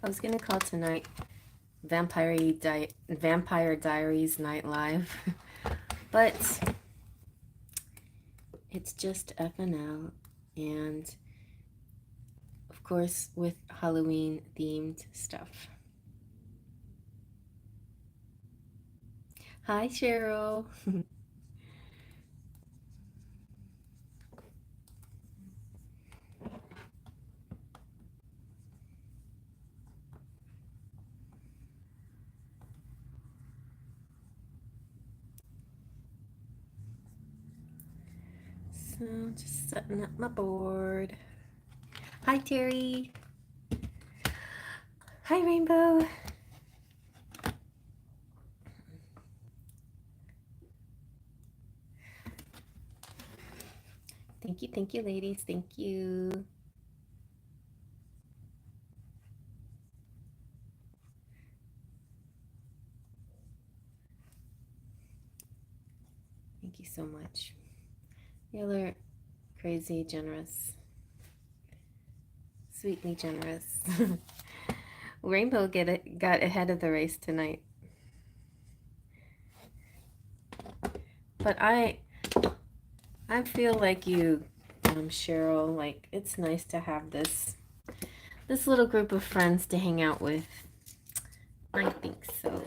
I was gonna call tonight Vampire Diaries Night Live, but it's just FNL, and of course with Halloween themed stuff. Hi, Cheryl. So just setting up my board. Hi, Terry. Hi, Rainbow. Thank you, ladies. Thank you. Thank you so much. Y'all are crazy, generous, sweetly generous. Rainbow got ahead of the race tonight. But I feel like you, Cheryl, like it's nice to have this little group of friends to hang out with. I think so.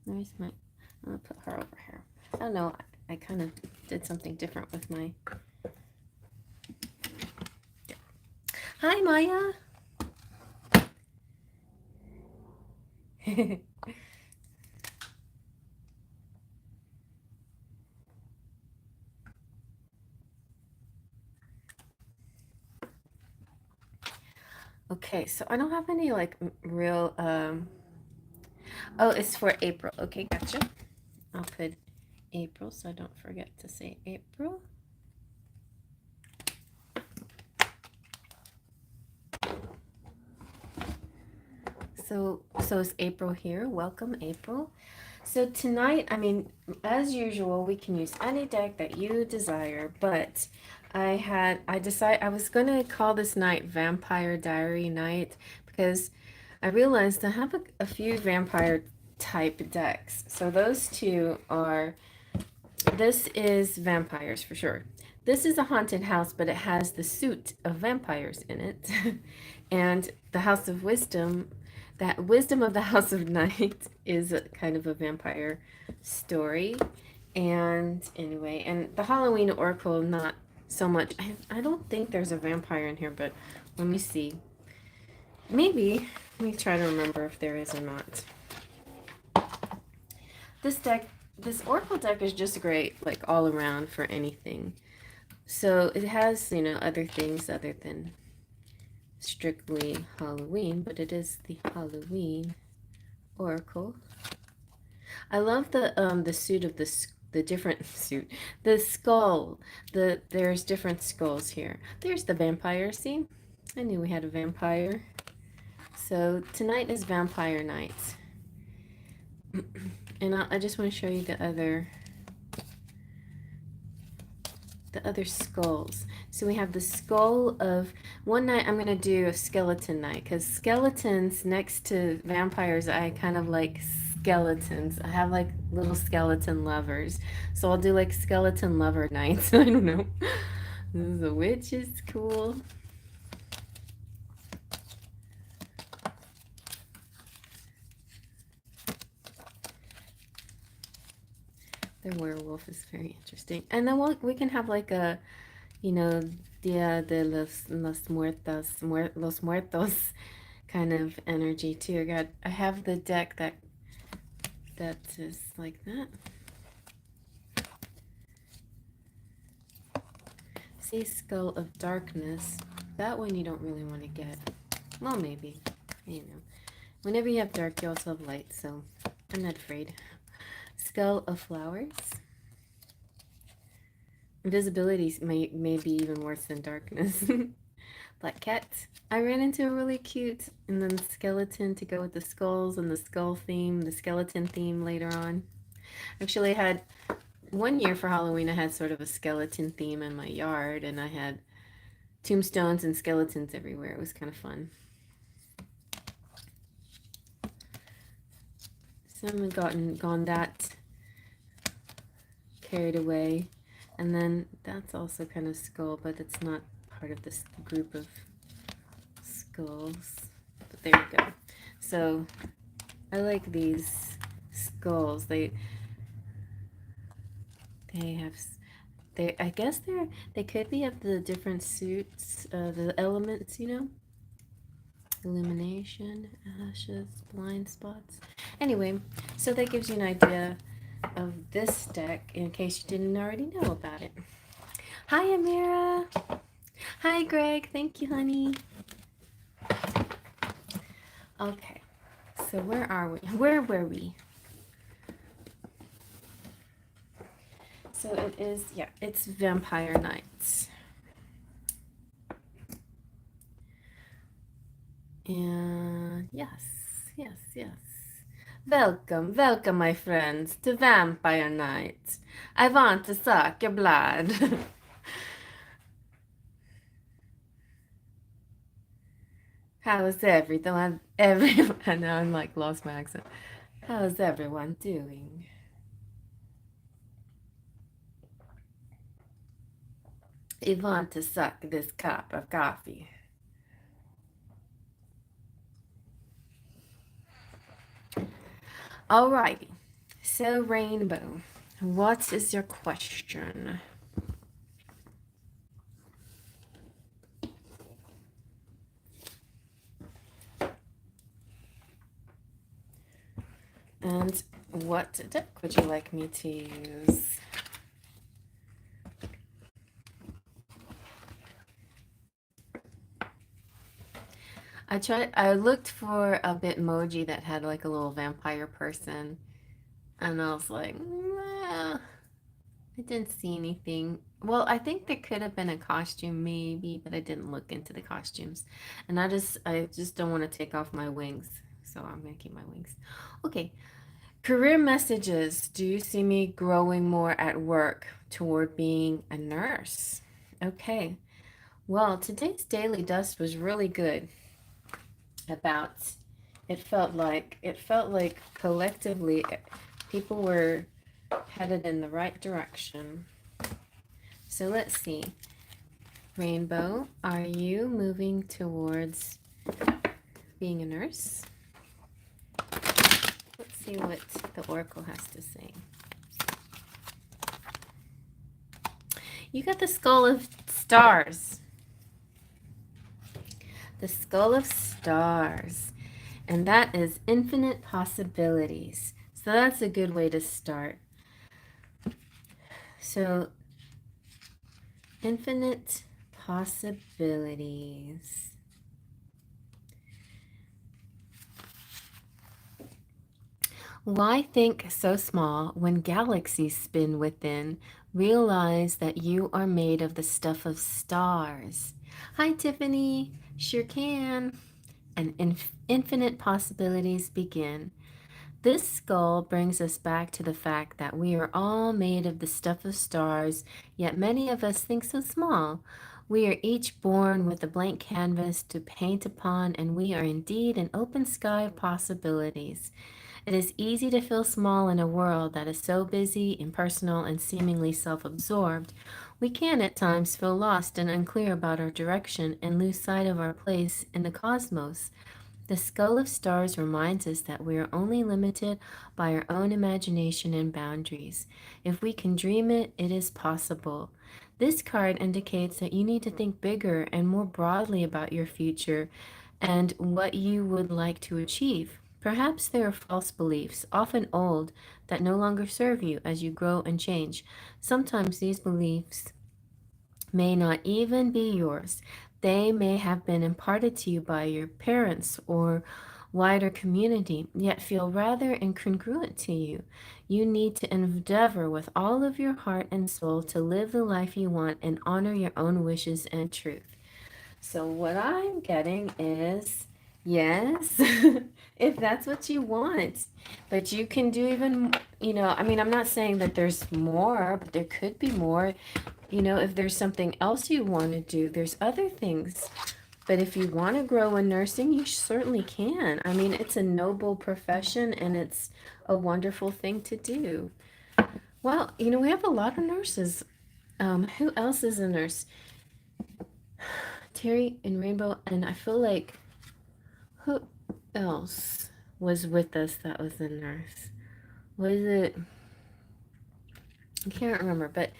There's my, I'm gonna put her over here. I don't know, I kind of did something different with my, hi Maya. Okay, so I don't have any like real, oh, it's for April. Okay, gotcha. I'll put April so I don't forget to say April. So it's April here. Welcome, April. So tonight, I mean, as usual, we can use any deck that you desire, but I decided I was gonna call this night Vampire Diary Night because I realized I have a few vampire type decks. So those two are, this is vampires for sure. This is a haunted house, but it has the suit of vampires in it. And the House of Wisdom, that Wisdom of the House of Night is a kind of a vampire story. And anyway, and the Halloween Oracle, not so much. I don't think there's a vampire in here, but let me see. Maybe. Let me try to remember if there is or not. This deck, this Oracle deck is just great, like all around for anything. So it has, you know, other things other than strictly Halloween, but it is the Halloween Oracle. I love the suit of the different suit, the skull. There's different skulls here. There's the vampire. See, I knew we had a vampire. So tonight is Vampire Night, and I just want to show you the other skulls. So we have the skull of, one night I'm going to do a skeleton night, because skeletons next to vampires, I kind of like skeletons. I have like little skeleton lovers. So I'll do like skeleton lover nights. I don't know. This is a witch is cool. The werewolf is very interesting. And then we can have like a, you know, Dia de los Muertos kind of energy too. I have the deck that is like that. See, Skull of Darkness. That one you don't really want to get. Well, maybe. You know. Whenever you have dark, you also have light, so I'm not afraid. Skull of Flowers. Invisibility may be even worse than darkness. Black Cat. I ran into a really cute, and then skeleton to go with the skulls and the skull theme, the skeleton theme later on. Actually, I had one year for Halloween, I had sort of a skeleton theme in my yard, and I had tombstones and skeletons everywhere. It was kind of fun. Some had gone that carried away. And then that's also kind of skull, but it's not part of this group of skulls. But there you go. So I like these skulls. They have I guess they could be of the different suits, the elements, you know. Illumination, ashes, blind spots. Anyway, so that gives you an idea of this deck in case you didn't already know about it. Hi, Amira. Hi, Greg. Thank you, honey. Okay, so where are we? Where were we? So it is, yeah, it's Vampire Nights. And yes. Welcome, my friends, to Vampire Nights. I want to suck your blood. How is everyone? Everyone, now I'm like lost my accent. How is everyone doing? I want to suck this cup of coffee. Alrighty. So, Rainbow, what is your question? And what deck would you like me to use? I looked for a Bitmoji that had like a little vampire person, and I was like, nah, I didn't see anything. Well, I think there could have been a costume maybe, but I didn't look into the costumes. And I just don't want to take off my wings, so I'm gonna keep my wings. Okay. Career messages. Do you see me growing more at work toward being a nurse? Okay. Well, today's Daily Dust was really good about it felt like collectively people were headed in the right direction. So let's see. Rainbow, are you moving towards being a nurse? Let's see what the Oracle has to say. You got the Skull of Stars. The Skull of Stars. And that is infinite possibilities. So that's a good way to start. So, infinite possibilities. Why think so small when galaxies spin within? Realize that you are made of the stuff of stars. Hi, Tiffany. Sure can. And infinite possibilities begin. This skull brings us back to the fact that we are all made of the stuff of stars, yet many of us think so small. We are each born with a blank canvas to paint upon, and we are indeed an open sky of possibilities. It is easy to feel small in a world that is so busy, impersonal, and seemingly self absorbed. We can at times feel lost and unclear about our direction and lose sight of our place in the cosmos. The skull of stars reminds us that we are only limited by our own imagination and boundaries. If we can dream it, it is possible. This card indicates that you need to think bigger and more broadly about your future and what you would like to achieve. Perhaps there are false beliefs, often old, that no longer serve you as you grow and change. Sometimes these beliefs may not even be yours. They may have been imparted to you by your parents or wider community, yet feel rather incongruent to you. You need to endeavor with all of your heart and soul to live the life you want and honor your own wishes and truth. So, what I'm getting is yes, if that's what you want. But you can do even, I mean, I'm not saying that there's more, but there could be more. You know, if there's something else you want to do, there's other things. But if you want to grow in nursing, you certainly can. I mean, it's a noble profession and it's a wonderful thing to do. Well, you know, we have a lot of nurses. Who else is a nurse? Terry and Rainbow, and I feel like who else was with us that was a nurse? Was it? I can't remember, but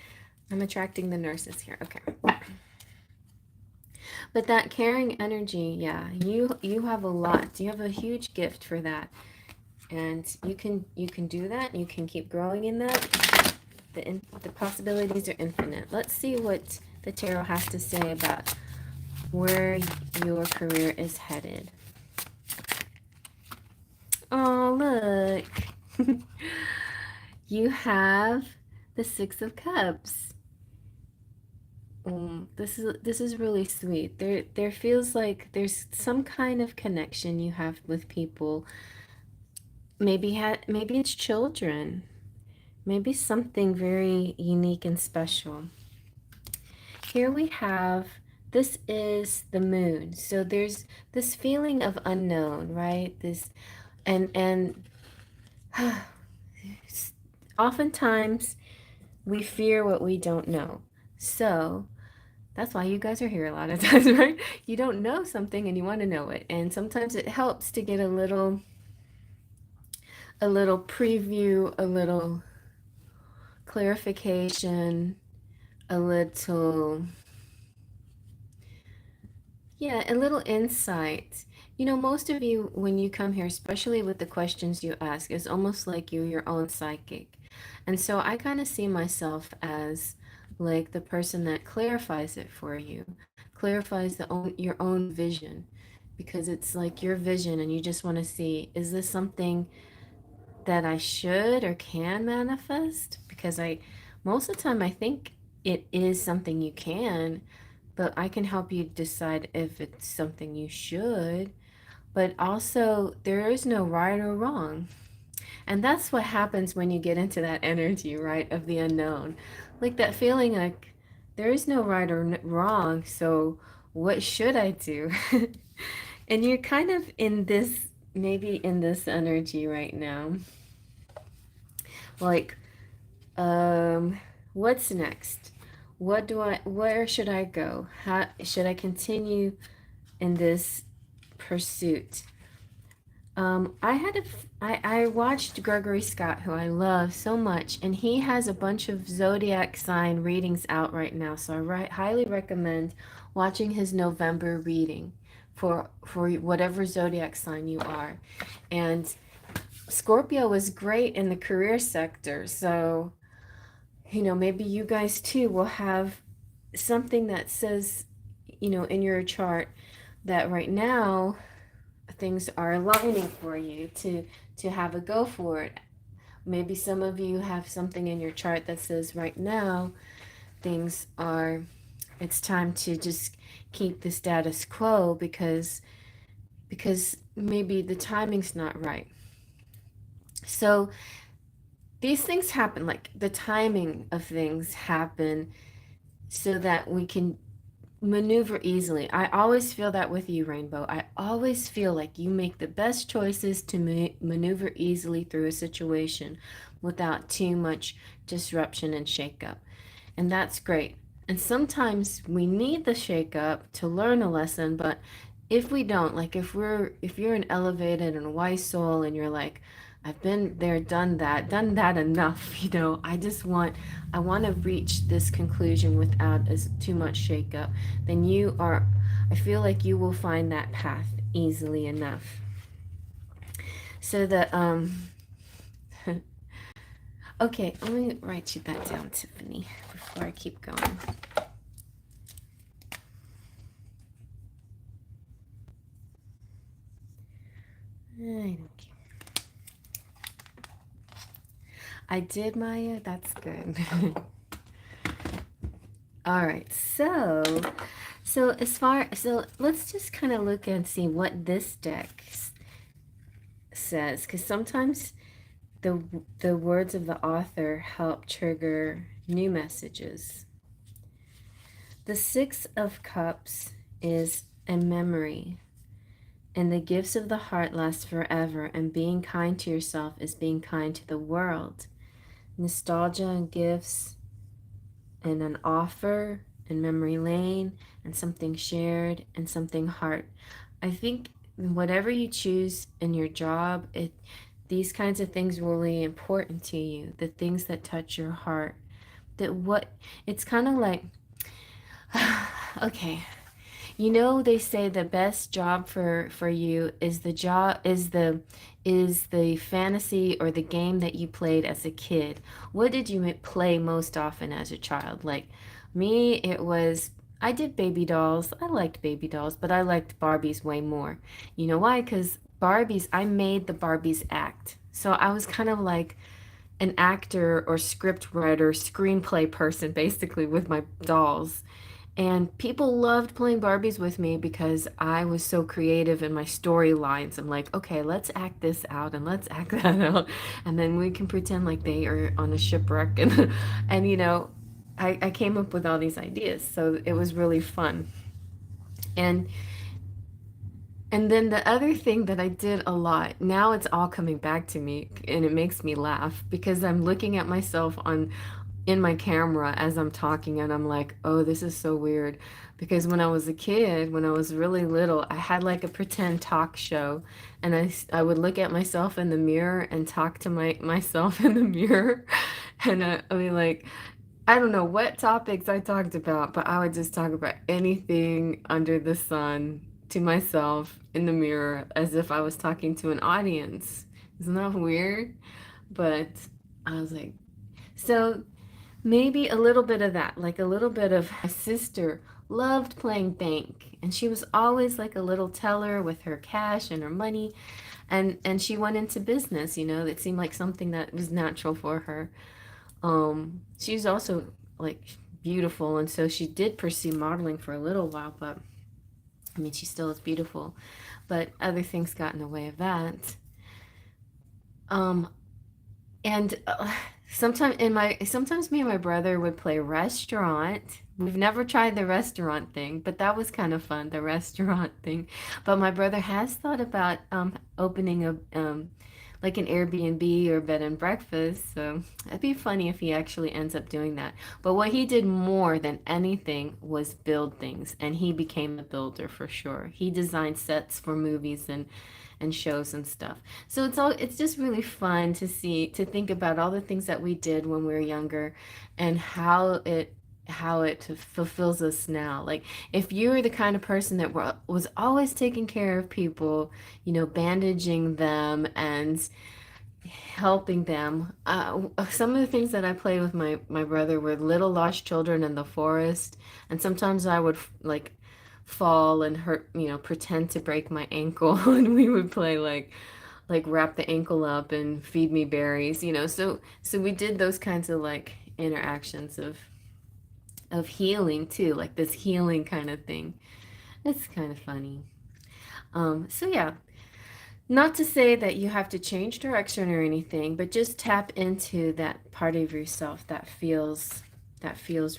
I'm attracting the nurses here. Okay. But that caring energy, yeah, you have a lot. You have a huge gift for that. And you can do that. You can keep growing in that. The possibilities are infinite. Let's see what the tarot has to say about where your career is headed. Oh, look. You have the Six of Cups. This is really sweet. There feels like there's some kind of connection you have with people. Maybe it's children. Maybe something very unique and special. Here we have, this is the moon. So there's this feeling of unknown, right? And oftentimes we fear what we don't know. So that's why you guys are here a lot of times, right? You don't know something and you want to know it. And sometimes it helps to get a little preview, a little clarification, a little, yeah, a little insight. You know, most of you, when you come here, especially with the questions you ask, it's almost like you're your own psychic. And so I kind of see myself as like the person that clarifies it for you, clarifies your own vision, because it's like your vision and you just want to see, is this something that I should or can manifest? Because most of the time, I think it is something you can, but I can help you decide if it's something you should. But also, there is no right or wrong. And that's what happens when you get into that energy, right, of the unknown. Like that feeling like there is no right or wrong, so what should I do? And you're kind of in this, maybe in this energy right now. Like, um, what's next? Where should I go? How should I continue in this pursuit? I watched Gregory Scott, who I love so much, and he has a bunch of zodiac sign readings out right now. So highly recommend watching his November reading for whatever zodiac sign you are. And Scorpio was great in the career sector, so you know maybe you guys too will have something that says, you know, in your chart that right now things are aligning for you to have a go for it. Maybe some of you have something in your chart that says right now things are, it's time to just keep the status quo because maybe the timing's not right. So these things happen, like the timing of things happen so that we can maneuver easily. I always feel that with you, Rainbow. I always feel like you make the best choices to maneuver easily through a situation without too much disruption and shakeup. And that's great. And sometimes we need the shakeup to learn a lesson, but if we don't, like if you're an elevated and wise soul and you're like, I've been there, done that enough, you know, I want to reach this conclusion without as too much shakeup, then I feel like you will find that path easily enough. So okay, let me write you that down, Tiffany, before I keep going. I don't care. I did, Maya. That's good. All right. So let's just kind of look and see what this deck says, because sometimes the words of the author help trigger new messages. The Six of Cups is a memory, and the gifts of the heart last forever, and being kind to yourself is being kind to the world. Nostalgia and gifts, and an offer, and memory lane, and something shared, and something heart. I think whatever you choose in your job, these kinds of things are really important to you. The things that touch your heart. That what it's kind of like. Okay, you know, they say the best job for you is the job is the fantasy or the game that you played as a kid. What did you play most often as a child? Like me, it was I did baby dolls. I liked baby dolls, but I liked Barbies way more. You know why? Because Barbies, I made the Barbies act. So I was kind of like an actor or script writer, screenplay person basically with my dolls. And people loved playing Barbies with me because I was so creative in my storylines. I'm like, okay, let's act this out and let's act that out. And then we can pretend like they are on a shipwreck. And you know, I came up with all these ideas. So it was really fun. And and then the other thing that I did a lot, now it's all coming back to me and it makes me laugh because I'm looking at myself on in my camera as I'm talking and I'm like, oh, this is so weird. Because when I was a kid, when I was really little, I had like a pretend talk show and I would look at myself in the mirror and talk to myself in the mirror. And I mean, like, I don't know what topics I talked about, but I would just talk about anything under the sun to myself in the mirror as if I was talking to an audience. Isn't that weird? But I was like, so maybe a little bit of that, like a little bit of my sister loved playing bank and she was always like a little teller with her cash and her money and she went into business, you know, it seemed like something that was natural for her. She's also like beautiful and so she did pursue modeling for a little while, but I mean she still is beautiful, but other things got in the way of that. Um, And sometimes me and my brother would play restaurant. We've never tried the restaurant thing, but that was kind of fun, the restaurant thing. But my brother has thought about opening a like an Airbnb or bed and breakfast. So it'd be funny if he actually ends up doing that. But what he did more than anything was build things, and he became a builder for sure. He designed sets for movies and shows and stuff. So it's just really fun to think about all the things that we did when we were younger and how it fulfills us now. Like if you were the kind of person that was always taking care of people, you know, bandaging them and helping them. Some of the things that I played with my brother were little lost children in the forest, and sometimes I would like fall and hurt, you know, pretend to break my ankle, and we would play like wrap the ankle up and feed me berries, you know. So we did those kinds of like interactions of healing too, like this healing kind of thing. It's kind of funny. So yeah, not to say that you have to change direction or anything, but just tap into that part of yourself that feels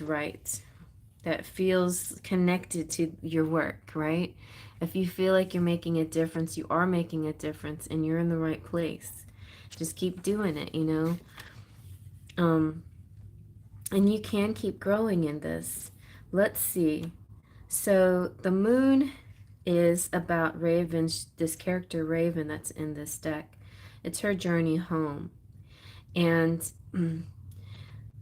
right, that feels connected to your work, right? If you feel like you're making a difference, you are making a difference and you're in the right place. Just keep doing it, you know? Um, and you can keep growing in this. Let's see. So the moon is about Raven, this character Raven that's in this deck. It's her journey home. And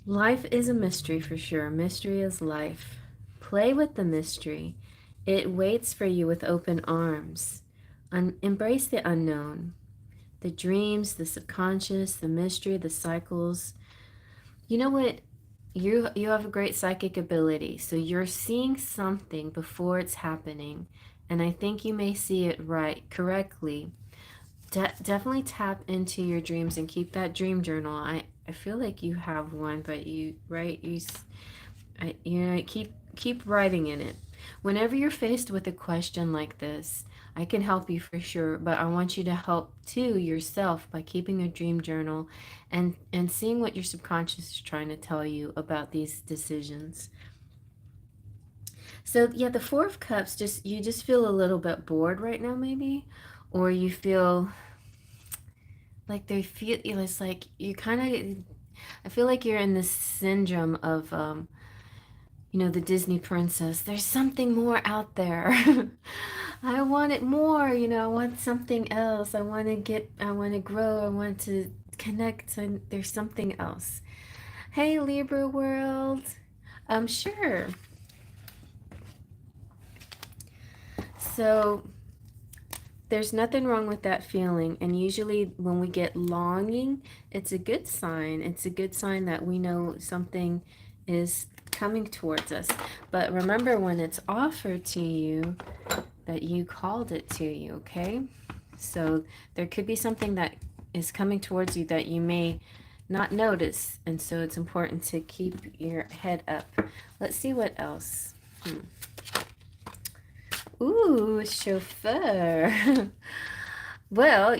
life is a mystery for sure. Mystery is life. Play with the mystery. It waits for you with open arms. Embrace the unknown, the dreams, the subconscious, the mystery, the cycles. You know what? You have a great psychic ability, so you're seeing something before it's happening, and I think you may see it right correctly. Definitely tap into your dreams and keep that dream journal. I feel like you have one, but you right you know, keep writing in it. Whenever you're faced with a question like this, I can help you for sure, but I want you to help too yourself by keeping a dream journal and seeing what your subconscious is trying to tell you about these decisions. So yeah, the Four of Cups, just you just feel a little bit bored right now, maybe, or you feel like they feel it's like you kind of. I feel like you're in this syndrome of the Disney princess. There's something more out there. I want it more. I want something else. I want to grow. I want to connect. And there's something else. Hey, Libra world. Sure. So there's nothing wrong with that feeling. And usually when we get longing, it's a good sign. It's a good sign that we know something is coming towards us. But remember, when it's offered to you, that you called it to you, okay? So there could be something that is coming towards you that you may not notice. And so it's important to keep your head up. Let's see what else. Ooh, chauffeur. Well,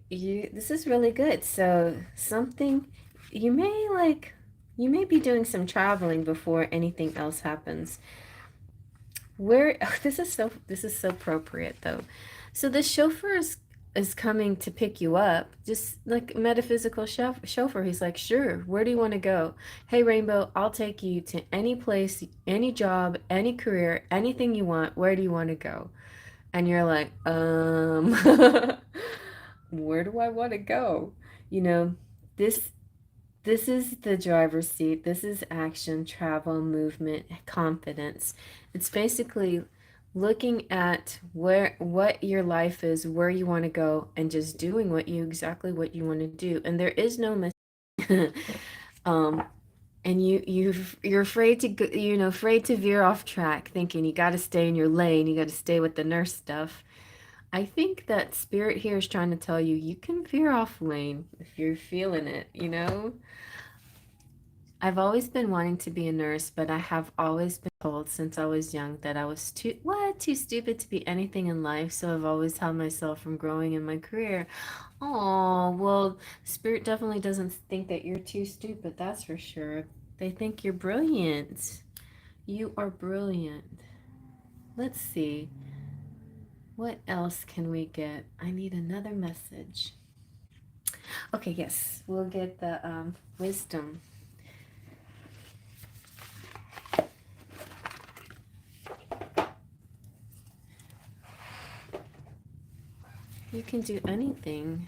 this is really good. So something you may like you may be doing some traveling before anything else happens. Where this is so appropriate though. So the chauffeur is coming to pick you up, just like metaphysical chauffeur. He's like, sure, where do you want to go? Hey, Rainbow, I'll take you to any place, any job, any career, anything you want. Where do you want to go? And you're like, where do I want to go? You know, this this is the driver's seat. This is action, travel, movement, confidence. It's basically looking at what your life is, where you want to go, and just doing exactly what you want to do. And there is no mistake. um, and you're afraid to go, afraid to veer off track, thinking you got to stay in your lane, you got to stay with the nurse stuff. I think that spirit here is trying to tell you you can veer off lane if you're feeling it. I've always been wanting to be a nurse, but I have always been told since I was young that I was too stupid to be anything in life, so I've always held myself from growing in my career. Oh, well, Spirit definitely doesn't think that you're too stupid, that's for sure. They think you're brilliant. You are brilliant. Let's see. What else can we get? I need another message. Okay, yes, we'll get the wisdom. You can do anything.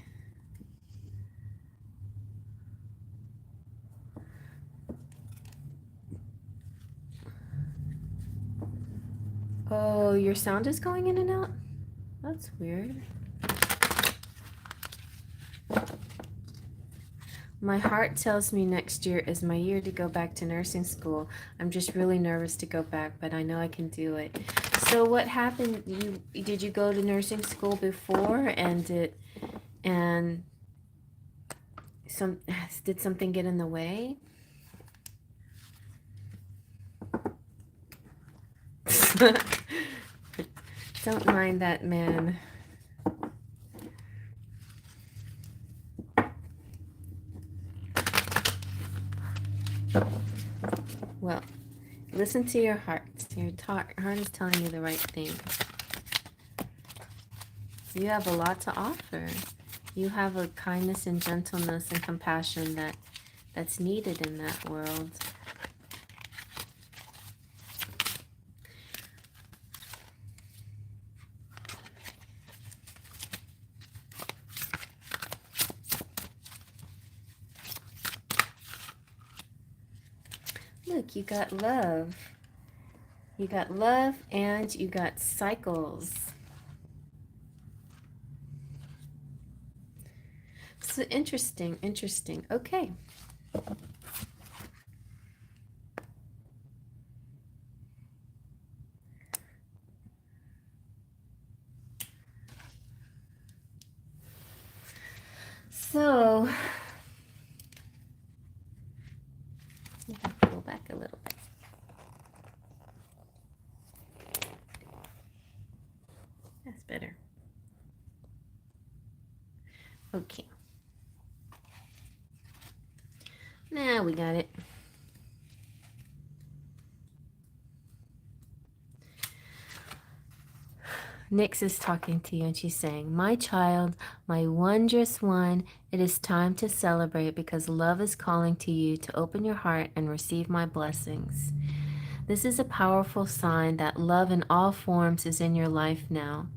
Oh, your sound is going in and out? That's weird. My heart tells me next year is my year to go back to nursing school. I'm just really nervous to go back, but I know I can do it. So what happened? Did you go to nursing school before and did something get in the way? Don't mind that man. Well, listen to your heart. Your heart is telling you the right thing. You have a lot to offer. You have a kindness and gentleness and compassion that's needed in that world. Look, you got love. You got love and you got cycles. So interesting. Okay. So, you have to go back a little bit. That's better. Okay. Now we got it. Nyx is talking to you and she's saying, "My child, my wondrous one, it is time to celebrate because love is calling to you to open your heart and receive my blessings. This is a powerful sign that love in all forms is in your life now.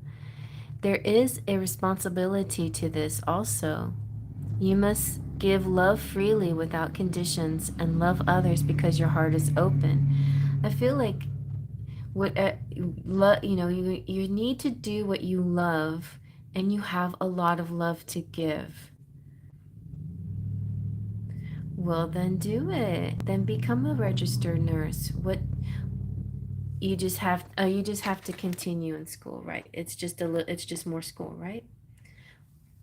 There is a responsibility to this also. You must give love freely without conditions and love others because your heart is open." I feel like you need to do what you love, and you have a lot of love to give. Well, then do it. Then become a registered nurse. What you just have to continue in school, right? It's just more school, right?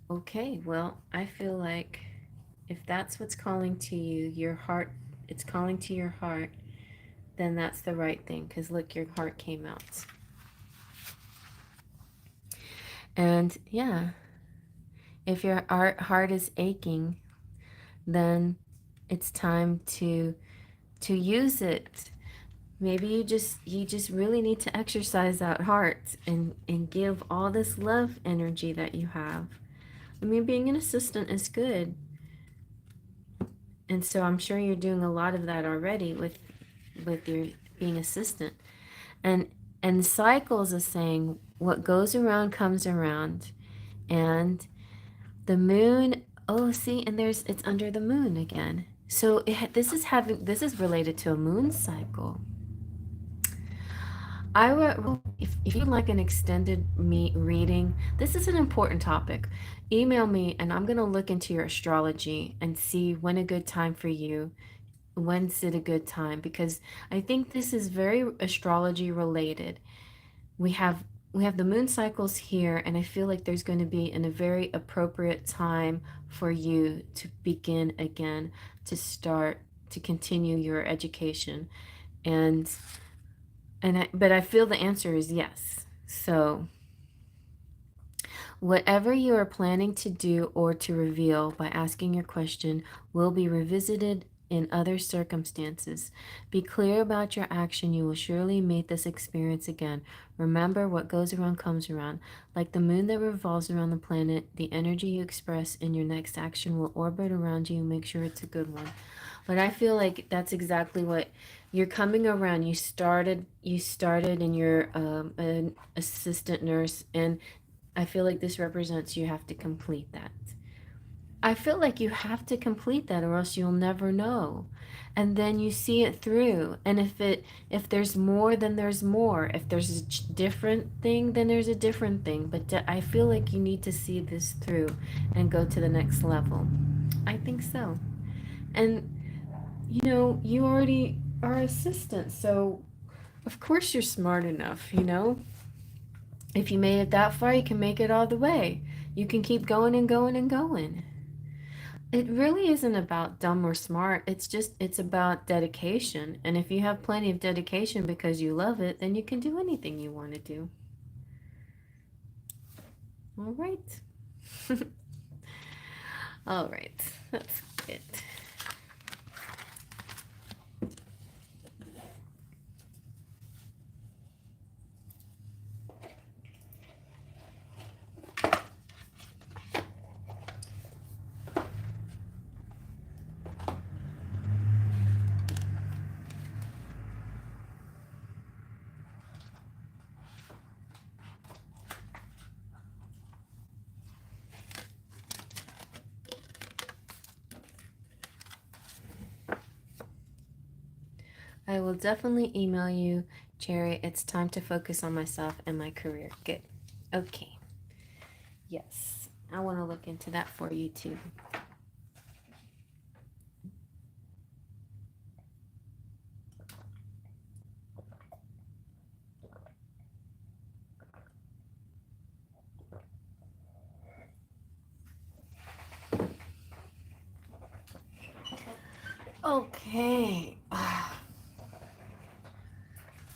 Okay, well, I feel like if that's what's calling to you, your heart, it's calling to your heart, then that's the right thing, because look, your heart came out. And yeah, if your heart is aching, then it's time to use it. Maybe you just really need to exercise that heart and give all this love energy that you have. I mean, being an assistant is good. And so I'm sure you're doing a lot of that already with your being assistant. And cycles is saying what goes around comes around. And the moon, oh, see, and it's under the moon again. So this is related to a moon cycle. If you'd like an extended reading, this is an important topic. Email me and I'm going to look into your astrology and see when a good time for you. When's it a good time? Because I think this is very astrology related. We have the moon cycles here, and I feel like there's going to be a very appropriate time for you to begin again, to start to continue your education. And but I feel the answer is yes. So whatever you are planning to do or to reveal by asking your question will be revisited in other circumstances. Be clear about your action. You will surely meet this experience again. Remember, what goes around comes around. Like the moon that revolves around the planet, the energy you express in your next action will orbit around you. Make sure it's a good one. But I feel like that's exactly what you're coming around. You started in your an assistant nurse, and I feel like this represents you have to complete that. I feel like you have to complete that or else you'll never know. And then you see it through. And if there's more, then there's more. If there's a different thing, then there's a different thing. But I feel like you need to see this through and go to the next level. I think so. And you already are assistant, so of course you're smart enough, If you made it that far, you can make it all the way. You can keep going and going and going. It really isn't about dumb or smart. It's about dedication. And if you have plenty of dedication because you love it, then you can do anything you want to do. All right. All right. That's it. I will definitely email you, Cherry. It's time to focus on myself and my career. Good. Okay. Yes. I want to look into that for you too. Okay.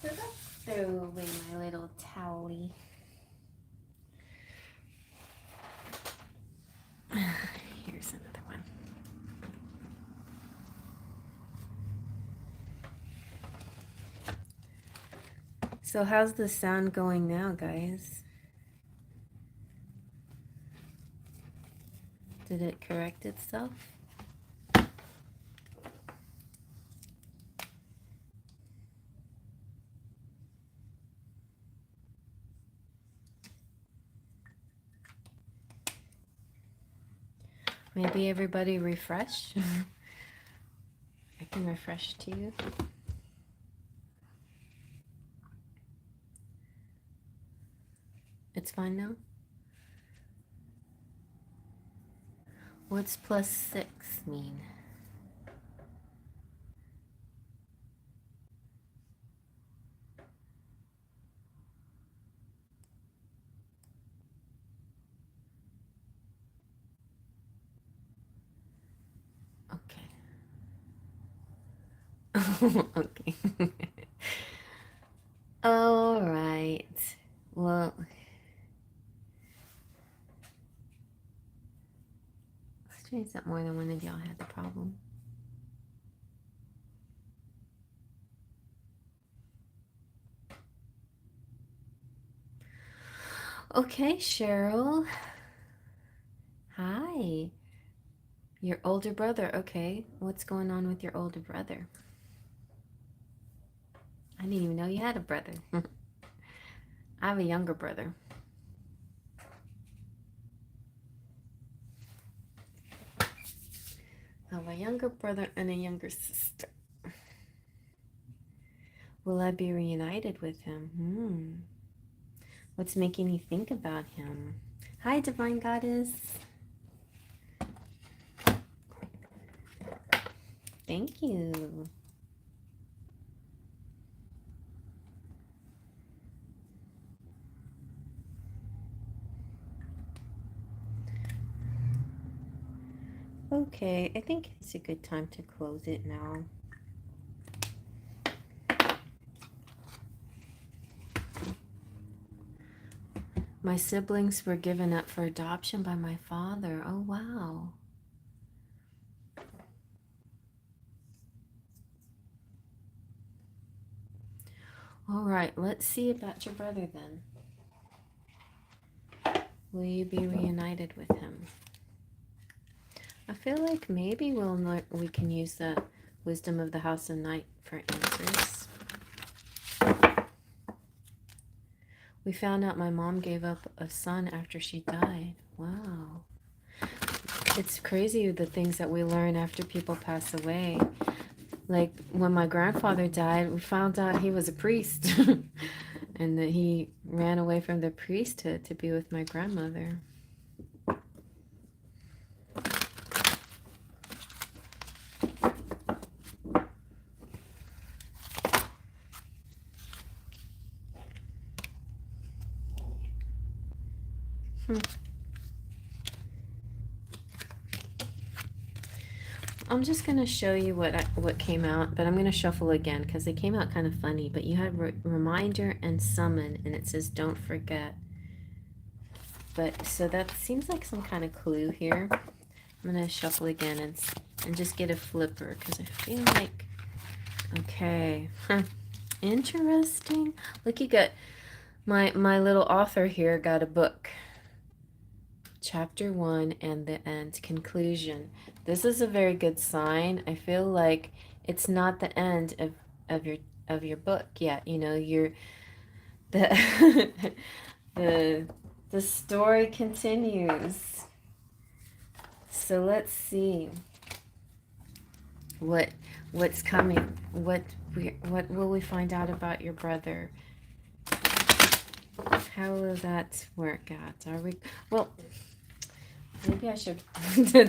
So let's throw away my little towel. Here's another one. So how's the sound going now, guys? Did it correct itself? Maybe everybody refresh. I can refresh to you. It's fine now? What's +6 mean? Okay. Okay. All right. Well, strange that more than one of y'all had the problem. Okay, Cheryl. Hi. Your older brother. Okay. What's going on with your older brother? I didn't even know you had a brother. I have a younger brother. I have a younger brother and a younger sister. Will I be reunited with him? What's making you think about him? Hi, Divine Goddess. Thank you. Okay, I think it's a good time to close it now. My siblings were given up for adoption by my father. Oh, wow. All right, let's see about your brother then. Will you be reunited with him? I feel like maybe we can use the wisdom of the House of Night for answers. We found out my mom gave up a son after she died. Wow. It's crazy the things that we learn after people pass away. Like when my grandfather died, we found out he was a priest and that he ran away from the priesthood to be with my grandmother. I'm just going to show you what came out, but I'm going to shuffle again because it came out kind of funny. But you had reminder and summon, and it says don't forget. But so that seems like some kind of clue here. I'm going to shuffle again and just get a flipper because I feel like, okay, interesting. Look, you got my little author here got a book. Chapter 1 and the end conclusion. This is a very good sign. I feel like it's not the end of your book yet. You know, the the story continues. So let's see what's coming. What will we find out about your brother? How will that work out? Are we well? Maybe I should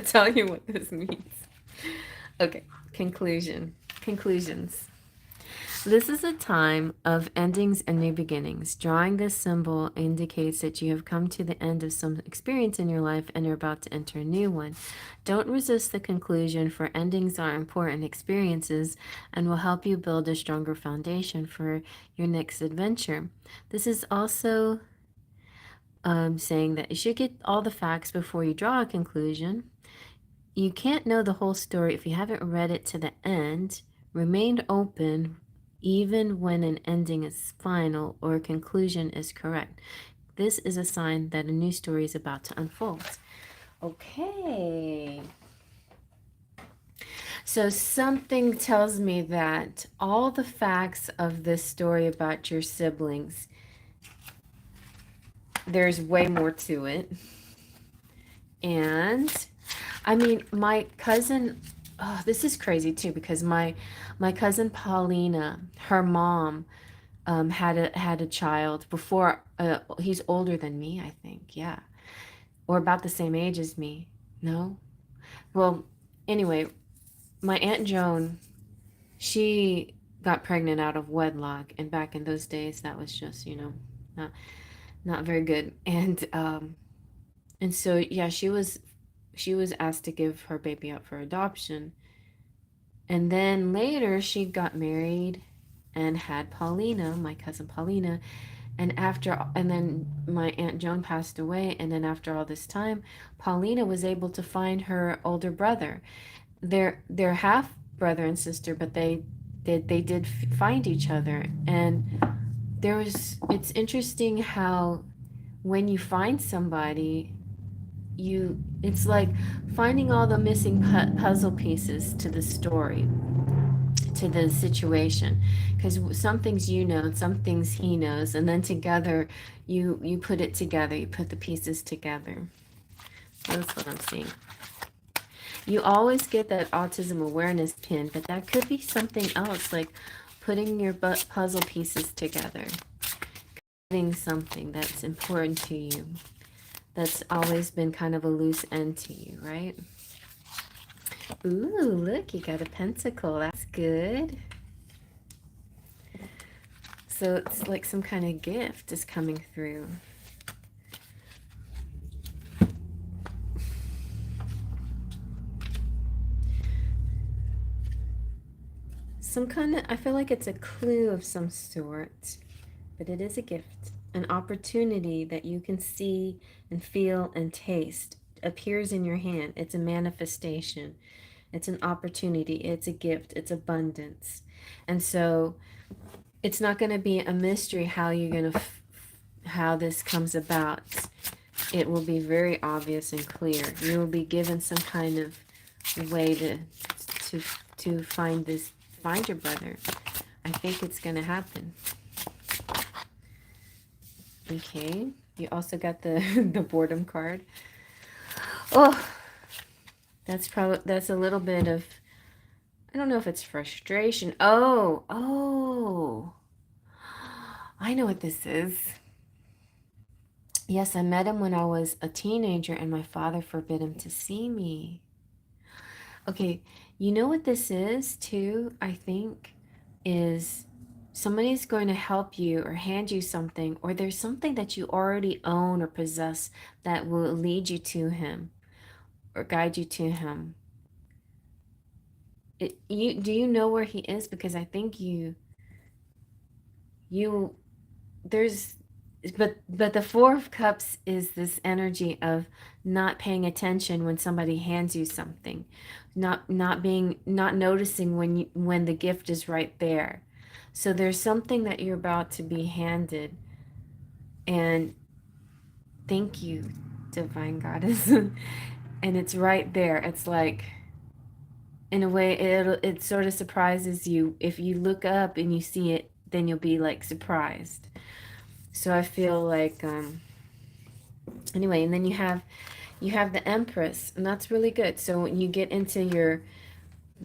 tell you what this means. Okay, conclusions. This is a time of endings and new beginnings. Drawing this symbol indicates that you have come to the end of some experience in your life and are about to enter a new one. Don't resist the conclusion, for endings are important experiences and will help you build a stronger foundation for your next adventure. This is also saying that you should get all the facts before you draw a conclusion. You can't know the whole story if you haven't read it to the end. Remain open even when an ending is final or a conclusion is correct. This is a sign that a new story is about to unfold. Okay. So something tells me that all the facts of this story about your siblings, there's way more to it. And I mean, my cousin, oh, this is crazy too, because my cousin Paulina, her mom, had a child before. He's older than me, I think. Yeah, or about the same age as me. No, well, anyway, my aunt Joan, she got pregnant out of wedlock, and back in those days, that was just not not very good. And so yeah, she was asked to give her baby up for adoption. And then later she got married and had Paulina, my cousin Paulina. And then my Aunt Joan passed away. And then after all this time, Paulina was able to find her older brother. They're half brother and sister, but they did find each other. And it's interesting how when you find somebody, it's like finding all the missing puzzle pieces to the story, to the situation, because some things and some things he knows, and then together you put it together, you put the pieces together. That's what I'm seeing. You always get that autism awareness pin, but that could be something else, like putting your puzzle pieces together, getting something that's important to you, that's always been kind of a loose end to you, right? Ooh, look, you got a pentacle. That's good. So it's like some kind of gift is coming through. Some kind of, I feel like it's a clue of some sort, but it is a gift. An opportunity that you can see and feel and taste appears in your hand. It's a manifestation. It's an opportunity. It's a gift. It's abundance. And so it's not going to be a mystery how you're going to, how this comes about. It will be very obvious and clear. You will be given some kind of way to to find your brother. I think it's going to happen. Okay. You also got the the boredom card. Oh, that's a little bit of, I don't know if it's frustration. Oh. I know what this is. Yes, I met him when I was a teenager and my father forbid him to see me. Okay, you know what this is too, I think, is somebody's going to help you or hand you something, or there's something that you already own or possess that will lead you to him or guide you to him. Do you know where he is? Because I think you there's but the Four of Cups is this energy of not paying attention when somebody hands you something, not noticing when the gift is right there. So there's something that you're about to be handed, and thank you, divine goddess. And it's right there. It's like, in a way, it sort of surprises you. If you look up and you see it, then you'll be like surprised. So I feel like anyway, and then you have the Empress, and that's really good. So when you get into your,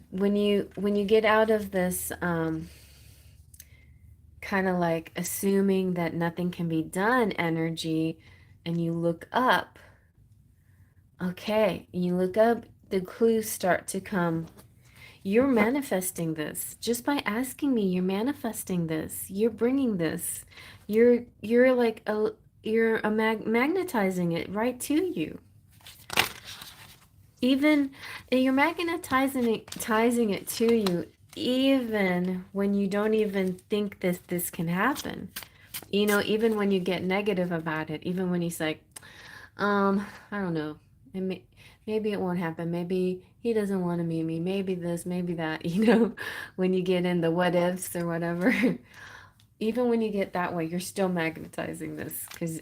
when you get out of this kind of like assuming that nothing can be done energy, and you look up, okay, you look up, the clues start to come. You're manifesting this just by asking me. You're manifesting this. You're bringing this. You're like magnetizing it right to you. Even you're magnetizing it to you, even when you don't even think this can happen. Even when you get negative about it, even when he's like, I don't know, maybe it won't happen. Maybe he doesn't want to meet me. Maybe this, maybe that. When you get in the what ifs or whatever. even when you get that way, you're still magnetizing this because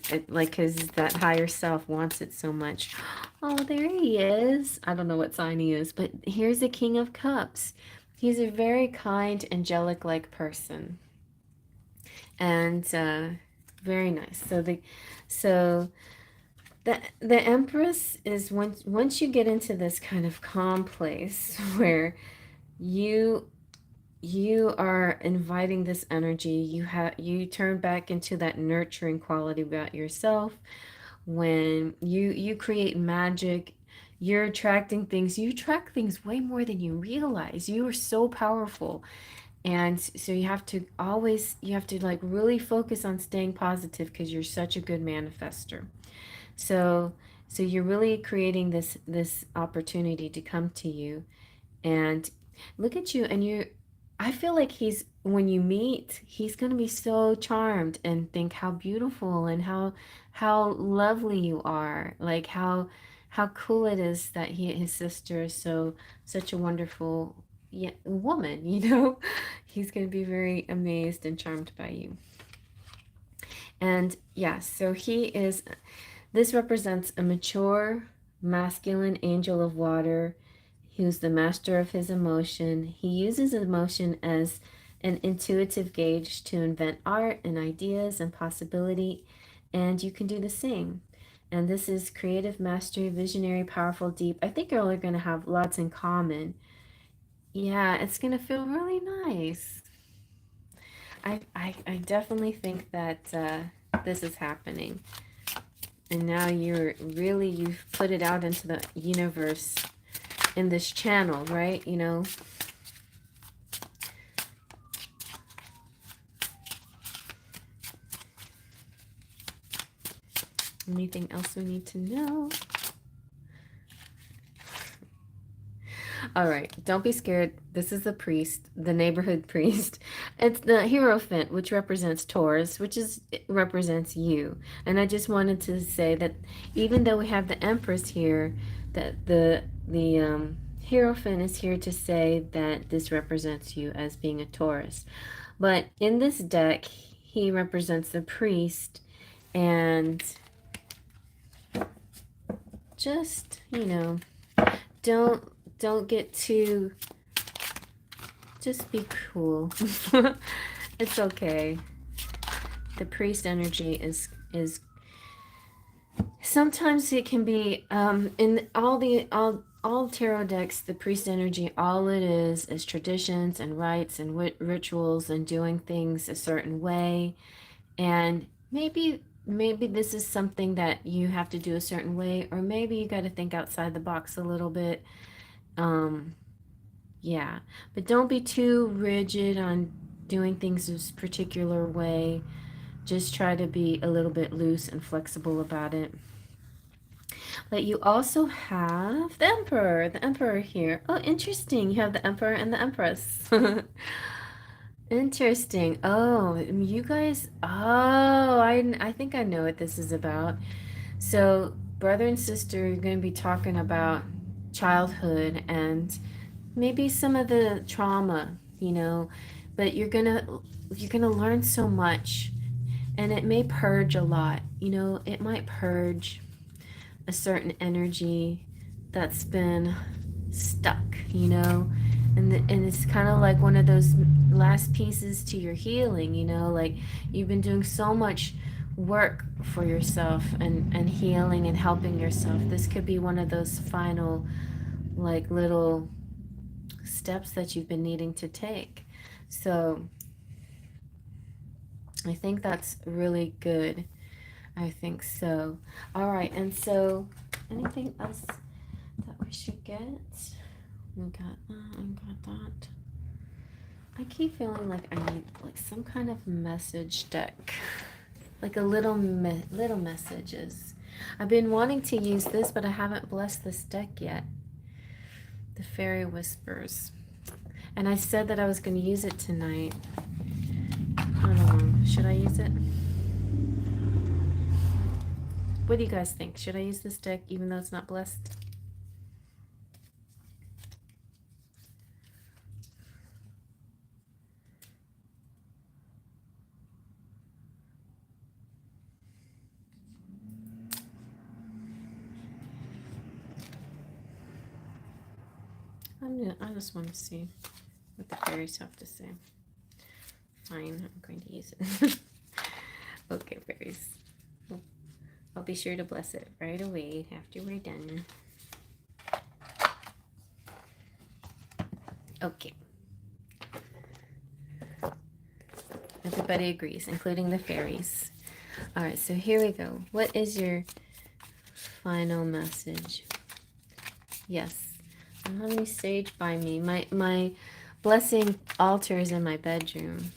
that higher self wants it so much. Oh, there he is. I don't know what sign he is, but here's the King of Cups. He's a very kind, angelic-like person, and very nice. So the Empress is once you get into this kind of calm place where you you are inviting this energy, you turn back into that nurturing quality about yourself. When you create magic, you're attracting things. You attract things way more than you realize. You are so powerful. And so you have to like really focus on staying positive because you're such a good manifester. So so you're really creating this opportunity to come to you, and look at you, and I feel like when you meet, he's going to be so charmed and think how beautiful and how lovely you are, like how cool it is that his sister is such a wonderful, yeah, woman, you know. He's going to be very amazed and charmed by you. And yeah, so this represents a mature, masculine angel of water who's the master of his emotion. He uses emotion as an intuitive gauge to invent art and ideas and possibility, and you can do the same. And this is creative mastery, visionary, powerful, deep. I think you're all going to have lots in common. Yeah, it's going to feel really nice. I definitely think that this is happening. And now you've put it out into the universe in this channel, right? You know, anything else we need to know? All right, don't be scared. This is the priest, the neighborhood priest. It's the Hierophant, which represents Taurus, represents you. And I just wanted to say that even though we have the Empress here, that the Hierophant is here to say that this represents you as being a Taurus. But in this deck, he represents the priest, and just, don't don't get too, just be cool. It's okay. The priest energy is sometimes it can be in all tarot decks, the priest energy, all it is traditions and rites and rituals and doing things a certain way. And maybe this is something that you have to do a certain way, or maybe you got to think outside the box a little bit. Yeah, but don't be too rigid on doing things this particular way. Just try to be a little bit loose and flexible about it. But you also have the Emperor here. Oh, interesting. You have the Emperor and the Empress. Interesting. Oh, you guys. Oh, I think I know what this is about. So, brother and sister, you're going to be talking about childhood and maybe some of the trauma, but you're gonna learn so much, and it may purge a lot. It might purge a certain energy that's been stuck, and it's kind of like one of those last pieces to your healing, like you've been doing so much work for yourself and healing and helping yourself. This could be one of those final, like, little steps that you've been needing to take. So I think that's really good. I think so. All right, and so anything else that we should get? We got that, and got that. I keep feeling like I need like some kind of message deck, like a little messages. I've been wanting to use this, but I haven't blessed this deck yet. The Fairy Whispers. And I said that I was going to use it tonight. I don't know. Should I use it? What do you guys think? Should I use this deck even though it's not blessed? I just want to see what the fairies have to say. Fine, I'm going to use it. Okay, fairies. I'll be sure to bless it right away after we're done. Okay. Everybody agrees, including the fairies. All right, so here we go. What is your final message? Yes. I don't have any sage by me. My blessing altar is in my bedroom.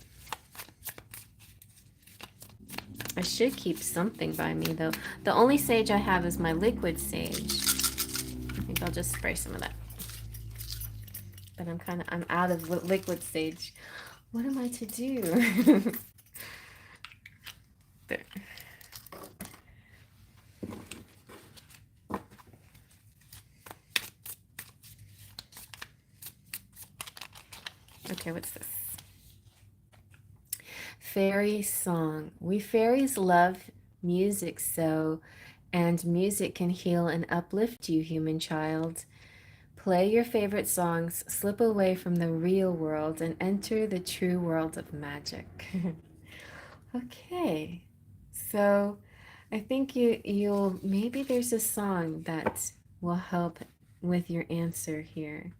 I should keep something by me, though. The only sage I have is my liquid sage. I think I'll just spray some of that. But I'm out of liquid sage. What am I to do? There. Okay, what's this? Fairy song. We fairies love music so, and music can heal and uplift you, human child. Play your favorite songs, slip away from the real world, and enter the true world of magic. Okay, so I think you'll maybe there's a song that will help with your answer here.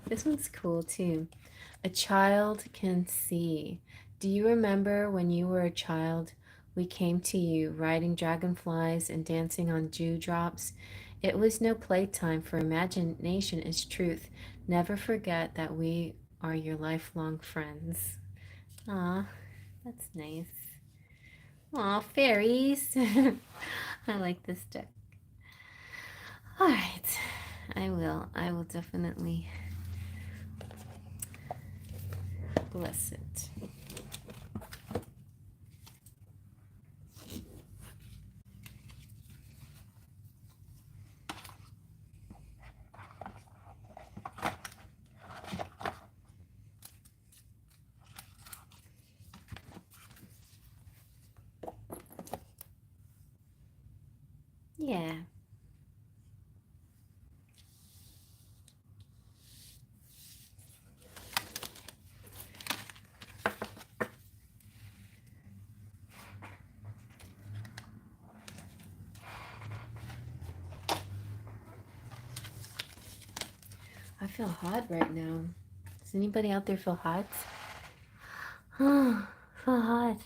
This one's cool too. A child can see. Do you remember when you were a child? We came to you riding dragonflies and dancing on dewdrops. It was no playtime, for imagination is truth. Never forget that we are your lifelong friends. Aw, that's nice. Aw, fairies. I like this deck. All right, I will definitely bless it. Yeah. I feel hot right now. Does anybody out there feel hot? Oh, feel hot.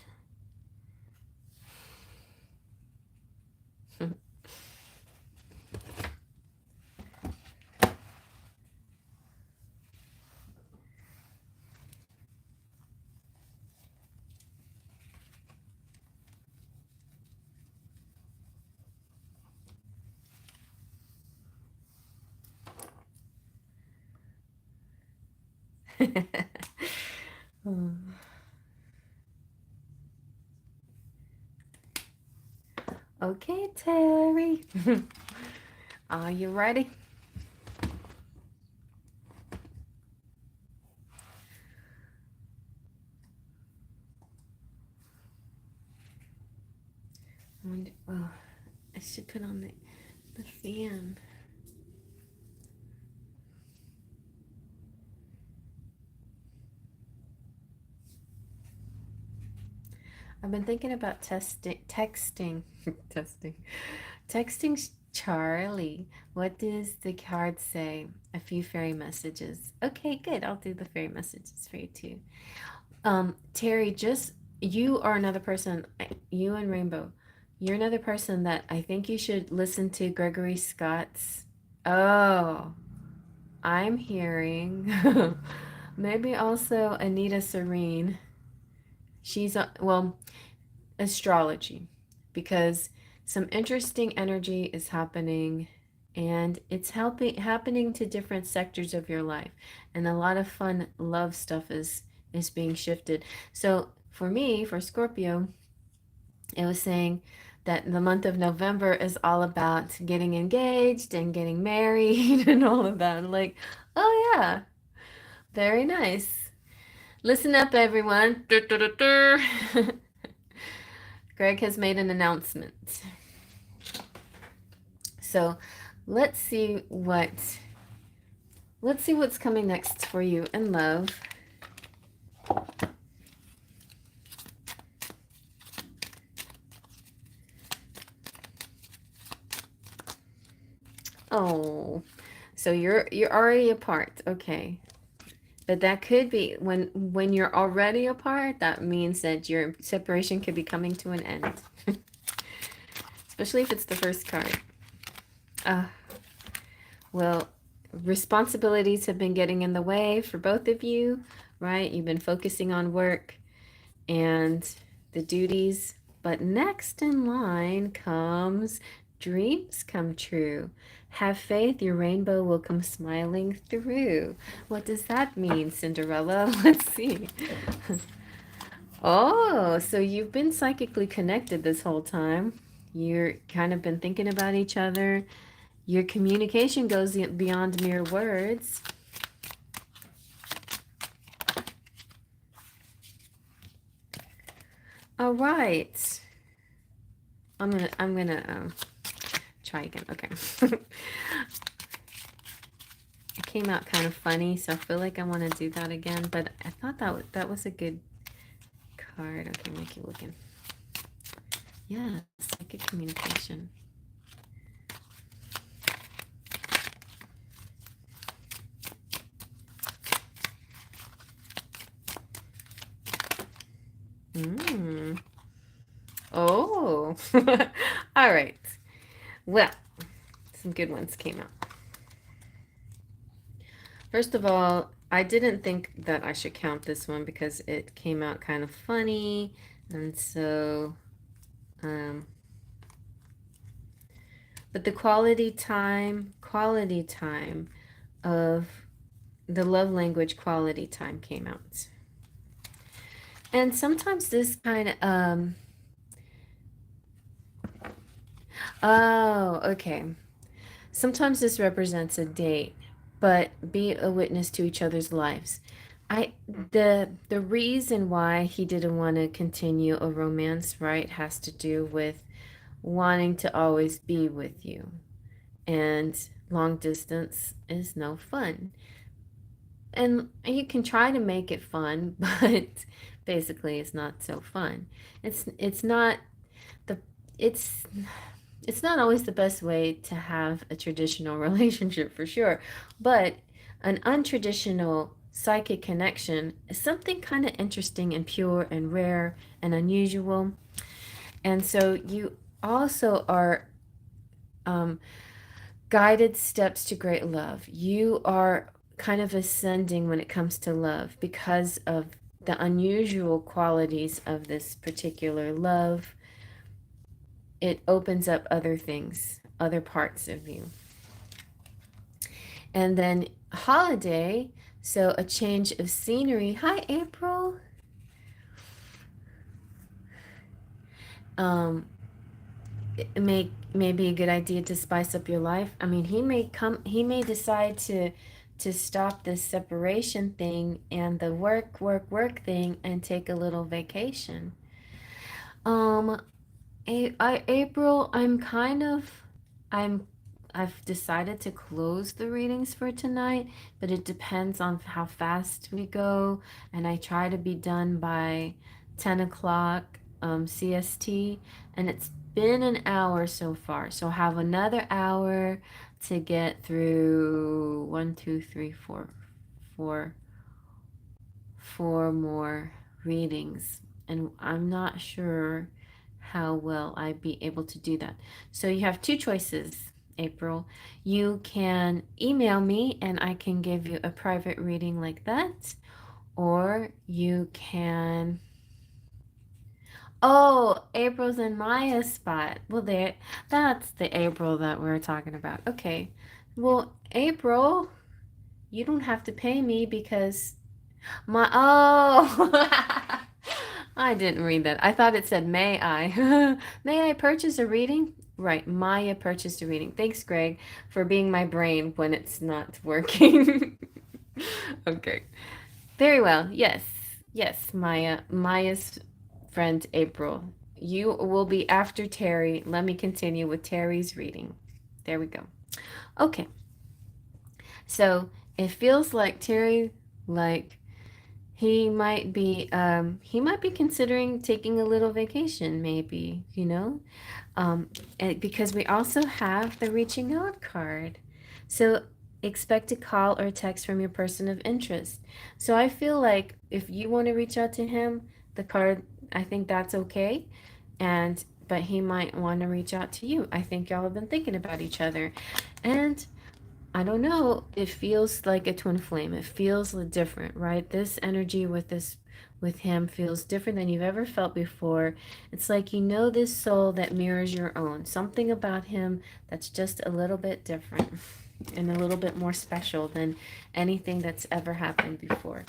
Oh. Okay, Terry. Are you ready? Oh, I should put on the fan. I've been thinking about texting Charlie. What does the card say? A few fairy messages. Okay, good. I'll do the fairy messages for you too. Terry, just you are another person. You and Rainbow, you're another person that I think you should listen to Gregory Scott's. Oh, I'm hearing. Maybe also Anita Serene. She's well, astrology, because some interesting energy is happening, and it's happening to different sectors of your life, and a lot of fun love stuff is being shifted. So for me, for Scorpio, it was saying that the month of November is all about getting engaged and getting married and all of that. I'm like, oh yeah, very nice. Listen up, everyone. Greg has made an announcement. So let's see what's coming next for you in love. Oh, so you're already apart. Okay. But that could be when you're already apart, that means that your separation could be coming to an end. Especially if it's the first card. Uh, well, responsibilities have been getting in the way for both of you, right? You've been focusing on work and the duties. But next in line comes dreams come true. Have faith, your rainbow will come smiling through. What does that mean, Cinderella? Let's see. Oh, so you've been psychically connected this whole time. You're kind of been thinking about each other. Your communication goes beyond mere words. All right. I'm gonna try again. Okay. It came out kind of funny, so I feel like I want to do that again. But I thought that was a good card. Okay, make you looking. Yeah, psychic communication. Oh. All right. Well, some good ones came out. First of all, I didn't think that I should count this one because it came out kind of funny. And so, but the quality time of the love language quality time came out. And sometimes this kind of, oh, okay. Sometimes this represents a date, but be a witness to each other's lives. The reason why he didn't want to continue a romance, right, has to do with wanting to always be with you. And long distance is no fun. And you can try to make it fun, but basically it's not so fun. It's not the it's it's not always the best way to have a traditional relationship for sure, but an untraditional psychic connection is something kind of interesting and pure and rare and unusual. And so you also are guided steps to great love. You are kind of ascending when it comes to love because of the unusual qualities of this particular love. It opens up other things, other parts of you. And then holiday, so a change of scenery. Hi, April. It may be a good idea to spice up your life. I mean, he may decide to stop this separation thing and the work thing and take a little vacation. Um, April, I'm I've decided to close the readings for tonight, but it depends on how fast we go, and I try to be done by 10 o'clock CST, and it's been an hour so far, so I have another hour to get through one, two, three, four more readings, and I'm not sure how well I'd be able to do that. So you have two choices, April. You can email me and I can give you a private reading like that, or you can. Oh, April's in Maya's spot. Well, that's the April that we're talking about. Okay. Well, April, you don't have to pay me because oh, I didn't read that. I thought it said, may I? May I purchase a reading? Right, Maya purchased a reading. Thanks, Greg, for being my brain when it's not working. Okay. Very well. Yes. Yes, Maya. Maya's friend April. You will be after Terry. Let me continue with Terry's reading. There we go. Okay. So it feels like Terry, like he might be considering taking a little vacation, maybe, because we also have the reaching out card. So expect a call or text from your person of interest. So I feel like if you want to reach out to him, the card, I think that's okay. But he might want to reach out to you. I think y'all have been thinking about each other. And I don't know, it feels like a twin flame. It feels different, right? This energy with him feels different than you've ever felt before. It's like you know this soul that mirrors your own. Something about him that's just a little bit different and a little bit more special than anything that's ever happened before.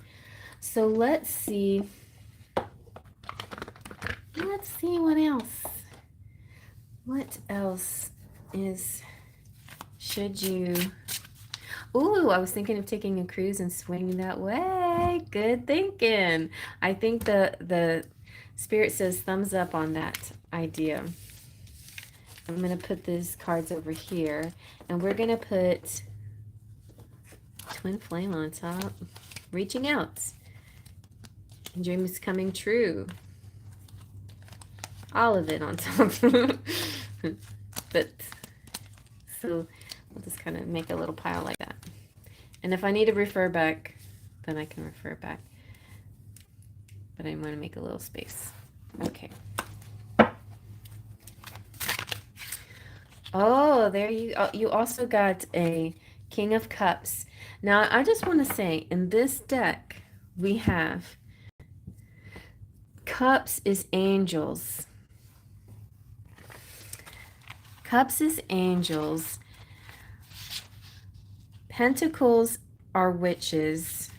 So let's see. Let's see what else. What else should you Ooh, I was thinking of taking a cruise and swinging that way. Good thinking. I think the spirit says thumbs up on that idea. I'm going to put these cards over here, and we're going to put Twin Flame on top. Reaching out. Dreams coming true. All of it on top. But, so we'll just kind of make a little pile like that. And if I need to refer back, then I can refer back. But I want to make a little space. Okay. Oh, there you also got a King of Cups. Now, I just want to say, in this deck, we have Cups is angels. Cups is angels. Pentacles are witches.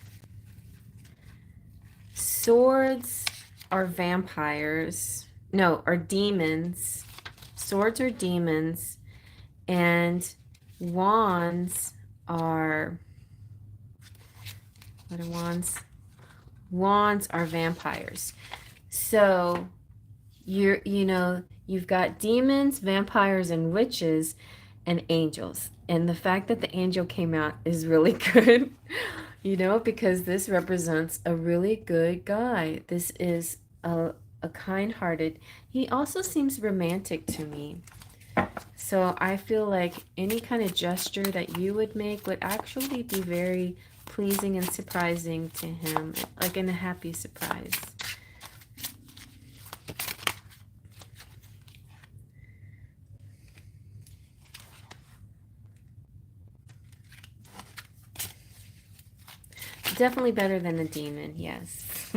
Swords are vampires. No, are demons. Swords are demons. And wands are... What are wands? Wands are vampires. So, you've got demons, vampires, and witches, and angels. And the fact that the angel came out is really good, because this represents a really good guy. This is a kind-hearted. He also seems romantic to me. So I feel like any kind of gesture that you would make would actually be very pleasing and surprising to him, like in a happy surprise. Definitely better than a demon, yes.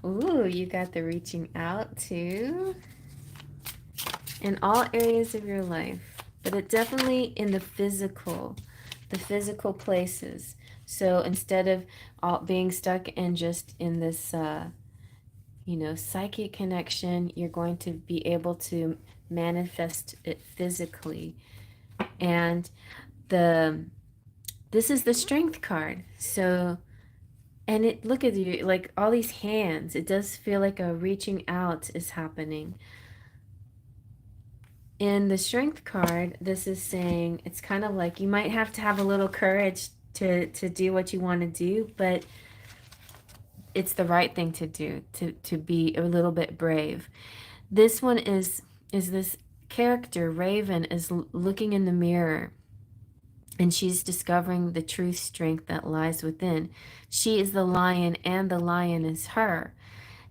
Ooh, you got the reaching out too. In all areas of your life, but it definitely in the physical places. So instead of being stuck in just in this, psychic connection, you're going to be able to manifest it physically. And this is the strength card. So, and look at you, like all these hands, it does feel like a reaching out is happening. In the strength card, this is saying it's kind of like you might have to have a little courage to do what you want to do, but it's the right thing to do, to be a little bit brave. This one is this character, Raven, is looking in the mirror, and she's discovering the true strength that lies within. She is the lion, and the lion is her.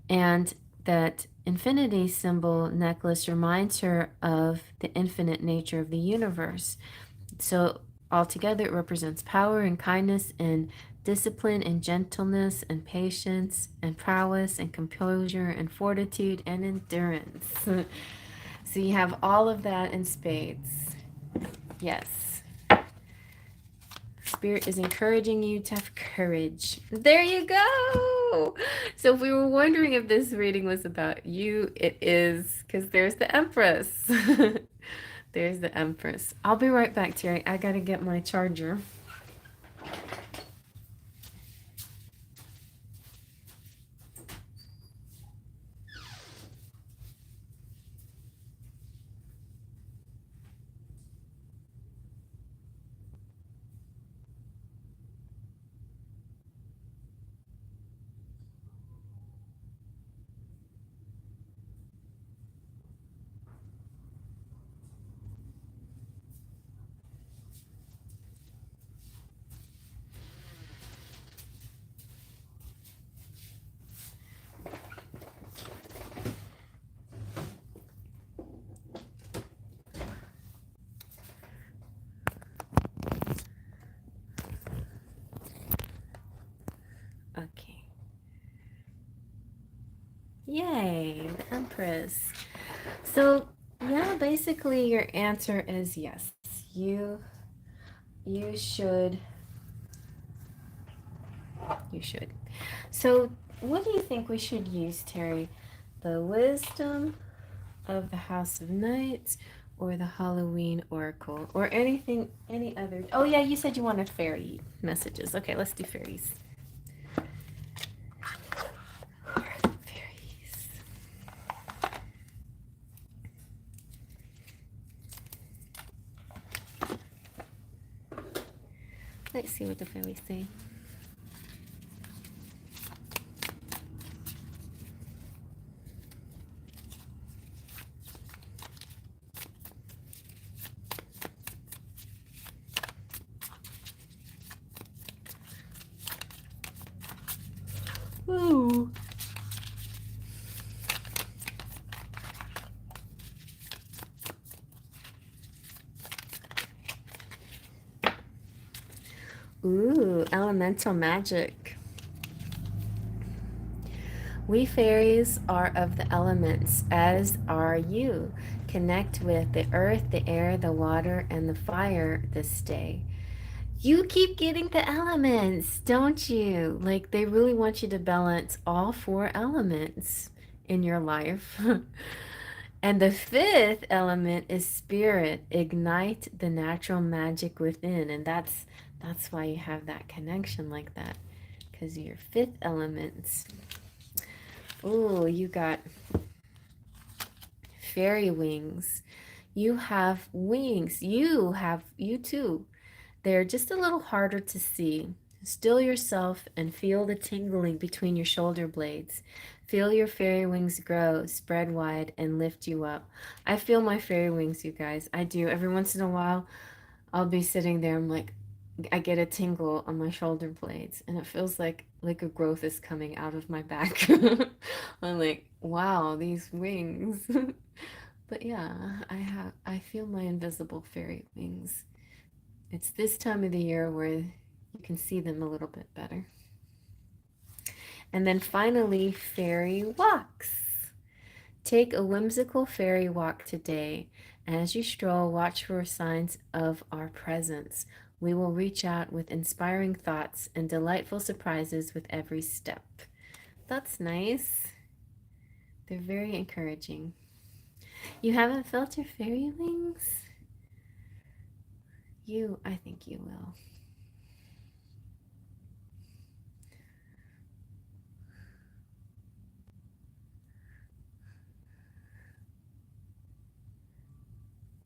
And that infinity symbol necklace reminds her of the infinite nature of the universe. So altogether, it represents power and kindness and discipline and gentleness and patience and prowess and composure and fortitude and endurance. So you have all of that in spades. Yes. Spirit is encouraging you to have courage. There you go. So if we were wondering if this reading was about you, it is, because there's the Empress. There's the Empress. I'll be right back, Terry. I gotta get my charger. Yay, the Empress. So, yeah, basically your answer is yes. You you should you should. So, what do you think we should use, Terry? The wisdom of the House of Knights or the Halloween Oracle or anything any other. Oh yeah, you said you wanted fairy messages. Okay, let's do fairies. Fairies. Let's see what the fairies say. Ooh. Ooh, elemental magic. We fairies are of the elements, as are you. Connect with the earth, the air, the water, and the fire this day. You keep getting the elements, don't you? Like, they really want you to balance all four elements in your life. And the fifth element is spirit. Ignite the natural magic within. And that's why you have that connection like that. Because your fifth elements. Oh, you got fairy wings. You have wings. You too. They're just a little harder to see. Still yourself and feel the tingling between your shoulder blades. Feel your fairy wings grow, spread wide, and lift you up. I feel my fairy wings, you guys. I do. Every once in a while, I'll be sitting there. I'm like, I get a tingle on my shoulder blades, and it feels like a growth is coming out of my back. I'm like, wow, these wings. But yeah, I feel my invisible fairy wings. It's this time of the year where you can see them a little bit better. And then finally, fairy walks. Take a whimsical fairy walk today. As you stroll, watch for signs of our presence. We will reach out with inspiring thoughts and delightful surprises with every step. That's nice. They're very encouraging. You haven't felt your fairy wings? I think you will.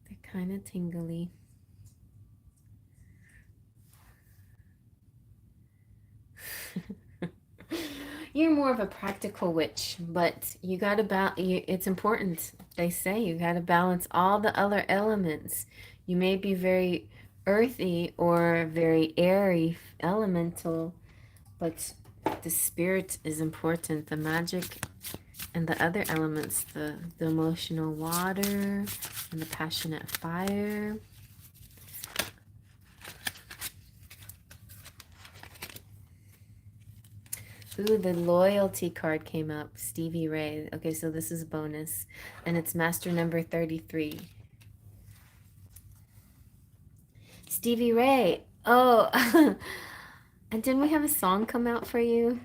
They're kind of tingly. You're more of a practical witch, but you gotta it's important. They say you gotta balance all the other elements. You may be very earthy or very airy, elemental, but the spirit is important. The magic and the other elements, the emotional water and the passionate fire. Ooh, the loyalty card came up. Stevie Ray. Okay, so this is bonus. And it's master number 33. Stevie Ray. Oh, and didn't we have a song come out for you?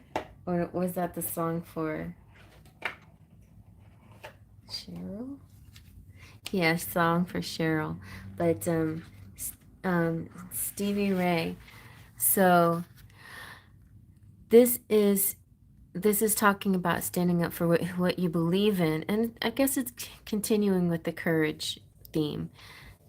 Or was that the song for Cheryl? Yeah, song for Cheryl. But Stevie Ray. So this is talking about standing up for what you believe in, and I guess it's continuing with the courage theme.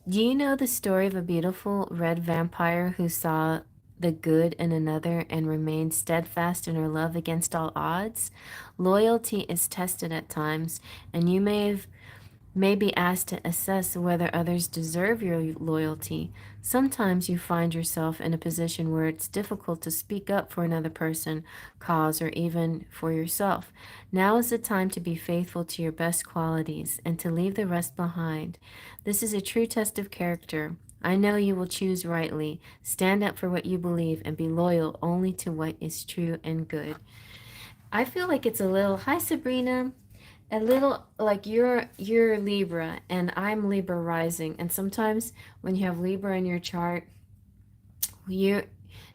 Do you know the story of a beautiful red vampire who saw the good in another and remained steadfast in her love against all odds? Loyalty is tested at times, and you may be asked to assess whether others deserve your loyalty. Sometimes you find yourself in a position where it's difficult to speak up for another person, cause, or even for yourself. Now is the time to be faithful to your best qualities and to leave the rest behind. This is a true test of character. I know you will choose rightly, stand up for what you believe, and be loyal only to what is true and good. I feel like it's a little, hi Sabrina. a little like you're Libra and I'm Libra rising, and sometimes when you have Libra in your chart, you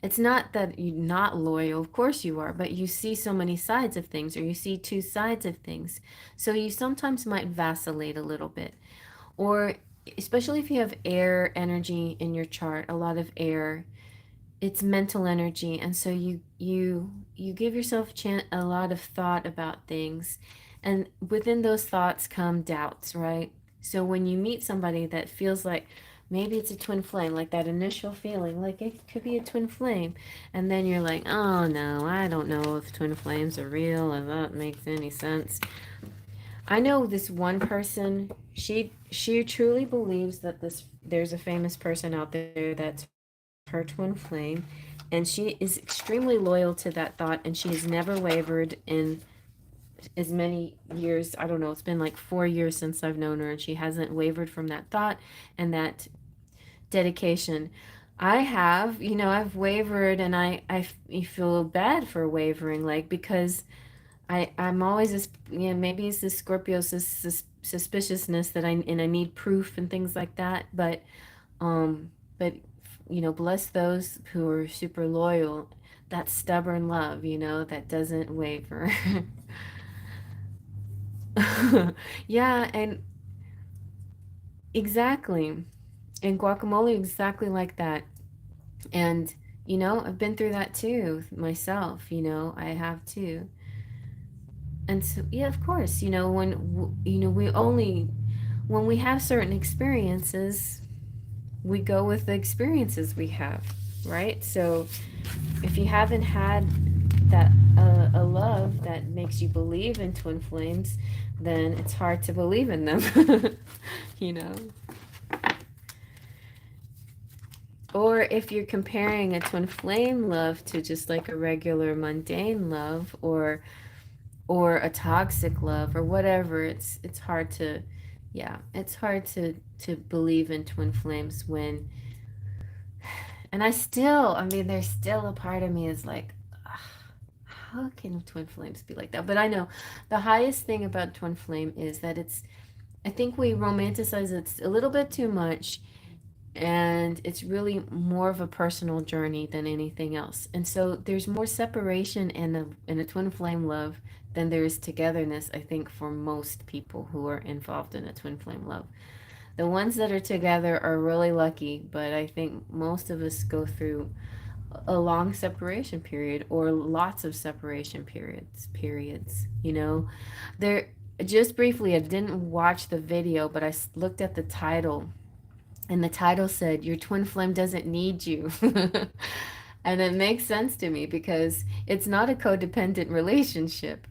it's not that you're not loyal, of course you are, but you see so many sides of things, or you see two sides of things, so you sometimes might vacillate a little bit. Or especially if you have air energy in your chart, a lot of air, it's mental energy, and so you give yourself a lot of thought about things, and within those thoughts come doubts, right? So when you meet somebody that feels like maybe it's a twin flame, like that initial feeling like it could be a twin flame, and then you're like, oh no, I don't know if twin flames are real, if that makes any sense. I know this one person, she truly believes that this there's a famous person out there that's her twin flame, and she is extremely loyal to that thought, and she has never wavered in as many years. I don't know, it's been like 4 years since I've known her, and she hasn't wavered from that thought and that dedication. I have, I've wavered, and I feel bad for wavering, like, because I'm always this, maybe it's this Scorpio suspiciousness that I need proof and things like that. But bless those who are super loyal, that stubborn love, that doesn't waver. Yeah, and exactly. And guacamole exactly like that. And I've been through that too myself, I have too. And so, yeah, of course, when we have certain experiences, we go with the experiences we have, right? So if you haven't had that a love that makes you believe in twin flames, then it's hard to believe in them, you know. Or if you're comparing a twin flame love to just like a regular mundane love, or a toxic love, or whatever, it's hard to, yeah, it's hard to believe in twin flames when, and I mean, there's still a part of me is like, "Ugh, how can twin flames be like that?" But I know the highest thing about twin flame is that I think we romanticize it a little bit too much, and it's really more of a personal journey than anything else. And so there's more separation in a twin flame love than there is togetherness, I think, for most people who are involved in a twin flame love. The ones that are together are really lucky, but I think most of us go through a long separation period, or lots of separation periods. There, just briefly, I didn't watch the video, but looked at the title, and the title said, "Your twin flame doesn't need you." And it makes sense to me because it's not a codependent relationship.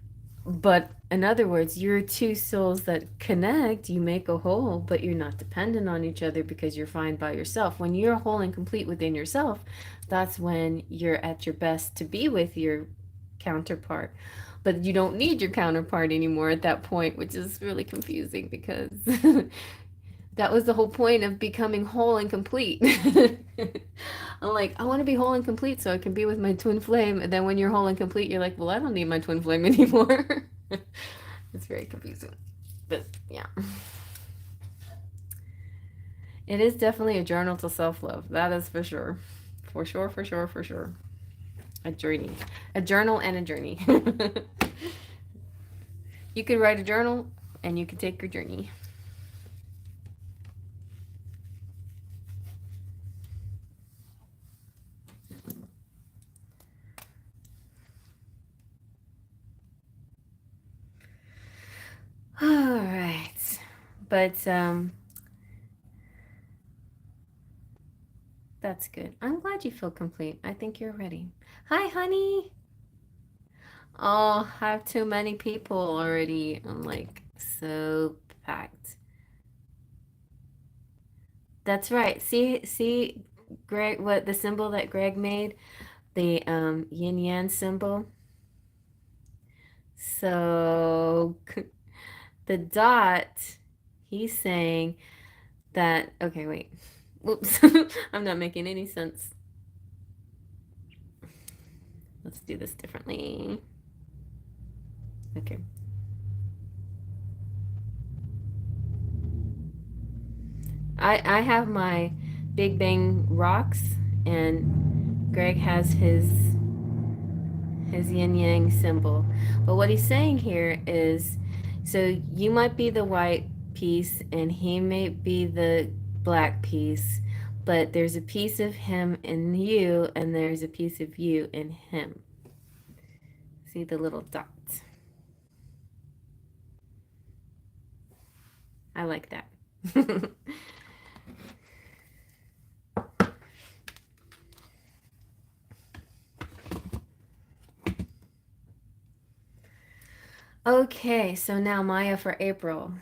But in other words, you're two souls that connect, you make a whole, but you're not dependent on each other because you're fine by yourself. When you're whole and complete within yourself, that's when you're at your best to be with your counterpart. But you don't need your counterpart anymore at that point, which is really confusing because that was the whole point of becoming whole and complete. I'm like, I want to be whole and complete so I can be with my twin flame. And then when you're whole and complete, you're like, well, I don't need my twin flame anymore. It's very confusing. But yeah, it is definitely a journal to self love. That is for sure. For sure, for sure, for sure. A journey. A journal and a journey. You could write a journal and you could take your journey. All right. But that's good. I'm glad you feel complete. I think you're ready. Hi, honey. Oh, I have too many people already. I'm like so packed. That's right. See, Greg, what the symbol that Greg made, the yin yang symbol. So the dot, he's saying that. Okay, wait. Whoops, I'm not making any sense. Let's do this differently. Okay. I have my Big Bang rocks, and Greg has his yin yang symbol. But what he's saying here is, so you might be the white piece and he may be the black piece, but there's a piece of him in you and there's a piece of you in him. See the little dots? I like that. Okay, so now Maya for April.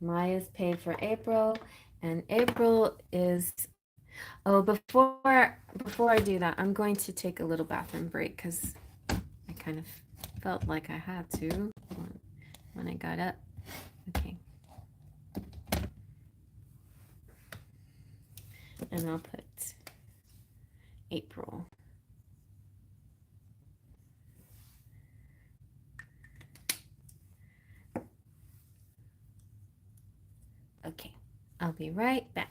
Maya's paid for April, and April is. Oh, before I do that, I'm going to take a little bathroom break because I kind of felt like I had to when I got up. Okay, and I'll put April. Okay, I'll be right back.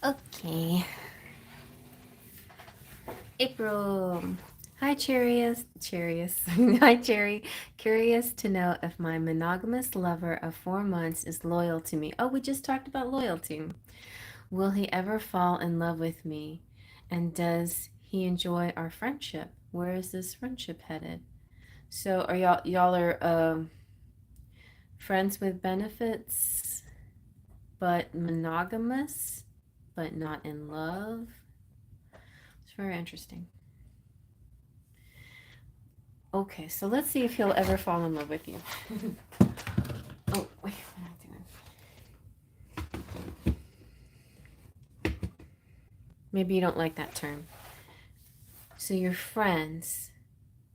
Okay, April. Hi, Hi, Cherry. Curious to know if my monogamous lover of 4 months is loyal to me. Oh, we just talked about loyalty. Will he ever fall in love with me? And does he enjoy our friendship? Where is this friendship headed? So, are y'all are friends with benefits, but monogamous, but not in love? Very interesting. Okay, so let's see if he'll ever fall in love with you. Oh, wait, what am I doing? Maybe you don't like that term. So you're friends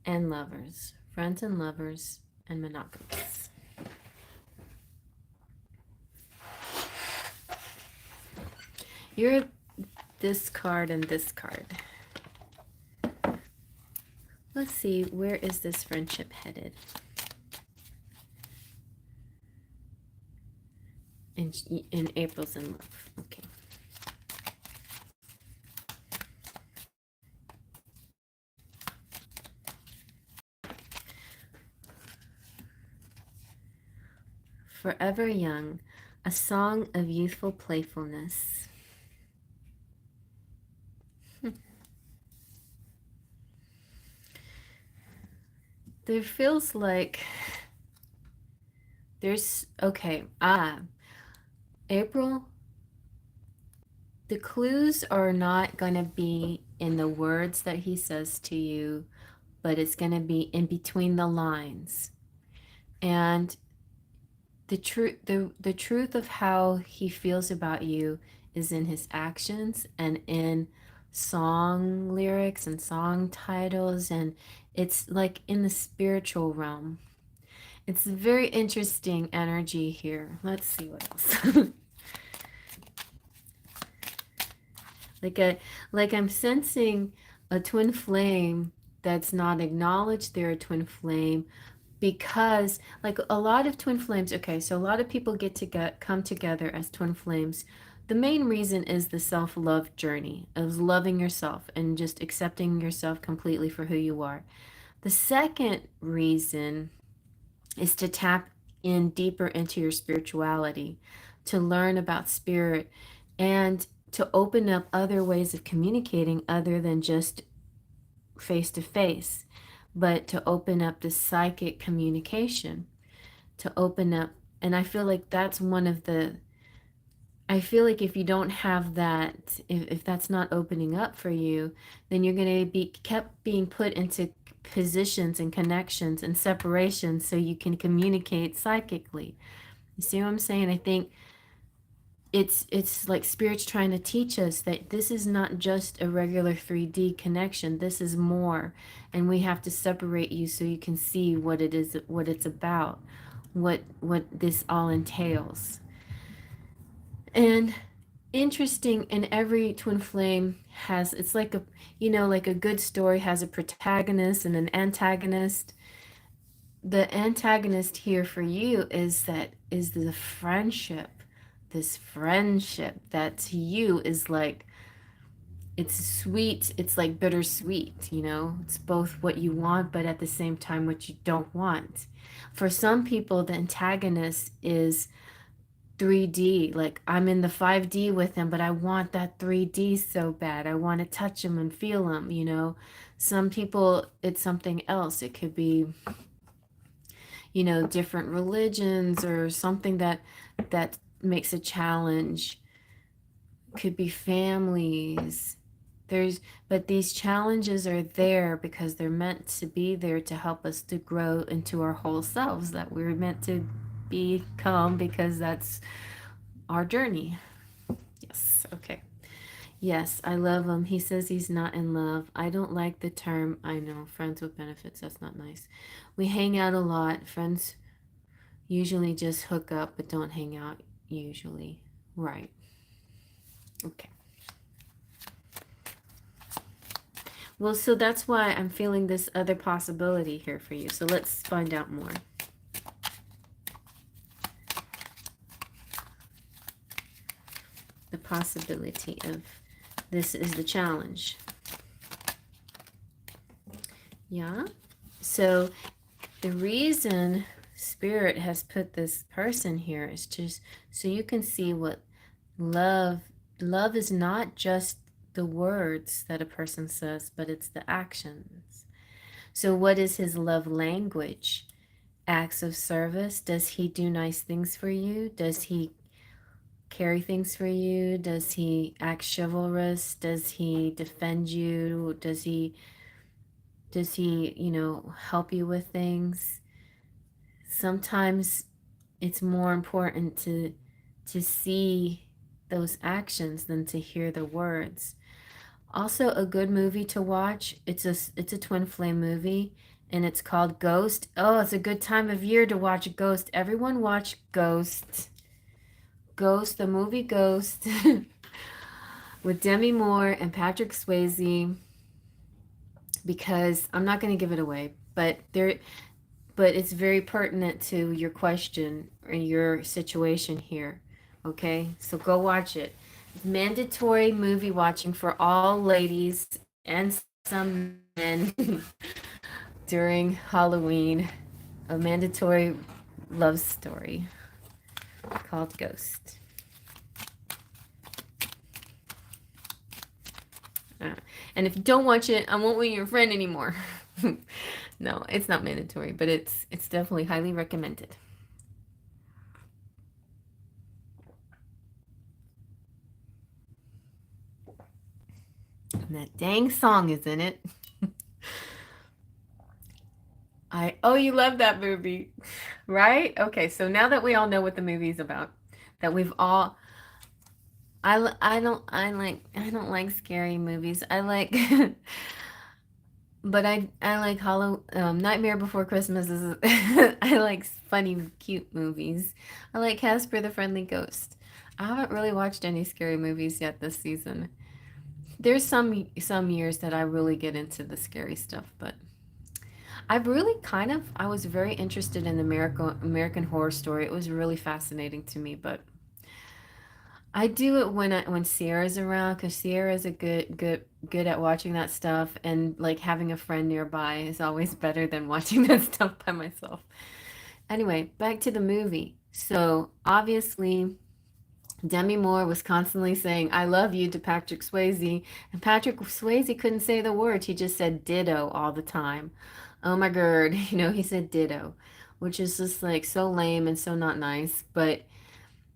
and lovers. Friends and lovers and monogamous. You're this card and this card. Let's see, where is this friendship headed? In April's in love. Okay. Forever Young, a song of youthful playfulness. There feels like there's, okay, April, the clues are not going to be in the words that he says to you, but it's going to be in between the lines. And the truth of how he feels about you is in his actions and in song lyrics and song titles, and it's like in the spiritual realm. It's a very interesting energy here. Let's see what else. like I'm sensing a twin flame that's not acknowledged. They're a twin flame because like a lot of twin flames, okay, so a lot of people come together as twin flames. The main reason is the self-love journey of loving yourself and just accepting yourself completely for who you are. The second reason is to tap in deeper into your spirituality, to learn about spirit, and to open up other ways of communicating other than just face to face, but to open up the psychic communication, to open up. And I feel like that's one of the, I feel like if you don't have that, if that's not opening up for you, then you're going to be kept being put into positions and connections and separations so you can communicate psychically. You see what I'm saying? I think it's like spirit's trying to teach us that this is not just a regular 3D connection. This is more, and we have to separate you so you can see what it is, what it's about, what this all entails. And interesting, and every twin flame has, it's like a, you know, like a good story has a protagonist and an antagonist. The antagonist here for you is the friendship, this friendship that to you is like, it's sweet, it's like bittersweet, you know, it's both what you want but at the same time what you don't want. For some people the antagonist is 3D, like I'm in the 5D with him, but I want that 3D so bad. I want to touch him and feel him, you know. Some people, it's something else. It could be, you know, different religions or something that makes a challenge. Could be families. But these challenges are there because they're meant to be there to help us to grow into our whole selves that we're meant to become, because that's our journey. Yes, okay. Yes, I love him. He says he's not in love. I don't like the term. I know, friends with benefits. That's not nice. We hang out a lot. Friends usually just hook up, but don't hang out usually. Right. Okay. Well, so that's why I'm feeling this other possibility here for you. So let's find out more. The possibility of this is the challenge. Yeah. So the reason Spirit has put this person here is just so you can see what love is not just the words that a person says, but it's the actions. So what is his love language? Acts of service. Does he do nice things for you? Does he carry things for you? Does he act chivalrous? Does he defend you? Does he, help you with things? Sometimes it's more important to see those actions than to hear the words. Also, a good movie to watch. It's a twin flame movie, and it's called Ghost. Oh, it's a good time of year to watch Ghost. Everyone watch Ghost. Ghost, the movie Ghost, with Demi Moore and Patrick Swayze. Because I'm not going to give it away, but it's very pertinent to your question and your situation here. Okay, so go watch it. Mandatory movie watching for all ladies and some men during Halloween. A mandatory love story called Ghost. And if you don't watch it, I won't be your friend anymore. No, it's not mandatory, but it's definitely highly recommended. And that dang song is in it. You love that movie, right? Okay, so now that we all know what the movie's about, that we've all I don't like scary movies. I like but I like Nightmare Before Christmas is I like funny cute movies. I like Casper the Friendly Ghost. I haven't really watched any scary movies yet this season. There's some years that I really get into the scary stuff, but I was very interested in American Horror Story. It was really fascinating to me, but I do it when Sierra's around because Sierra's a good at watching that stuff, and like having a friend nearby is always better than watching that stuff by myself. Anyway, back to the movie. So obviously Demi Moore was constantly saying "I love you" to Patrick Swayze, and Patrick Swayze couldn't say the words. He just said "ditto" all the time. Oh my god, he said "ditto," which is just like so lame and so not nice, but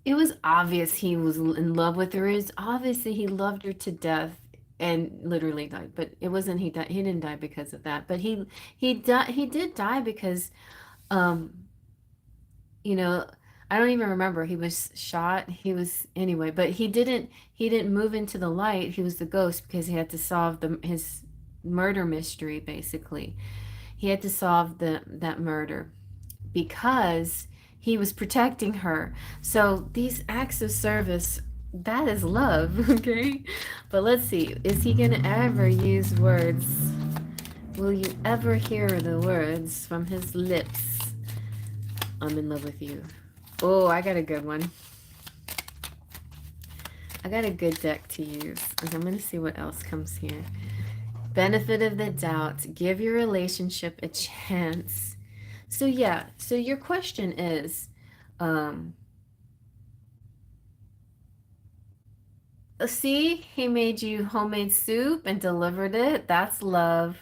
it was obvious he was in love with her. It's obviously he loved her to death and literally died. But it wasn't he died. He didn't die because of that. But he did die because um you know I don't even remember. He was shot. He was anyway. But he didn't move into the light. He was the ghost because he had to solve his murder mystery basically. He had to solve that murder because he was protecting her. So these acts of service, that is love, okay? But let's see, is he gonna ever use words? Will you ever hear the words from his lips? I'm in love with you. Oh, I got a good one. I got a good deck to use. And I'm gonna see what else comes here. Benefit of the doubt. Give your relationship a chance. So yeah, so your question is, um, see, he made you homemade soup and delivered it. That's love.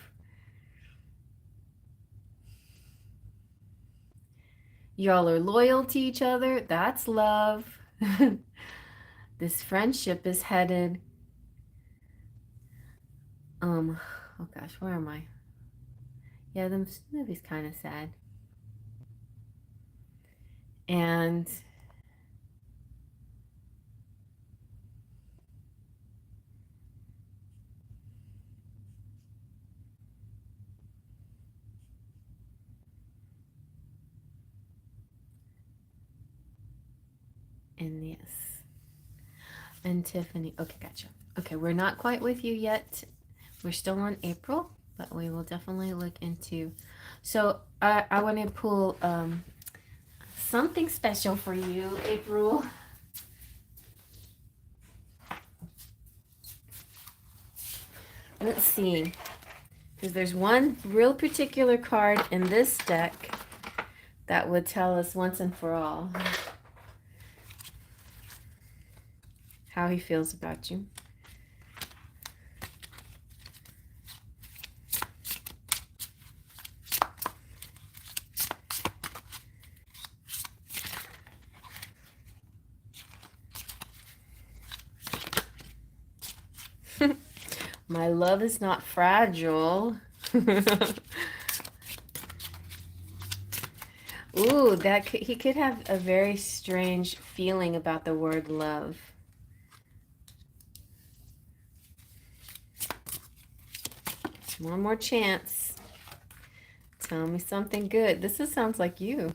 Y'all are loyal to each other. That's love. This friendship is headed, um, oh gosh, where am I? Yeah, the movie's kind of sad. And yes. And Tiffany. Okay, gotcha. Okay, we're not quite with you yet. We're still on April, but we will definitely look into. So I want to pull something special for you, April. Let's see, because there's one real particular card in this deck that would tell us once and for all how he feels about you. My love is not fragile. Ooh, he could have a very strange feeling about the word love. One more chance. Tell me something good. Sounds like you.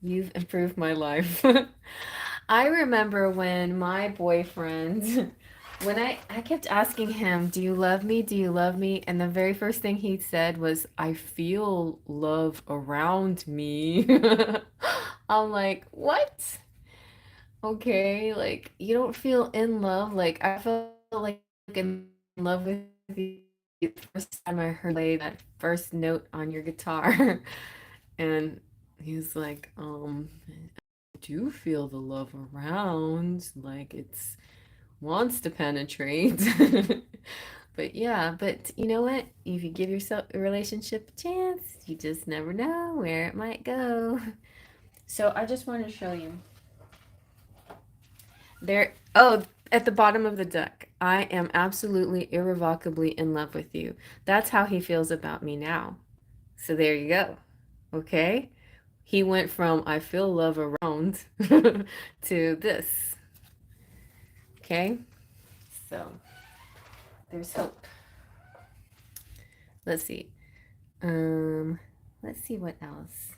You've improved my life. I remember when my boyfriend, when I kept asking him, "Do you love me? Do you love me?" And the very first thing he said was, "I feel love around me." I'm like, "What? Okay, like you don't feel in love." Like I felt like in love with you the first time I heard play that first note on your guitar. And he was like, I do feel the love around, like it's wants to penetrate. But yeah, but you know what? If you give yourself a relationship a chance, you just never know where it might go. So I just want to show you. There, oh, at the bottom of the deck, I am absolutely irrevocably in love with you. That's how he feels about me now. So there you go. Okay? He went from I feel love around to this. Okay? So there's hope. Let's see. Um, let's see what else.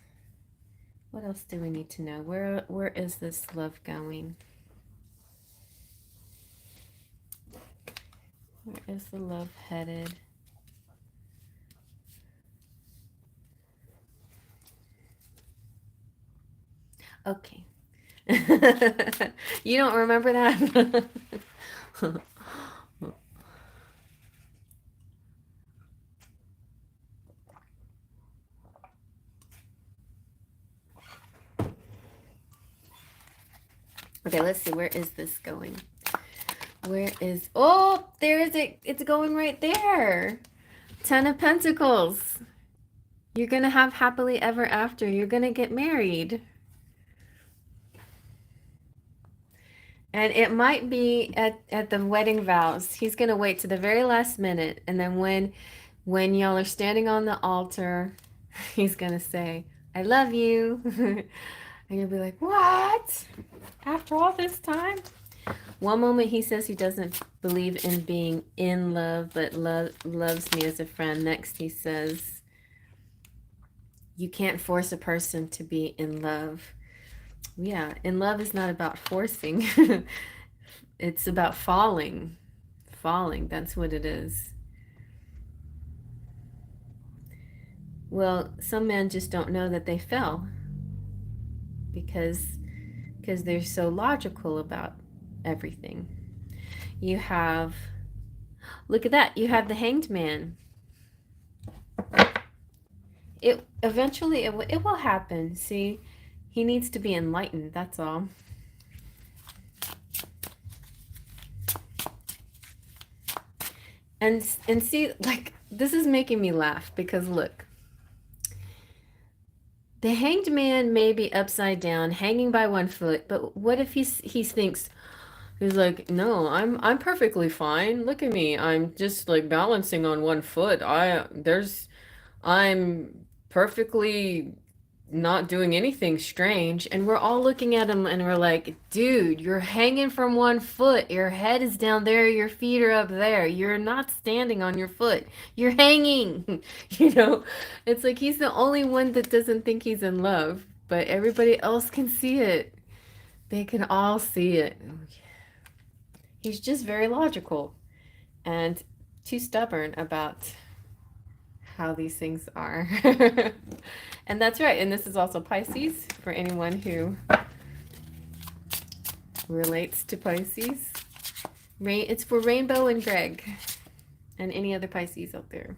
What else do we need to know? Where is this love going? Where is the love headed? Okay. You don't remember that? Okay, let's see. Where is this going? Where is... Oh, there is it. It's going right there. 10 of Pentacles. You're going to have happily ever after. You're going to get married. And it might be at the wedding vows. He's going to wait to the very last minute. And then when y'all are standing on the altar, he's going to say, I love you. And you'll be like, what? After all this time? One moment he says he doesn't believe in being in love, but loves me as a friend. Next he says, you can't force a person to be in love. Yeah, in love is not about forcing. It's about falling. Falling, that's what it is. Well, some men just don't know that they fell because they're so logical about everything. You have, look at that, you have the Hanged Man. It eventually it will happen. See, he needs to be enlightened, that's all. And see, like, this is making me laugh because look, the Hanged Man may be upside down, hanging by one foot, but what if he thinks, he's like, no, I'm perfectly fine. Look at me. I'm just like balancing on one foot. I'm perfectly not doing anything strange. And we're all looking at him and we're like, dude, you're hanging from one foot. Your head is down there, your feet are up there. You're not standing on your foot. You're hanging. You know, it's like he's the only one that doesn't think he's in love, but everybody else can see it. They can all see it. He's just very logical and too stubborn about how these things are. And that's right. And this is also Pisces for anyone who relates to Pisces. It's for Rainbow and Greg and any other Pisces out there.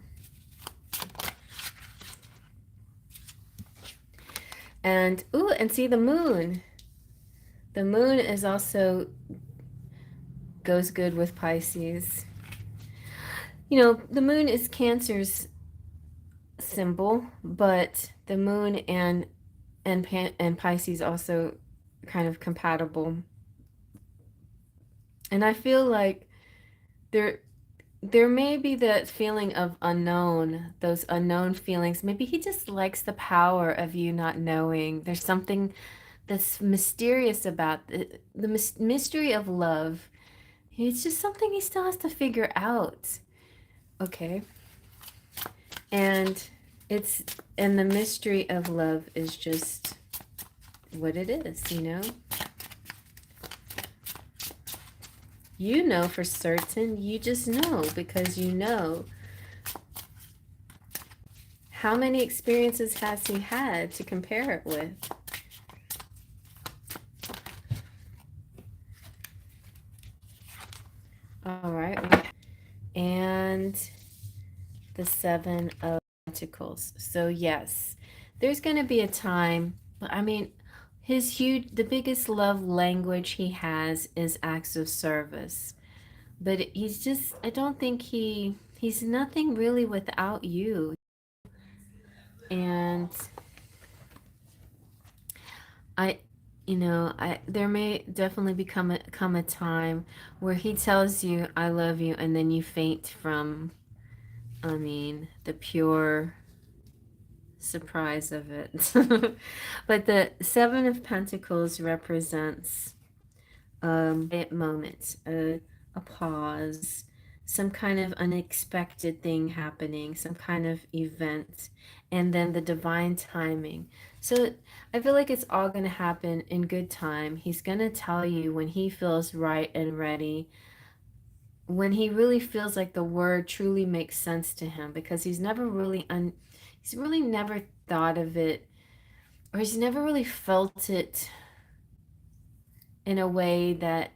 And ooh, and see the moon. The moon is also goes good with Pisces. You know, the moon is Cancer's symbol, but the moon and Pisces also kind of compatible. And I feel like there there may be that feeling of unknown, those unknown feelings. Maybe he just likes the power of you not knowing. There's something that's mysterious about the mystery of love. It's just something he still has to figure out. Okay. And it's and the mystery of love is just what it is, you know? You know for certain, you just know because you know. How many experiences has he had to compare it with? All right. And the Seven of Pentacles. So yes, there's going to be a time, I mean, the biggest love language he has is acts of service. But he's just, I don't think he's nothing really without you. And I, there may definitely come a time where he tells you, I love you, and then you faint from, the pure surprise of it. But the Seven of Pentacles represents a moment, a pause, some kind of unexpected thing happening, some kind of event, and then the divine timing. So I feel like it's all going to happen in good time. He's going to tell you when he feels right and ready, when he really feels like the word truly makes sense to him, because he's really never thought of it, or he's never really felt it in a way that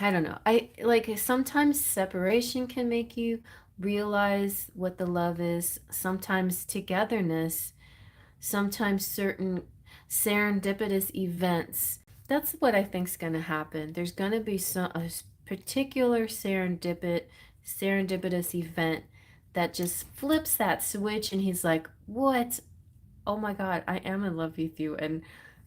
I don't know. I like sometimes separation can make you realize what the love is, sometimes togetherness, sometimes certain serendipitous events. That's what I think's going to happen. There's going to be a particular serendipitous event that just flips that switch and he's like, "What? Oh my God, I am in love with you." And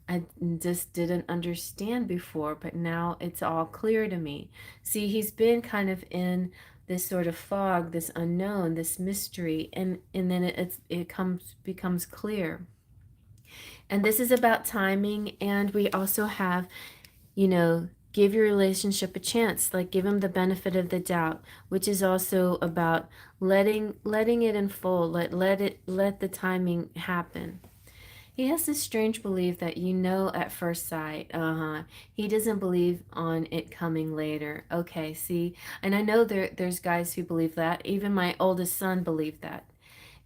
I just didn't understand before, but now it's all clear to me. See, he's been kind of in this sort of fog, this unknown, this mystery, and then becomes clear. And this is about timing, and we also have, give your relationship a chance, like give him the benefit of the doubt, which is also about letting it unfold, let the timing happen. He has this strange belief that you know at first sight. He doesn't believe on it coming later. Okay, see, and I know there's guys who believe that. Even my oldest son believed that.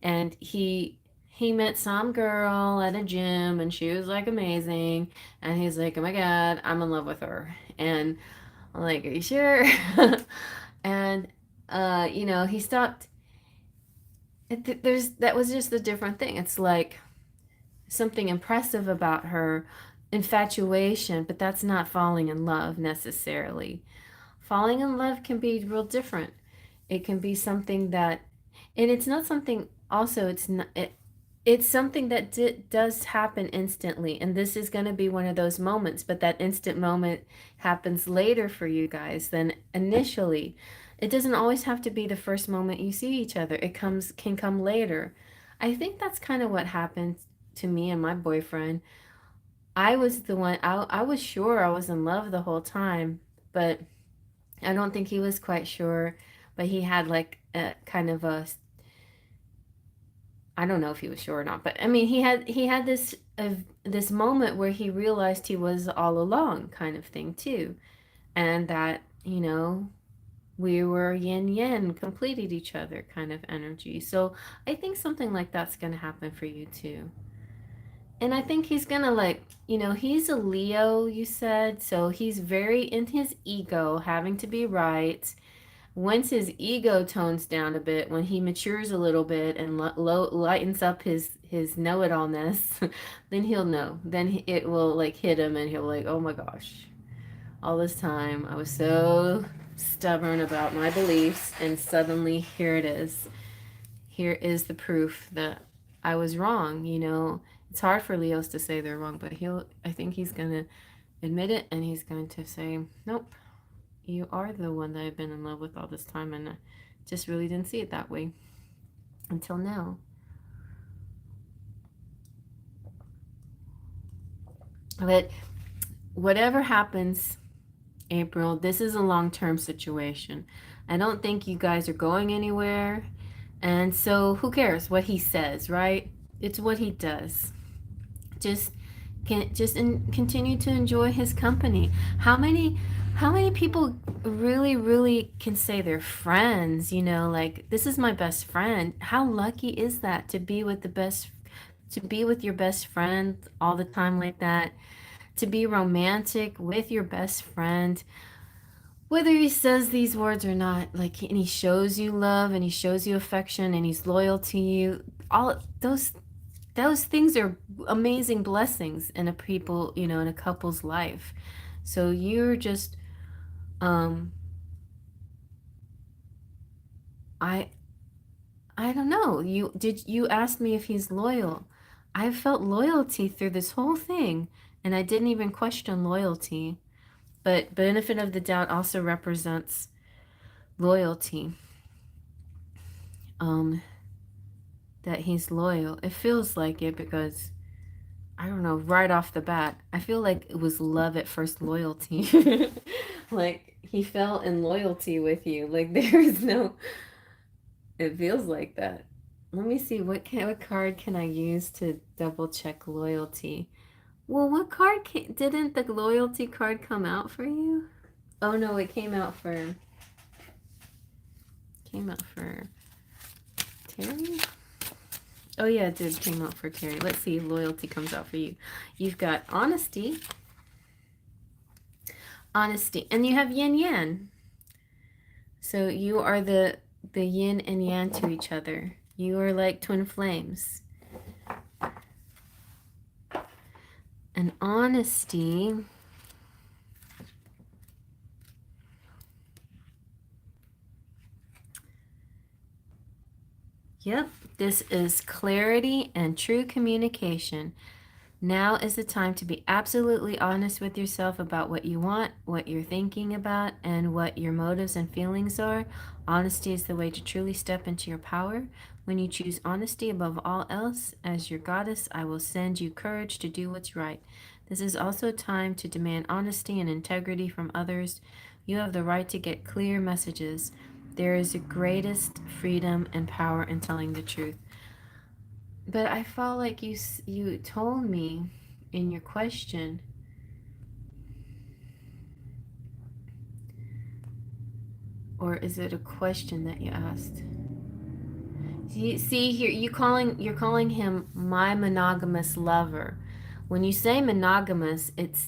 And he met some girl at a gym and she was like amazing. And he's like, oh my God, I'm in love with her. And I'm like, are you sure? And he stopped. That was just a different thing. It's like something impressive about her infatuation, but that's not falling in love necessarily. Falling in love can be real different. It can be something that, and it's not something, also, it's something that does happen instantly. And this is going to be one of those moments, but that instant moment happens later for you guys than initially. It doesn't always have to be the first moment you see each other. Can come later. I think that's kind of what happened to me and my boyfriend. I was the one, I was sure I was in love the whole time, but I don't think he was quite sure. But he had like a kind of a, I don't know if he was sure or not, but I mean, he had this moment where he realized he was all along kind of thing too, and that we were yin yang, completed each other kind of energy. So I think something like that's gonna happen for you too. And I think he's gonna like, he's a Leo, you said, so he's very in his ego, having to be right. Once his ego tones down a bit, when he matures a little bit and lightens up his know-it-allness, then he'll know. Then it will like hit him, and he'll like, oh my gosh, all this time I was so stubborn about my beliefs, and suddenly here it is. Here is the proof that I was wrong. It's hard for Leos to say they're wrong, but I think he's gonna admit it, and he's going to say, nope, you are the one that I've been in love with all this time, and I just really didn't see it that way until now. But whatever happens, April, this is a long-term situation. I don't think you guys are going anywhere. And so who cares what he says, right? It's what he does. Just continue to enjoy his company. How many people really can say they're friends, like this is my best friend. How lucky is that to be with your best friend all the time like that? To be romantic with your best friend, whether he says these words or not, like, and he shows you love and he shows you affection and he's loyal to you. All those things are amazing blessings in a couple's life. So you're just um I I don't know. You asked me if he's loyal. I felt loyalty through this whole thing, and I didn't even question loyalty. But benefit of the doubt also represents loyalty. Um, that he's loyal. It feels like it because I don't know, right off the bat, I feel like it was love at first loyalty. Like he fell in loyalty with you. Like there is no, it feels like that. Let me see, what card can I use to double check loyalty? Well, what card didn't the loyalty card come out for you? Oh no, it came out for Terry? Oh yeah, it did came out for Terry. Let's see if loyalty comes out for you. You've got honesty, and you have yin yang. So you are the yin and yang to each other. You are like twin flames. And honesty, yep, this is clarity and true communication. Now is the time to be absolutely honest with yourself about what you want, what you're thinking about, and what your motives and feelings are. Honesty is the way to truly step into your power. When you choose honesty above all else, as your goddess, I will send you courage to do what's right. This is also time to demand honesty and integrity from others. You have the right to get clear messages. There is the greatest freedom and power in telling the truth. But I felt like you told me in your question, or is it a question that you asked? See here, you're calling him my monogamous lover. When you say monogamous, it's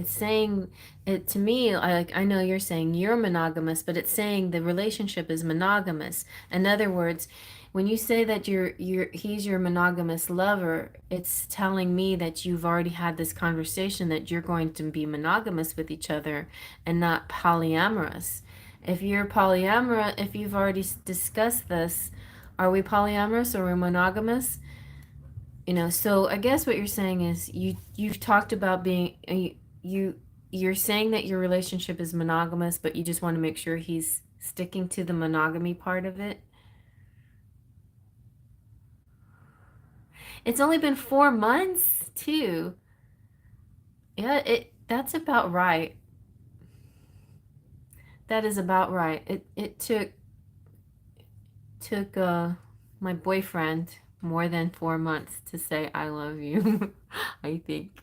saying it to me. I know you're saying you're monogamous, but it's saying the relationship is monogamous. In other words, when you say that he's your monogamous lover, it's telling me that you've already had this conversation that you're going to be monogamous with each other and not polyamorous. If you're polyamorous, if you've already discussed this, are we polyamorous or are we monogamous? So I guess what you're saying is you've talked about being you're saying that your relationship is monogamous, but you just want to make sure he's sticking to the monogamy part of it. It's only been 4 months too. Yeah, that's about right. That is about right. It took my boyfriend more than 4 months to say I love you. I think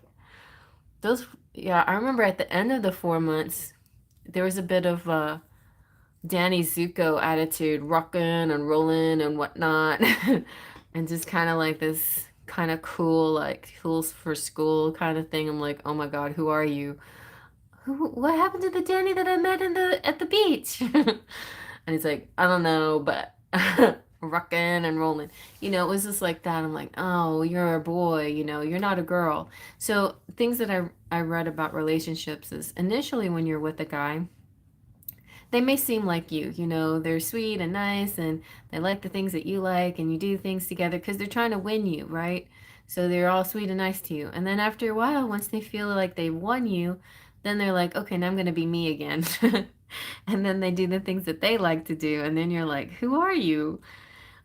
yeah, I remember at the end of the 4 months there was a bit of Danny Zuko attitude, rocking and rolling and whatnot. And just kind of like this kind of cool, like tools for school kind of thing. I'm like, oh my God, who are you? What happened to the Danny that I met at the beach? And he's like, I don't know, but rocking and rolling. It was just like that. I'm like, oh, you're a boy, you're not a girl. So things that I read about relationships is initially when you're with a guy, they may seem like they're sweet and nice and they like the things that you like and you do things together because they're trying to win you, right? So they're all sweet and nice to you. And then after a while, once they feel like they've won you, then they're like, okay, now I'm going to be me again. And then they do the things that they like to do. And then you're like, who are you?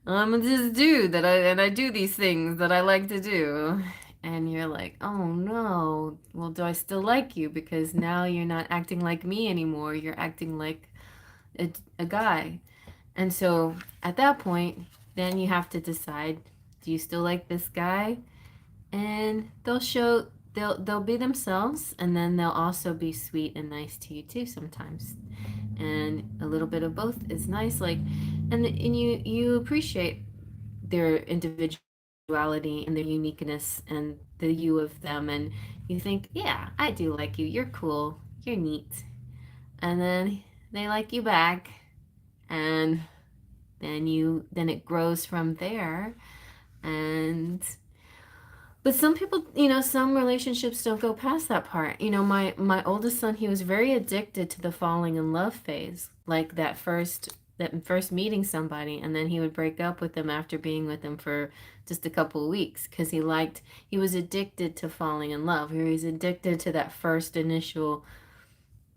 I'm this dude and I do these things that I like to do. And you're like, oh no, well, do I still like you? Because now you're not acting like me anymore. You're acting like a guy. And so at that point, then you have to decide, do you still like this guy? And they'll be themselves, and then they'll also be sweet and nice to you too sometimes. And a little bit of both is nice, like, and you appreciate their individuality and their uniqueness and the you of them, and you think, yeah, I do like you. You're cool. You're neat. And then they like you back, and then it grows from there. And but some people, some relationships don't go past that part. My oldest son, he was very addicted to the falling in love phase, like that first meeting somebody, and then he would break up with them after being with them for just a couple of weeks because he was addicted to falling in love. He was addicted to that first initial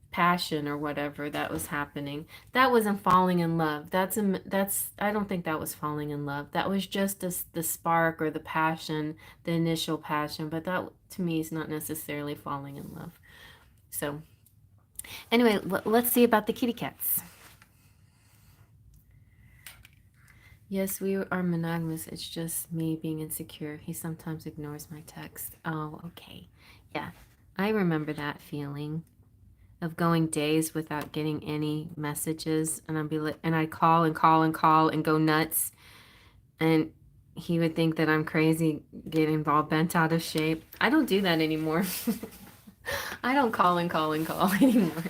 passion or whatever that was happening. That wasn't falling in love. That's I don't think that was falling in love. That was just the spark or the passion, the initial passion, but that to me is not necessarily falling in love. So anyway, let's see about the kitty cats. Yes, we are monogamous. It's just me being insecure. He sometimes ignores my text. Oh, okay. Yeah, I remember that feeling of going days without getting any messages, and I'd call and call and call and go nuts, and he would think that I'm crazy, getting all bent out of shape. I don't do that anymore. I don't call and call and call anymore.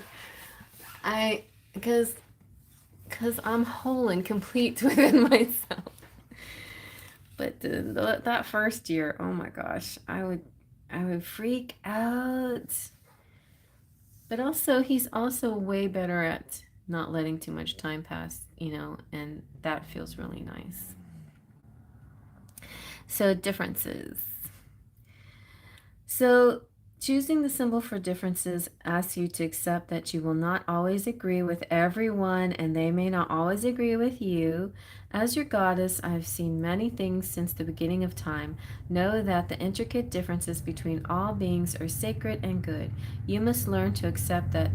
I because I'm whole and complete within myself. But that first year, oh my gosh, I would freak out. But also, he's also way better at not letting too much time pass, and that feels really nice. So, differences. So, choosing the symbol for differences asks you to accept that you will not always agree with everyone and they may not always agree with you. As your goddess, I have seen many things since the beginning of time. Know that the intricate differences between all beings are sacred and good. You must learn to accept that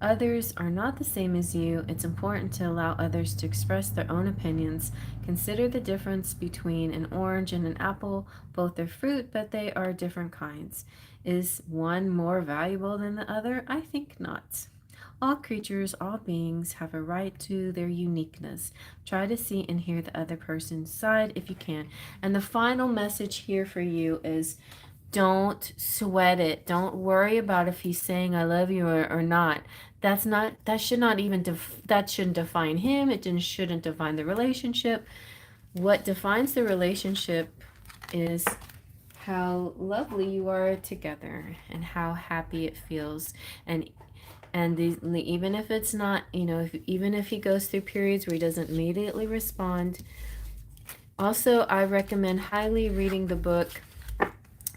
others are not the same as you. It's important to allow others to express their own opinions. Consider the difference between an orange and an apple. Both are fruit, but they are different kinds. Is one more valuable than the other? I think not. All creatures, all beings have a right to their uniqueness. Try to see and hear the other person's side if you can. And the final message here for you is don't sweat it. Don't worry about if he's saying I love you or not. That should not even that shouldn't define him. Shouldn't define the relationship. What defines the relationship is how lovely you are together and how happy it feels. And even if it's not, even if he goes through periods where he doesn't immediately respond. Also, I recommend highly reading the book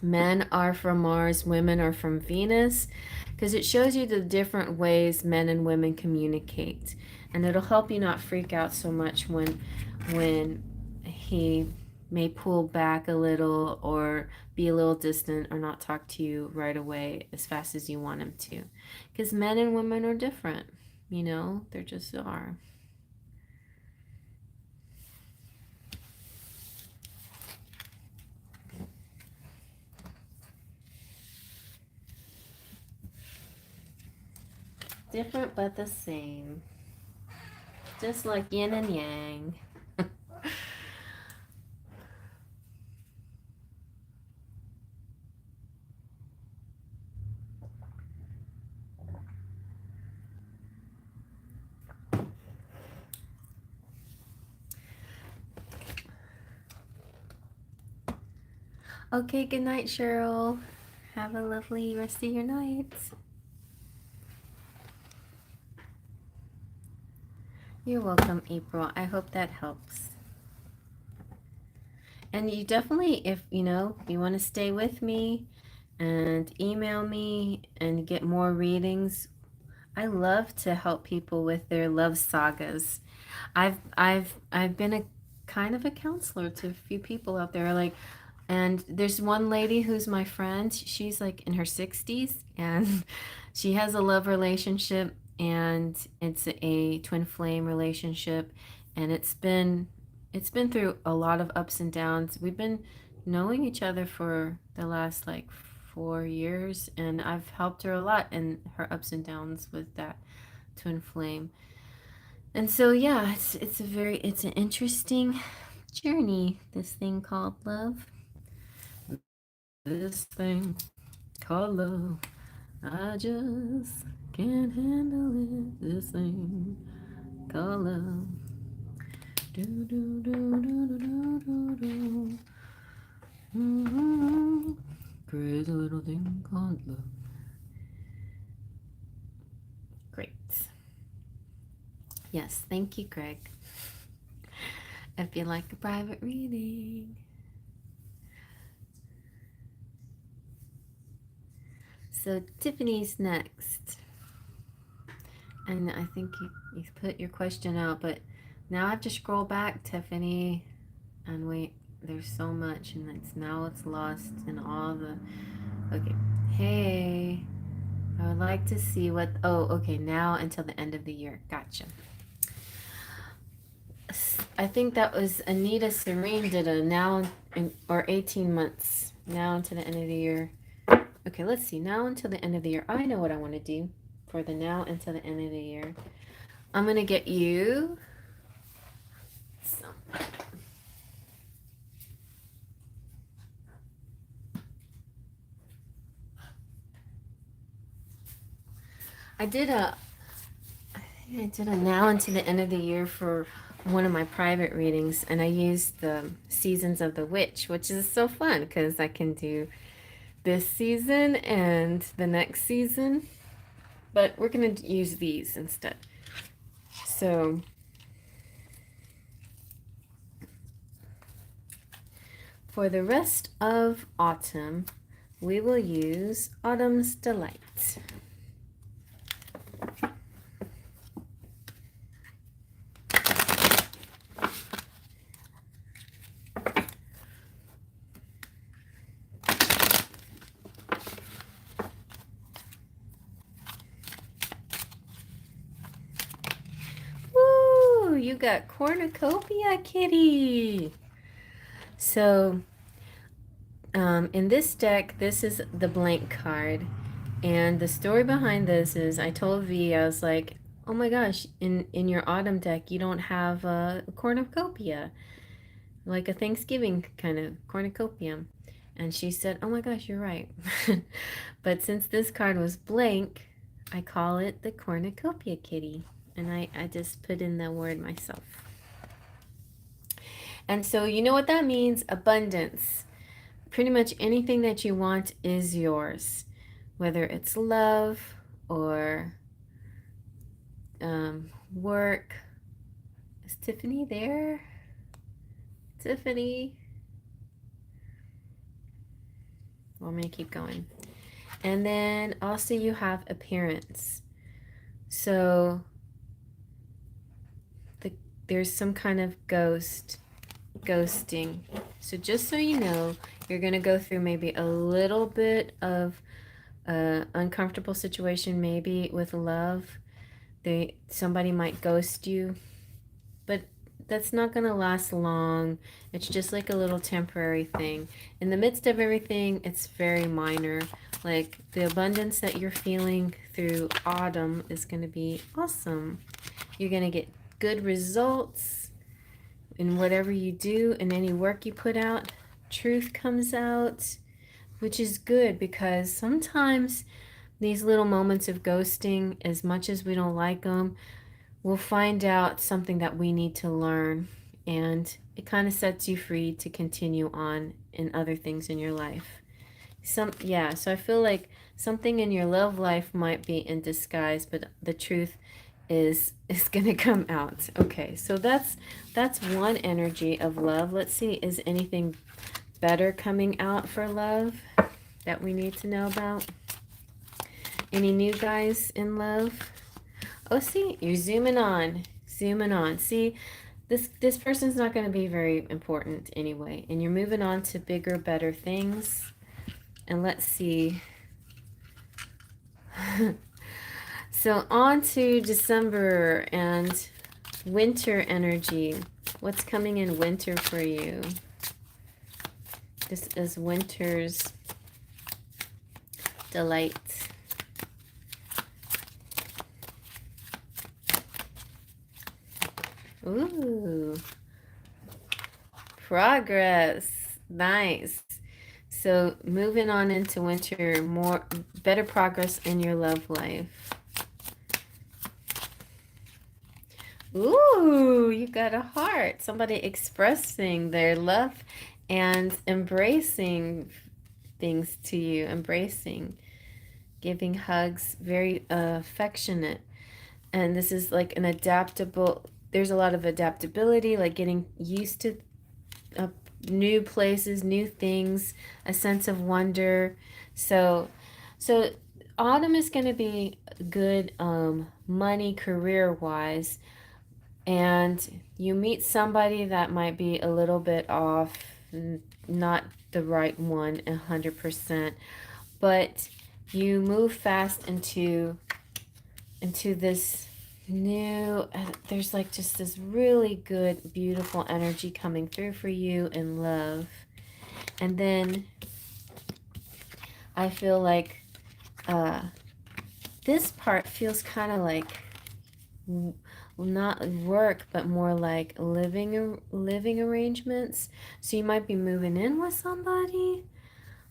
Men Are From Mars, Women Are From Venus, because it shows you the different ways men and women communicate, and it'll help you not freak out so much when he may pull back a little or be a little distant or not talk to you right away as fast as you want him to, because men and women are different, they just are. Different but the same. Just like yin and yang. Okay, good night, Cheryl. Have a lovely rest of your night. You're welcome, April. I hope that helps. And you definitely, if you want to stay with me, and email me and get more readings. I love to help people with their love sagas. I've been a kind of a counselor to a few people out there, like, and there's one lady who's my friend. She's like in her 60s, and she has a love relationship, and it's a twin flame relationship, and it's been through a lot of ups and downs. We've been knowing each other for the last like 4 years, and I've helped her a lot in her ups and downs with that twin flame. And so yeah, it's an interesting journey, this thing called love. This thing called love. I just can't handle it. This thing called love. Do do do do do do do. Mm-hmm. Crazy little thing called love. Great. Yes, thank you, Greg. I feel like a private reading. So Tiffany's next. And I think you put your question out, but now I have to scroll back, Tiffany, and wait. There's so much, and it's lost in all the. Okay, hey, I would like to see what. Oh, okay, now until the end of the year. Gotcha. I think that was Anita Serene did a now or 18 months now until the end of the year. Okay, let's see. Now until the end of the year. I know what I want to do for the now until the end of the year. I'm gonna get you some. I did a I did a now until the end of the year for one of my private readings, and I used the Seasons of the Witch, which is so fun because I can do this season and the next season, but we're going to use these instead. So for the rest of autumn, we will use Autumn's Delight. Woo! You got Cornucopia, kitty! So in this deck, this is the blank card. And the story behind this is I told V, I was like, oh my gosh, in your autumn deck, you don't have a cornucopia, like a Thanksgiving kind of cornucopia. And she said, oh my gosh, you're right. But since this card was blank, I call it the cornucopia kitty. And I just put in the word myself. And so you know what that means? Abundance. Pretty much anything that you want is yours, whether it's love or work. Is Tiffany there? Tiffany. Well, I'm going to keep going. And then also you have appearance. So there's some kind of ghosting. So just so you know, you're going to go through maybe a little bit of uncomfortable situation, maybe with love. Somebody might ghost you, but that's not going to last long. It's just like a little temporary thing. In the midst of everything, it's very minor. Like the abundance that you're feeling through autumn is going to be awesome. You're going to get good results in whatever you do, in any work you put out. Truth comes out, which is good because sometimes these little moments of ghosting, as much as we don't like them, we'll find out something that we need to learn, and it kind of sets you free to continue on in other things in your life. So I feel like something in your love life might be in disguise, but the truth is going to come out. Okay, so that's one energy of love. Let's see, is anything better coming out for love? that we need to know about? Any new guys in love? Oh, see, you're zooming on. Zooming on. See, this person's not going to be very important anyway. And you're moving on to bigger, better things. And let's see. So on to December and winter energy. What's coming in winter for you? This is winter's delight. Ooh. Progress. Nice. So moving on into winter, better progress in your love life. Ooh, you got a heart. Somebody expressing their love and embracing things to you. Embracing, giving hugs, very affectionate. And this is like an adaptable, there's a lot of adaptability, like getting used to new places, new things, a sense of wonder. So autumn is going to be good money career wise, and you meet somebody that might be a little bit off, not the right one 100%, but you move fast into this new, there's like just this really good, beautiful energy coming through for you in love. And then I feel like this part feels kind of like not work, but more like living arrangements. So you might be moving in with somebody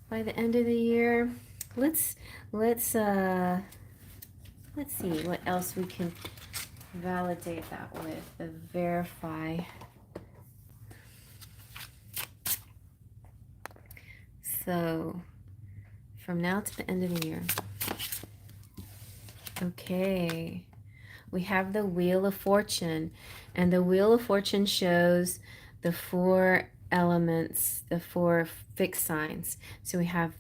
by the end of the year. Let's see what else we can validate that with, verify. So from now to the end of the year. Okay. We have the Wheel of Fortune, and the Wheel of Fortune shows the 4 elements, the 4 fixed signs. So we have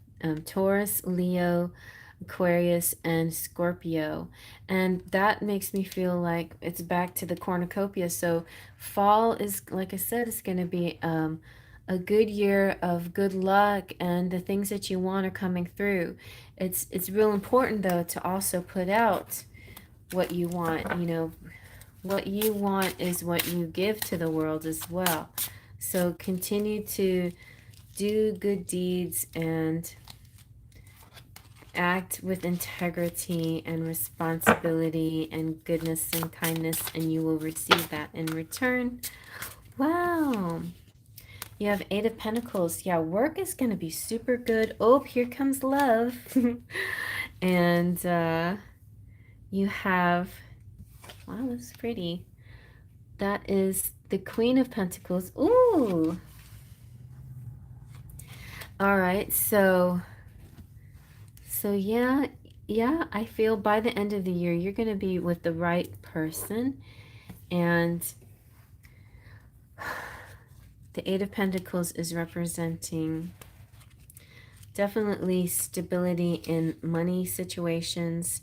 Taurus, Leo, Aquarius, and Scorpio. And that makes me feel like it's back to the cornucopia. So fall is, like I said, it's going to be a good year of good luck, and the things that you want are coming through. It's real important, though, to also put out what you want. You know, what you want is what you give to the world as well. So continue to do good deeds and act with integrity and responsibility and goodness and kindness, and you will receive that in return. Wow. You have 8 of Pentacles. Yeah, work is going to be super good. Oh, here comes love. And you have, wow, that's pretty. That is the Queen of Pentacles. Ooh. All right, so yeah, I feel by the end of the year, you're going to be with the right person. And the 8 of Pentacles is representing definitely stability in money situations.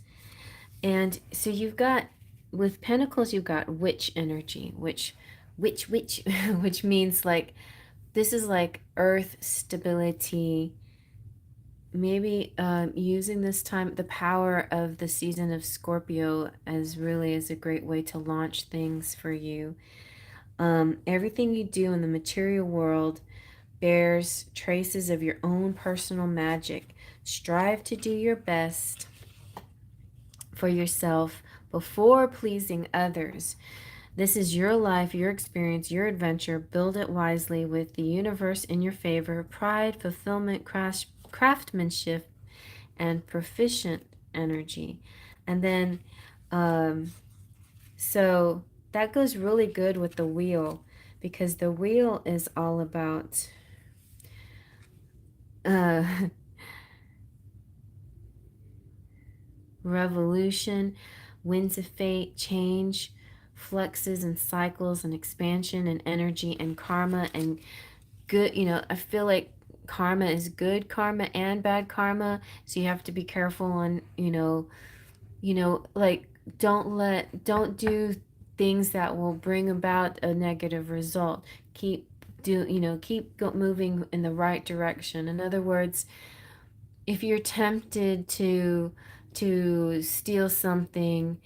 And so you've got, with Pentacles, you've got witch energy, which which means like, this is like earth stability. Maybe using this time, the power of the season of Scorpio as really is a great way to launch things for you. Everything you do in the material world bears traces of your own personal magic. Strive to do your best for yourself before pleasing others. This is your life, your experience, your adventure. Build it wisely with the universe in your favor. Pride, fulfillment, craftsmanship, and proficient energy. And then, so that goes really good with the wheel, because the wheel is all about revolution, winds of fate, change, fluxes and cycles and expansion and energy and karma and good. You know, I feel like karma is good karma and bad karma. So you have to be careful on, like don't do things that will bring about a negative result. Keep moving in the right direction. In other words, if you're tempted to steal something,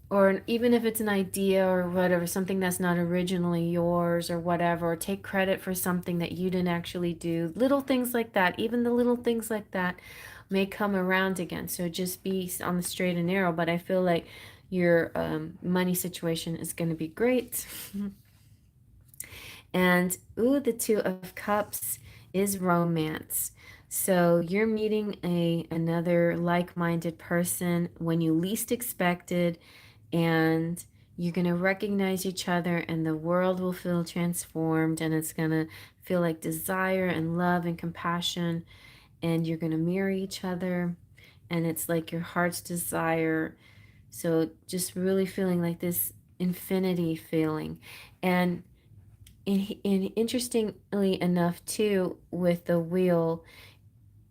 or even if it's an idea or whatever, something that's not originally yours or whatever, or take credit for something that you didn't actually do, little things like that, even the little things like that may come around again. So just be on the straight and narrow. But I feel like your money situation is going to be great. And ooh, the Two of Cups is romance. So you're meeting another like-minded person when you least expected, and you're going to recognize each other, and the world will feel transformed, and it's going to feel like desire and love and compassion, and you're going to marry each other, and it's like your heart's desire. So just really feeling like this infinity feeling. And interestingly enough too, with the wheel,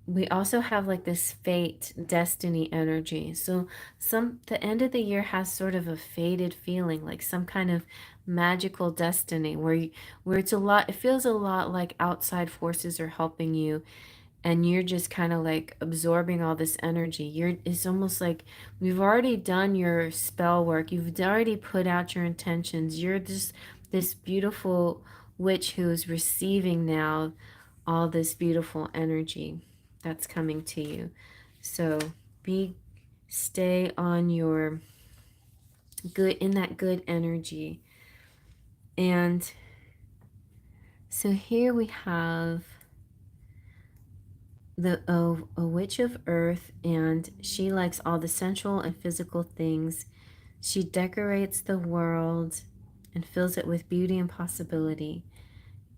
we also have like this fate, destiny energy. So the end of the year has sort of a fated feeling, like some kind of magical destiny where it feels a lot like outside forces are helping you, and you're just kind of like absorbing all this energy. It's almost like we've already done your spell work. You've already put out your intentions. You're just this beautiful witch who's receiving now all this beautiful energy that's coming to you. So be stay on your good, in that good energy. And so here we have a witch of earth, and she likes all the sensual and physical things. She decorates the world and fills it with beauty and possibility.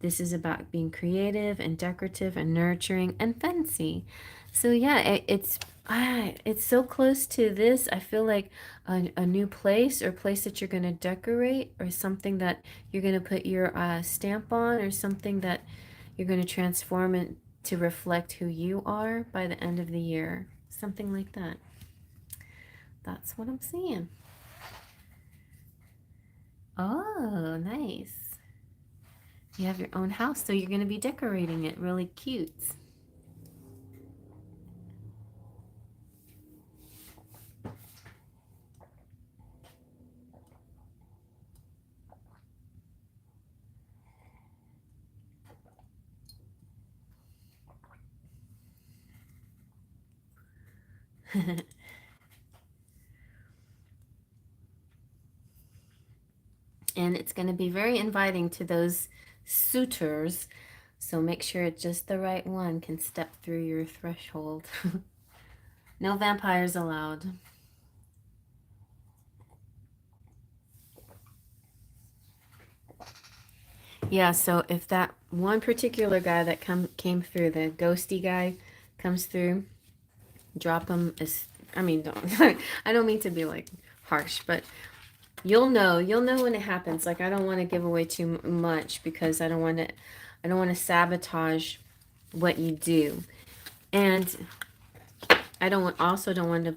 This is about being creative and decorative and nurturing and fancy. So yeah, it's so close to this. I feel like a new place, or place that you're going to decorate, or something that you're going to put your stamp on, or something that you're going to transform it to reflect who you are by the end of the year. Something like that. That's what I'm seeing. Oh, nice. You have your own house, so you're going to be decorating it really cute. And it's going to be very inviting to those suitors. So make sure just the right one can step through your threshold. No vampires allowed. Yeah, so if that one particular guy that came through, the ghosty guy comes through, drop him as, I mean, don't, I don't mean to be like harsh, but you'll know when it happens. Like, I don't want to give away too much, because I don't want to sabotage what you do. And I also don't want to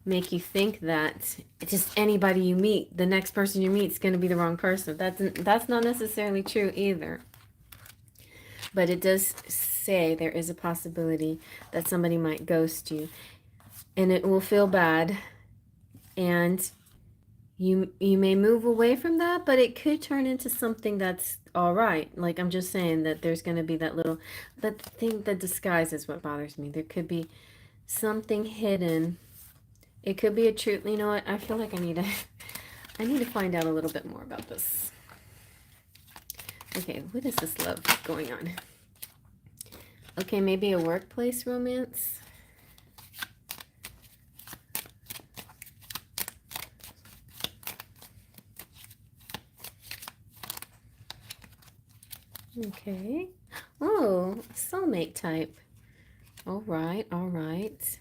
make you think that just anybody you meet, the next person you meet is going to be the wrong person. That's not necessarily true either. But it does say there is a possibility that somebody might ghost you, and it will feel bad, and you may move away from that, but it could turn into something that's all right. Like, I'm just saying that there's going to be that thing, the disguise is what bothers me. There could be something hidden. It could be a truth. You know what? I feel like I need to find out a little bit more about this. Okay, what is this love going on? Okay, maybe a workplace romance. Okay. Oh, soulmate type. All right, all right.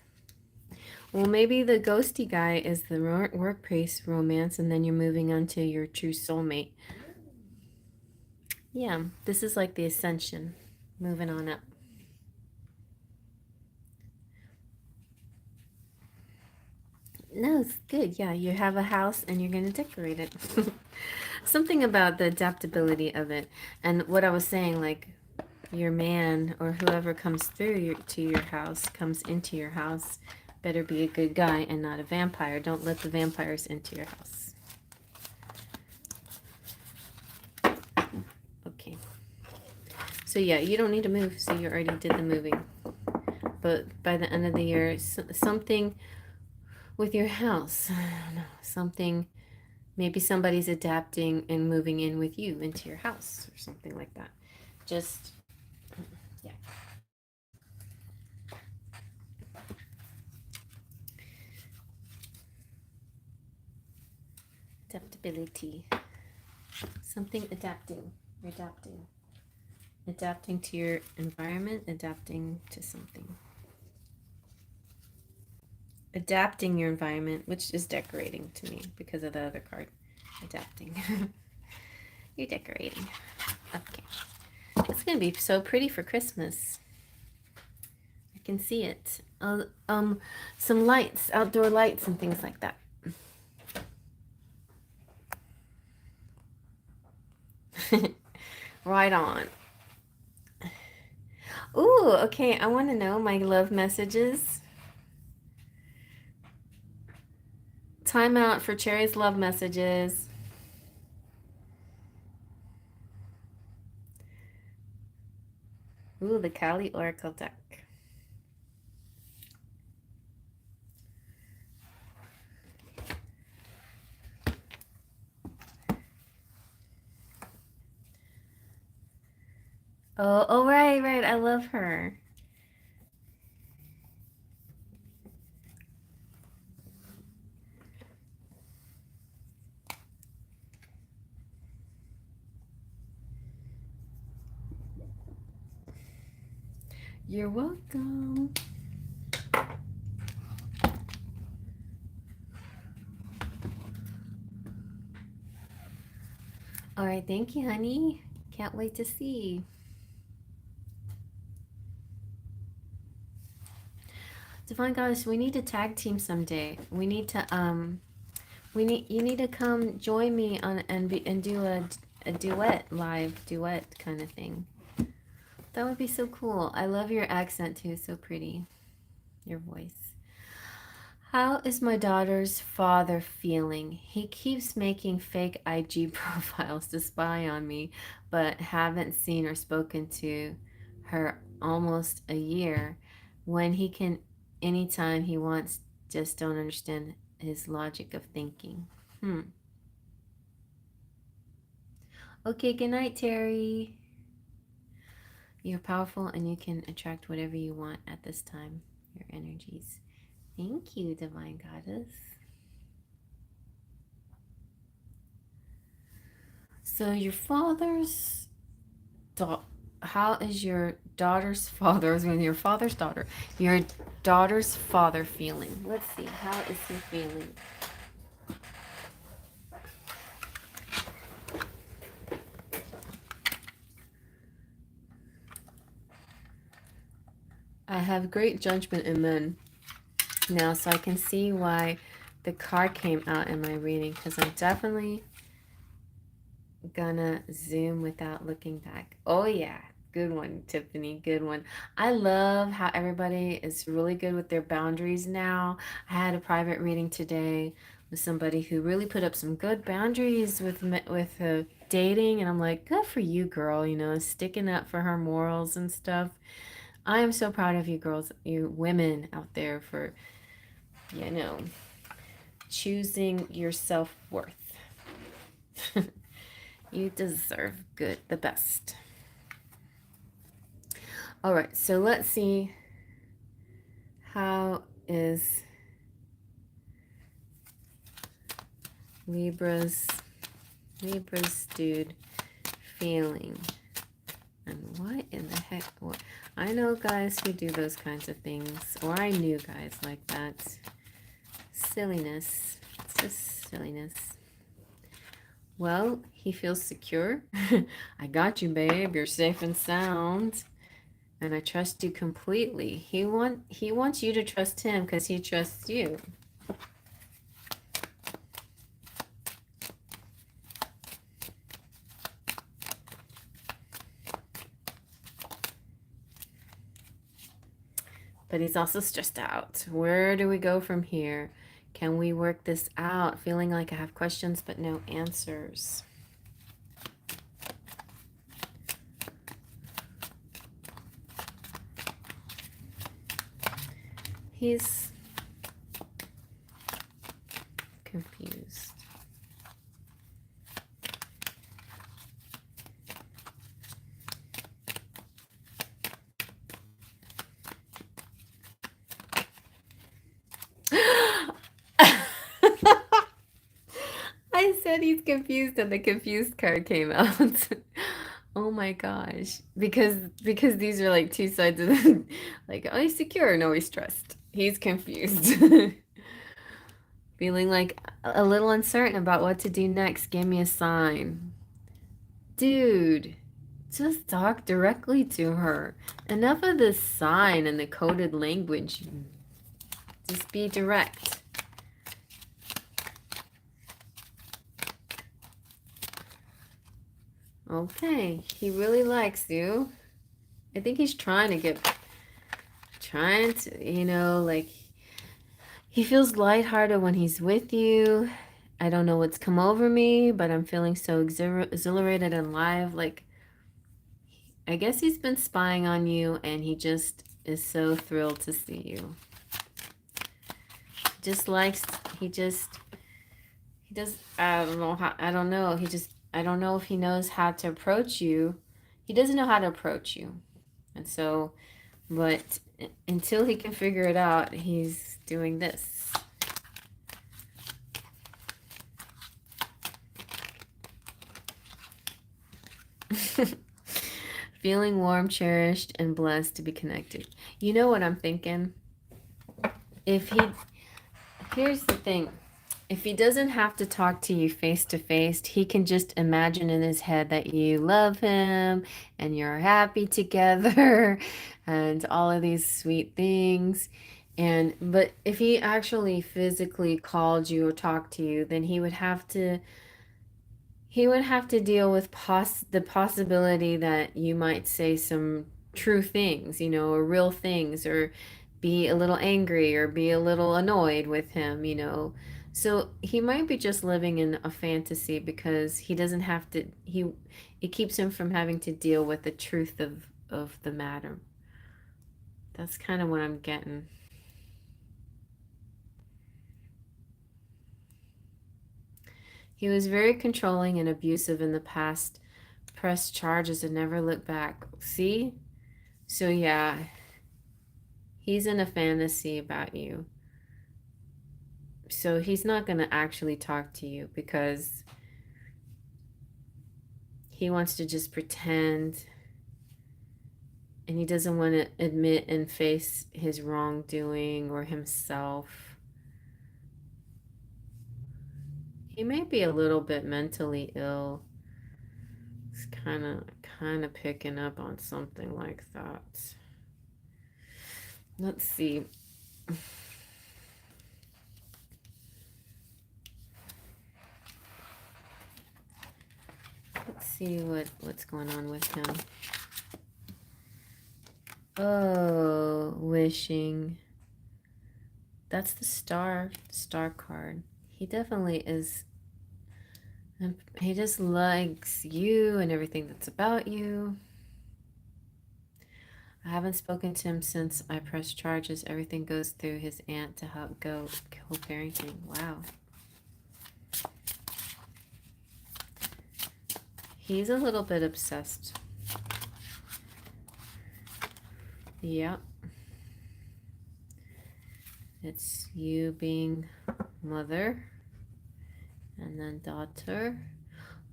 Well, maybe the ghosty guy is the workplace romance, and then you're moving on to your true soulmate. Yeah, this is like the ascension. Moving on up. No, it's good. Yeah, you have a house and you're going to decorate it. Something about the adaptability of it. And what I was saying, like, your man or whoever comes through to your house, comes into your house, better be a good guy and not a vampire. Don't let the vampires into your house. Okay. So yeah, you don't need to move, so you already did the moving. But by the end of the year, something with your house, I don't know, something, maybe somebody's adapting and moving in with you into your house or something like that. Just, yeah. Adaptability. Something adapting. You're adapting. Adapting to your environment, adapting to something. Adapting your environment, which is decorating to me because of the other card. Adapting. You're decorating. Okay. It's going to be so pretty for Christmas. I can see it. Some lights, outdoor lights and things like that. Right on. Ooh, okay. I want to know my love messages. Time out for Cherry's love messages. Ooh, the Kali Oracle deck. Oh, right, right. I love her. You're welcome. All right, thank you, honey. Can't wait to see. Divine Goddess, we need to tag team someday. We need to you need to come join me on and do a duet, live duet kind of thing. That would be so cool. I love your accent too, so pretty. Your voice. How is my daughter's father feeling? He keeps making fake IG profiles to spy on me, but haven't seen or spoken to her almost a year. When he can, anytime he wants, just don't understand his logic of thinking. Okay, good night, Terry. You're powerful and you can attract whatever you want at this time. Your energies. Thank you, Divine Goddess. So your father's how is your daughter's father? I was going to your father's daughter. Your daughter's father feeling. Let's see. How is he feeling? I have great judgment in men now, so I can see why the card came out in my reading, because I'm definitely gonna zoom without looking back. Oh yeah, good one, Tiffany, good one. I love how everybody is really good with their boundaries now. I had a private reading today with somebody who really put up some good boundaries with dating, and I'm like, good for you, girl, you know, sticking up for her morals and stuff. I am so proud of you girls, you women out there, for, you know, choosing your self-worth. You deserve good, the best. All right, so let's see, how is Libra's dude feeling? And what in the heck? What? I know guys who do those kinds of things, or I knew guys like that. Silliness. It's just silliness. Well, he feels secure. I got you, babe. You're safe and sound. And I trust you completely. He wants you to trust him because he trusts you. But he's also stressed out. Where do we go from here? Can we work this out? Feeling like I have questions but no answers. He's confused. I said he's confused and the confused card came out. Oh my gosh. Because these are like two sides of the like, oh, he's secure, no, he's stressed. He's confused. Feeling like a little uncertain about what to do next. Give me a sign. Dude, just talk directly to her. Enough of this sign and the coded language. Just be direct. Okay, he really likes you. I think he's trying to, like, he feels lighthearted when he's with you. I don't know what's come over me, but I'm feeling so exhilarated and live. Like, I guess he's been spying on you and he just is so thrilled to see you. Just likes, he does, I don't know how, I don't know. I don't know if he knows how to approach you. He doesn't know how to approach you. And so, but until he can figure it out, he's doing this. Feeling warm, cherished, and blessed to be connected. You know what I'm thinking? Here's the thing. If he doesn't have to talk to you face to face, he can just imagine in his head that you love him and you're happy together and all of these sweet things. But if he actually physically called you or talked to you, then he would have to deal with the possibility that you might say some true things, or real things, or be a little angry or be a little annoyed with him. So he might be just living in a fantasy because he doesn't have to, it keeps him from having to deal with the truth of the matter. That's kind of what I'm getting. He was very controlling and abusive in the past, pressed charges and never looked back. See? So yeah, he's in a fantasy about you. So he's not going to actually talk to you because he wants to just pretend and he doesn't want to admit and face his wrongdoing or himself. He may be a little bit mentally ill. It's kind of picking up on something like that. Let's see. Let's see what's going on with him. Oh, wishing. That's the star card. He definitely is. He just likes you and everything that's about you. I haven't spoken to him since I pressed charges. Everything goes through his aunt to help go co-parenting. Wow. He's a little bit obsessed. Yep. It's you being mother and then daughter.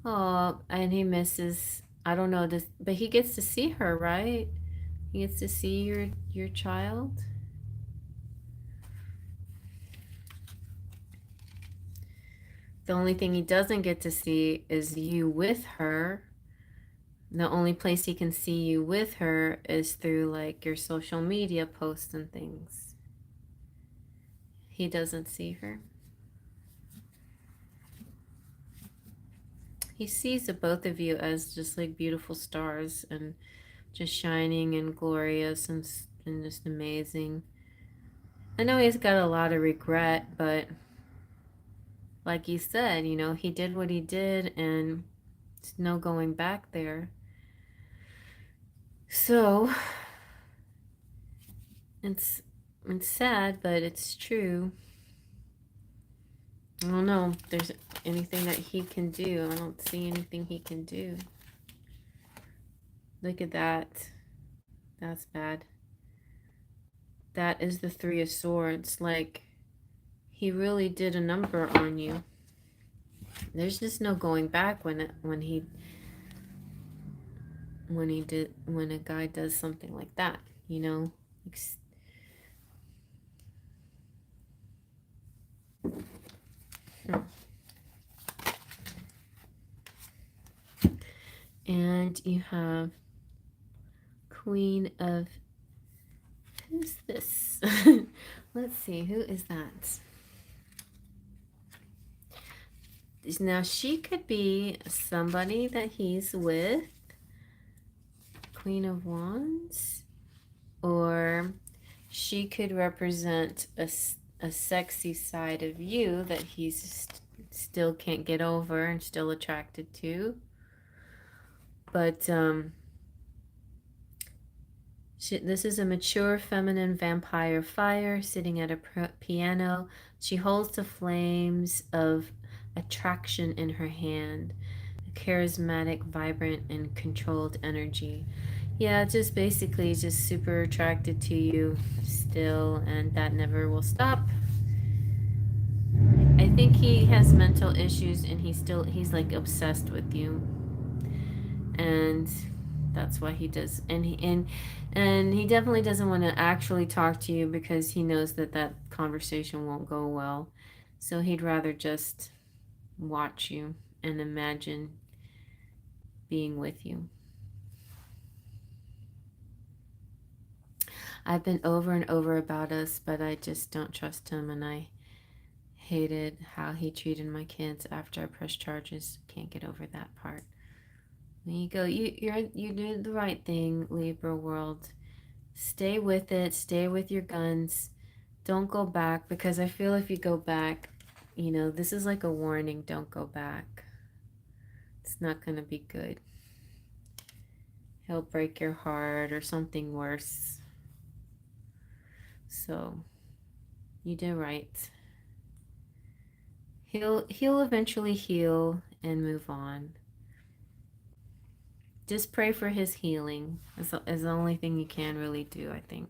Oh, and he misses, I don't know this, but he gets to see her, right? He gets to see your child. The only thing he doesn't get to see is you with her. The only place he can see you with her is through like your social media posts and things. He doesn't see her. He sees the both of you as just like beautiful stars and just shining and glorious and just amazing. I know he's got a lot of regret, but like you said, you know, he did what he did and there's no going back there. So it's it's sad, but it's true. I don't know if there's anything that he can do. I don't see anything he can do. Look at that. That's bad. That is the Three of Swords. Like, he really did a number on you. There's just no going back when a guy does something like that, you know? And you have Queen of, who's this? Let's see, who is that? Now she could be somebody that he's with, Queen of Wands, or she could represent a sexy side of you that he's still can't get over and still attracted to. But this is a mature feminine vampire fire sitting at a piano. She holds the flames of attraction in her hand, a charismatic, vibrant, and controlled energy. Yeah, just basically just super attracted to you still, and that never will stop. I think he has mental issues and he's like obsessed with you. And that's why he does, and he definitely doesn't want to actually talk to you because he knows that that conversation won't go well. So he'd rather just watch you and imagine being with you. I've been over and over about us, but I just don't trust him, and I hated how he treated my kids after I pressed charges. Can't get over that part. There you go. You did the right thing, Libra world. Stay with it. Stay with your guns. Don't go back, because I feel if you go back, you know, this is like a warning. Don't go back. It's not going to be good. He'll break your heart or something worse. So you did right. He'll eventually heal and move on. Just pray for his healing. Is the only thing you can really do, I think.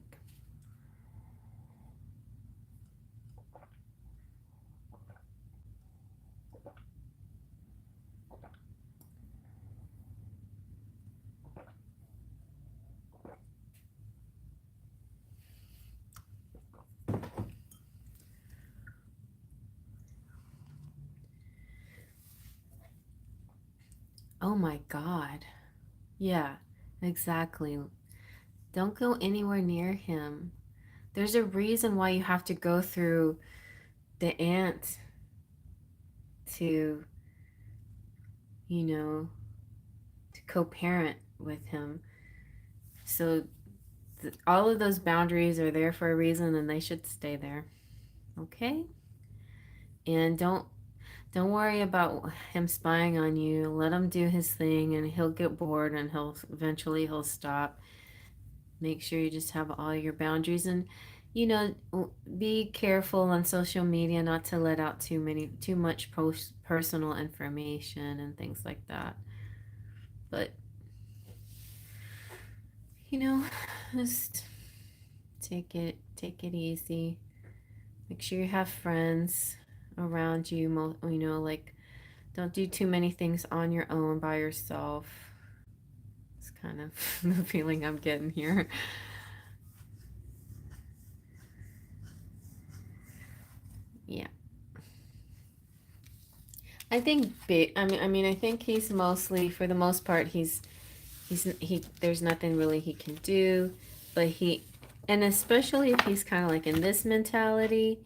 Oh my God. Yeah, exactly. Don't go anywhere near him. There's a reason why you have to go through the aunt to, you know, to co-parent with him. So all of those boundaries are there for a reason, and they should stay there. Okay? And don't worry about him spying on you. Let him do his thing, and he'll get bored, and he'll stop. Make sure you just have all your boundaries, and you know, be careful on social media not to let out too much personal information and things like that. But you know, just take it easy. Make sure you have friends around you. You know, like, don't do too many things on your own by yourself. It's kind of the feeling I'm getting here. Yeah. I think I mean I think he's mostly, for the most part, he's there's nothing really he can do, but and especially if he's kind of like in this mentality,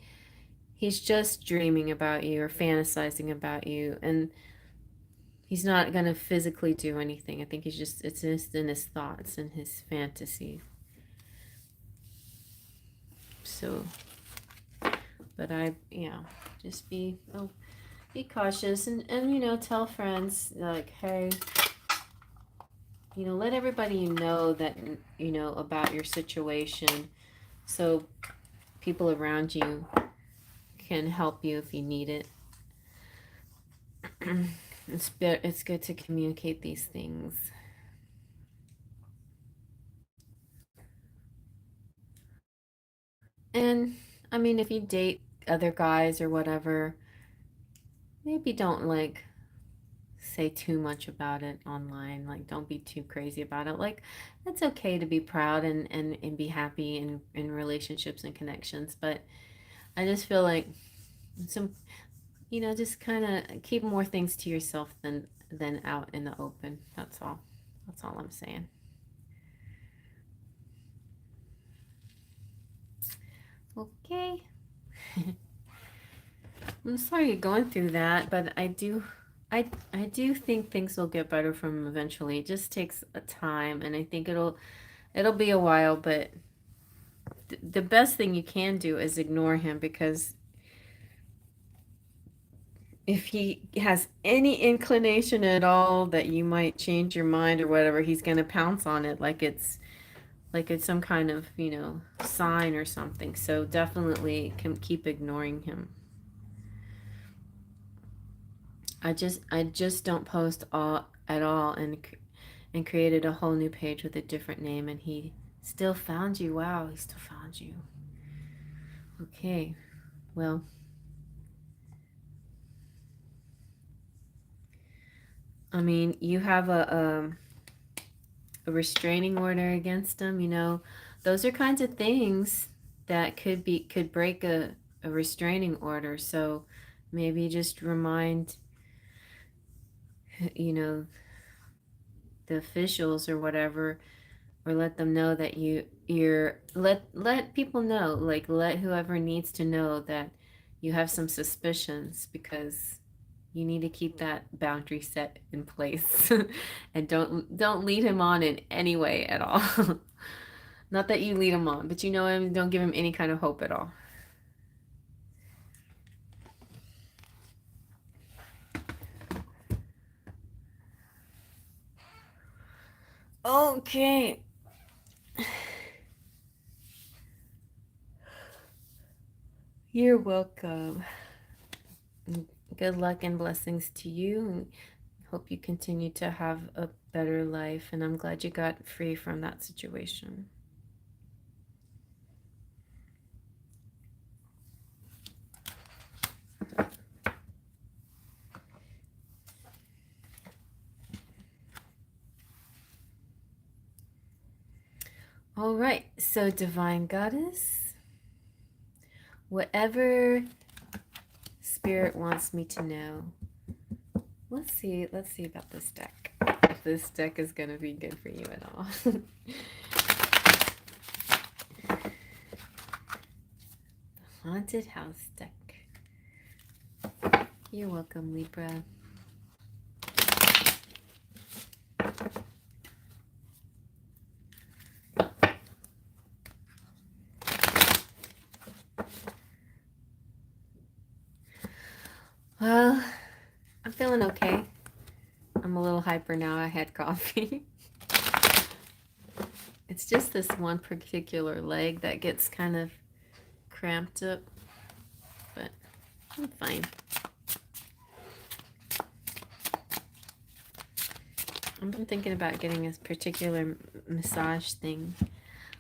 he's just dreaming about you or fantasizing about you, and he's not going to physically do anything. I think it's just in his thoughts and his fantasy. So, but just be cautious and tell friends like, hey, let everybody know that about your situation, so people around you can help you if you need it. It's good to communicate these things. And I mean, if you date other guys or whatever, maybe don't like say too much about it online. Like, don't be too crazy about it. Like, it's okay to be proud and be happy in relationships and connections, but I just feel like some just kind of keep more things to yourself than out in the open. That's all I'm saying. Okay. I'm sorry you're going through that, but I do think things will get better from him eventually. It just takes a time, and I think it'll be a while, but the best thing you can do is ignore him, because if he has any inclination at all that you might change your mind or whatever, he's going to pounce on it like it's some kind of, sign or something. So definitely can keep ignoring him. I just don't post all at all, and created a whole new page with a different name, and he still found you. Wow, he still found you. Okay. Well, I mean, you have a restraining order against him, those are kinds of things that could break a restraining order. So maybe just remind, you know, the officials or whatever, or let them know that let people know, like let whoever needs to know that you have some suspicions, because you need to keep that boundary set in place. And don't lead him on in any way at all. Not that you lead him on, but don't give him any kind of hope at all. Okay. You're welcome. Good luck and blessings to you, and hope you continue to have a better life, and I'm glad you got free from that situation. All right, so Divine Goddess, whatever Spirit wants me to know. Let's see about this deck. If this deck is going to be good for you at all. Haunted House deck. You're welcome, Libra. Well, I'm feeling okay. I'm a little hyper now. I had coffee. It's just this one particular leg that gets kind of cramped up, but I'm fine. I've been thinking about getting a particular massage thing.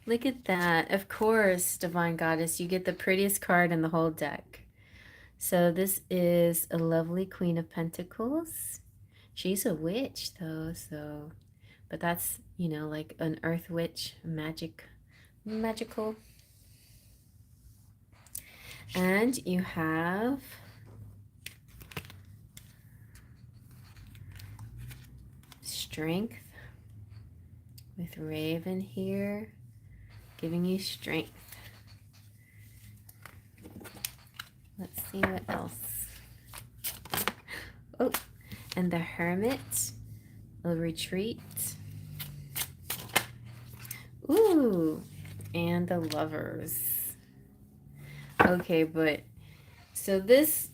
Look at that. Of course, Divine Goddess, you get the prettiest card in the whole deck. So this is a lovely Queen of Pentacles. She's a witch, though, so... But that's, like an earth witch, magical. And you have... Strength. with Raven here, giving you strength. Let's see what else. Oh, and the Hermit, a retreat. Ooh, and the Lovers. Okay, but so this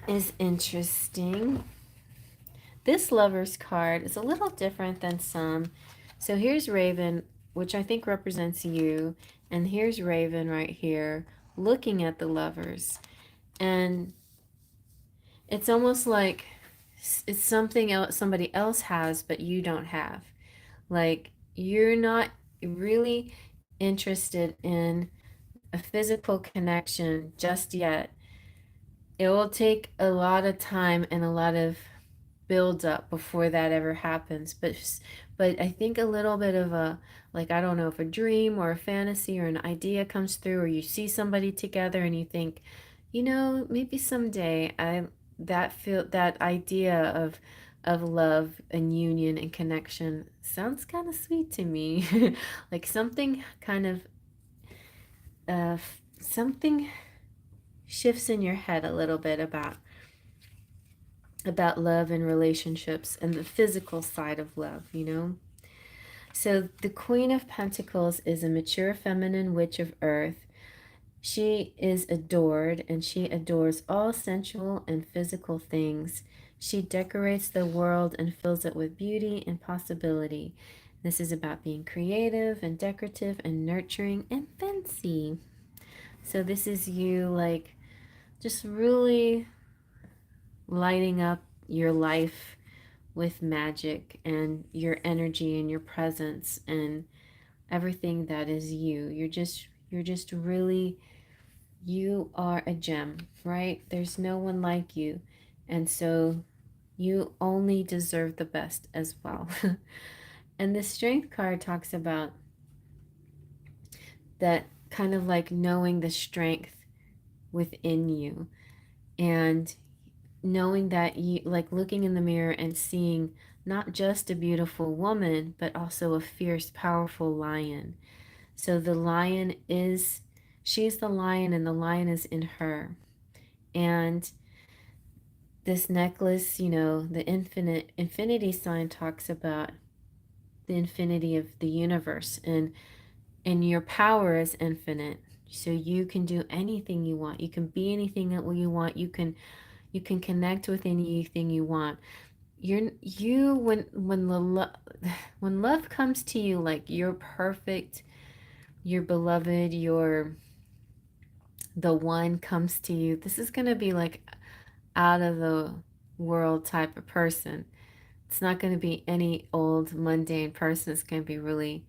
is interesting. This Lovers card is a little different than some. So here's Raven, which I think represents you, and here's Raven right here looking at the Lovers. And it's almost like it's something else somebody else has but you don't have. Like you're not really interested in a physical connection just yet. It will take a lot of time and a lot of build up before that ever happens. But I think a little bit of a, like, I don't know, if a dream or a fantasy or an idea comes through, or you see somebody together and you think, you know, maybe someday that idea of love and union and connection sounds kind of sweet to me. Like something kind of something shifts in your head a little bit about love and relationships and the physical side of love, you know? So the Queen of Pentacles is a mature feminine witch of earth. She is adored and she adores all sensual and physical things. She decorates the world and fills it with beauty and possibility. This is about being creative and decorative and nurturing and fancy. So this is you, like, just really lighting up your life with magic and your energy and your presence and everything that is you. You're just really, you are a gem, right? There's no one like you. And so you only deserve the best as well. And the strength card talks about that, kind of like knowing the strength within you and knowing that you, like, looking in the mirror and seeing not just a beautiful woman but also a fierce, powerful lion. So the lion is, she's the lion and the lion is in her. And this necklace, you know, the infinity sign talks about the infinity of the universe, and your power is infinite. So you can do anything you want. You can be anything that you want. You can connect with anything you want. You when love comes to you, like you're perfect, your beloved, your the one comes to you. This is going to be like out of the world type of person. It's not going to be any old mundane person. It's going to be really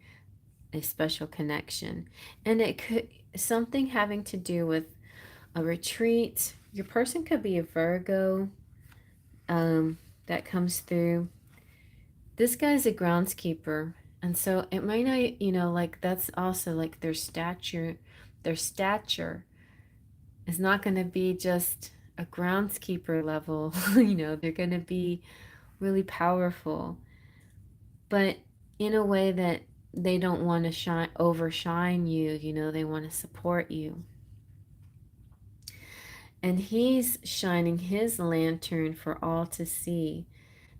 a special connection. And it could, something having to do with a retreat. Your person could be a Virgo, that comes through. This guy's a groundskeeper, and so it might not, you know, like that's also like their stature is not going to be just a groundskeeper level. You know, they're going to be really powerful, but in a way that they don't want to overshine you, you know, they want to support you. And he's shining his lantern for all to see.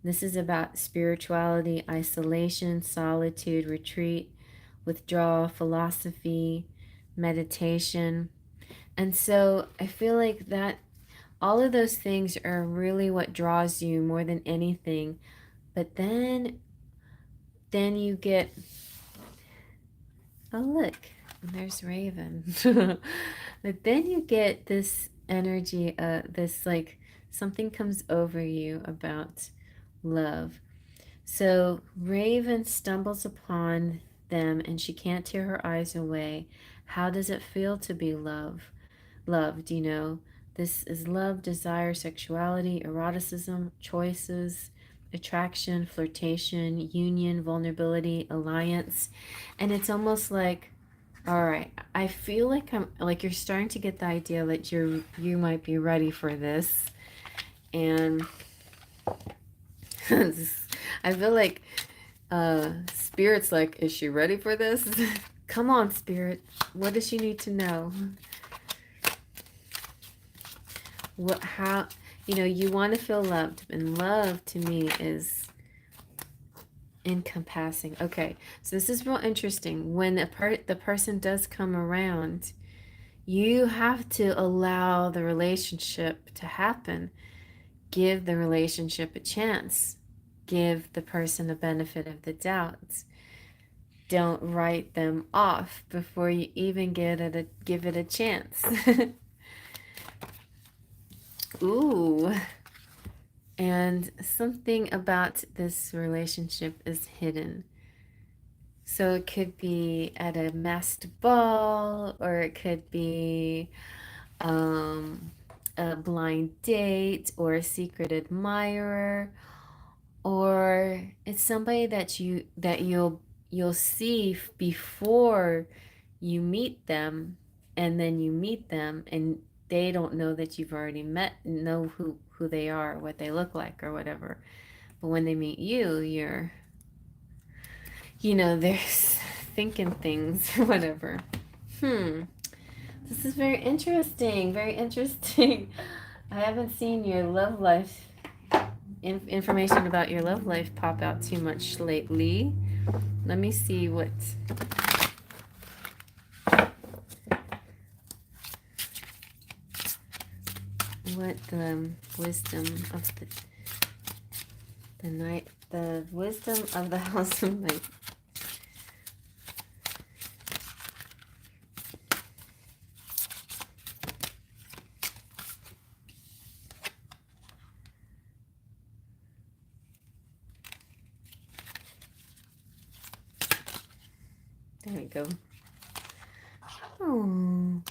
This is about spirituality, isolation, solitude, retreat, withdrawal, philosophy, meditation. And so I feel like that all of those things are really what draws you more than anything. But then you get, oh look, there's Raven. But then you get this energy, this, like, something comes over you about love. So Raven stumbles upon them and she can't tear her eyes away. How does it feel to be loved, you know? This is love, desire, sexuality, eroticism, choices, attraction, flirtation, union, vulnerability, alliance. And it's almost like, all right, I feel like I'm like, you're starting to get the idea that you might be ready for this. And I feel like Spirit's like, is she ready for this? Come on, Spirit. What does she need to know? How, you want to feel loved, and love to me is encompassing. Okay, so this is real interesting. When the person does come around, you have to allow the relationship to happen. Give the relationship a chance. Give the person the benefit of the doubt. Don't write them off before you even give it a chance. Ooh. And something about this relationship is hidden. So it could be at a masked ball, or it could be a blind date, or a secret admirer, or it's somebody that you'll see before you meet them, and then you meet them and they don't know that you've already know who they are, what they look like, or whatever. But when they meet you, there's thinking things, whatever. This is very interesting, very interesting. I haven't seen your love life information about your love life pop out too much lately. Let me see what the wisdom of the night, the wisdom of the house of night. There we go. Oh,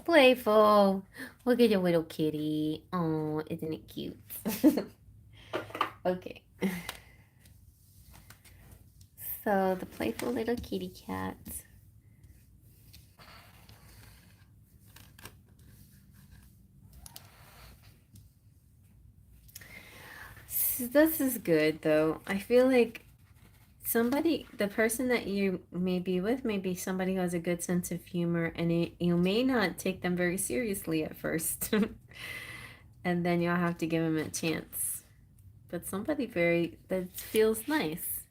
playful. Look at your little kitty. Oh, isn't it cute? Okay. So the playful little kitty cat. This is good though. I feel like the person that you may be with, may be somebody who has a good sense of humor, and you may not take them very seriously at first. And then you'll have to give them a chance. But somebody that feels nice.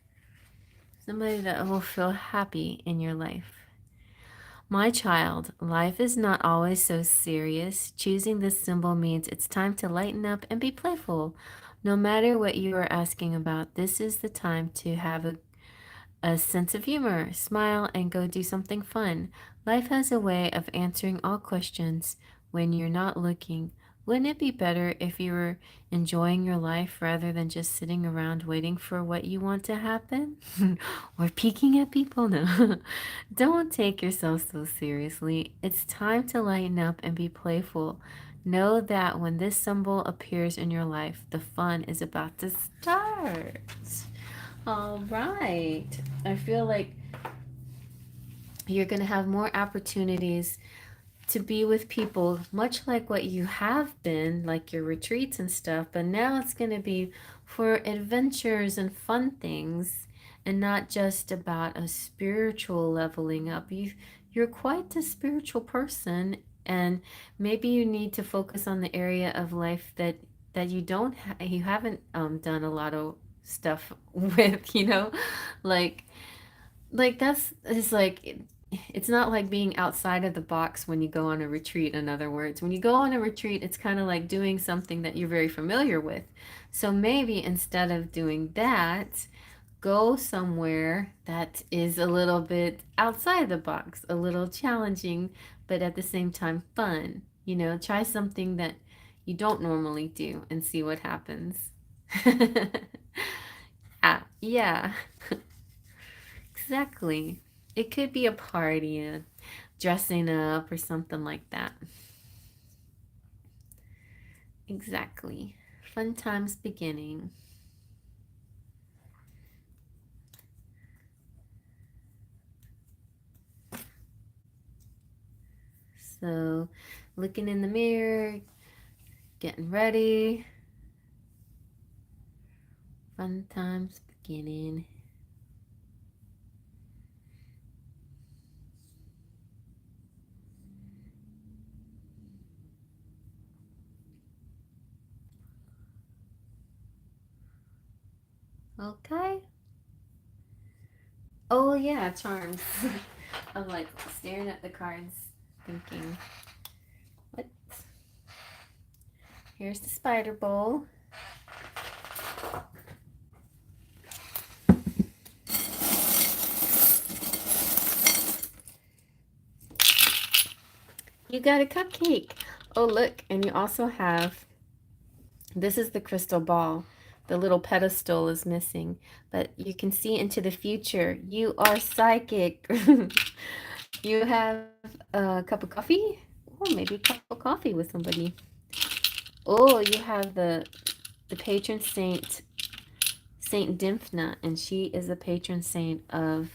Somebody that will feel happy in your life. My child, life is not always so serious. Choosing this symbol means it's time to lighten up and be playful. No matter what you are asking about, this is the time to have a sense of humor, smile, and go do something fun. Life has a way of answering all questions when you're not looking. Wouldn't it be better if you were enjoying your life rather than just sitting around waiting for what you want to happen? Or peeking at people? No. Don't take yourself so seriously. It's time to lighten up and be playful. Know that when this symbol appears in your life, the fun is about to start. All right. I feel like you're going to have more opportunities to be with people, much like what you have been, like your retreats and stuff, but now it's going to be for adventures and fun things, and not just about a spiritual leveling up. You're quite a spiritual person, and maybe you need to focus on the area of life that you haven't done a lot of stuff with, like that's it's like it's not like being outside of the box when you go on a retreat. In other words, when you go on a retreat, it's kind of like doing something that you're very familiar with. So maybe instead of doing that, go somewhere that is a little bit outside the box, a little challenging, but at the same time fun. Try something that you don't normally do and see what happens. Yeah. Exactly. It could be a party, dressing up, or something like that. Exactly. Fun times beginning. So, looking in the mirror, getting ready. Fun times beginning. Okay. Oh yeah, charms. I'm like staring at the cards, thinking, what? Here's the spider bowl. You got a cupcake. Oh look, and you also have, this is the crystal ball. The little pedestal is missing, but you can see into the future. You are psychic. You have a cup of coffee, or maybe a cup of coffee with somebody. Oh, you have the patron saint, Saint Dymphna, and she is the patron saint of,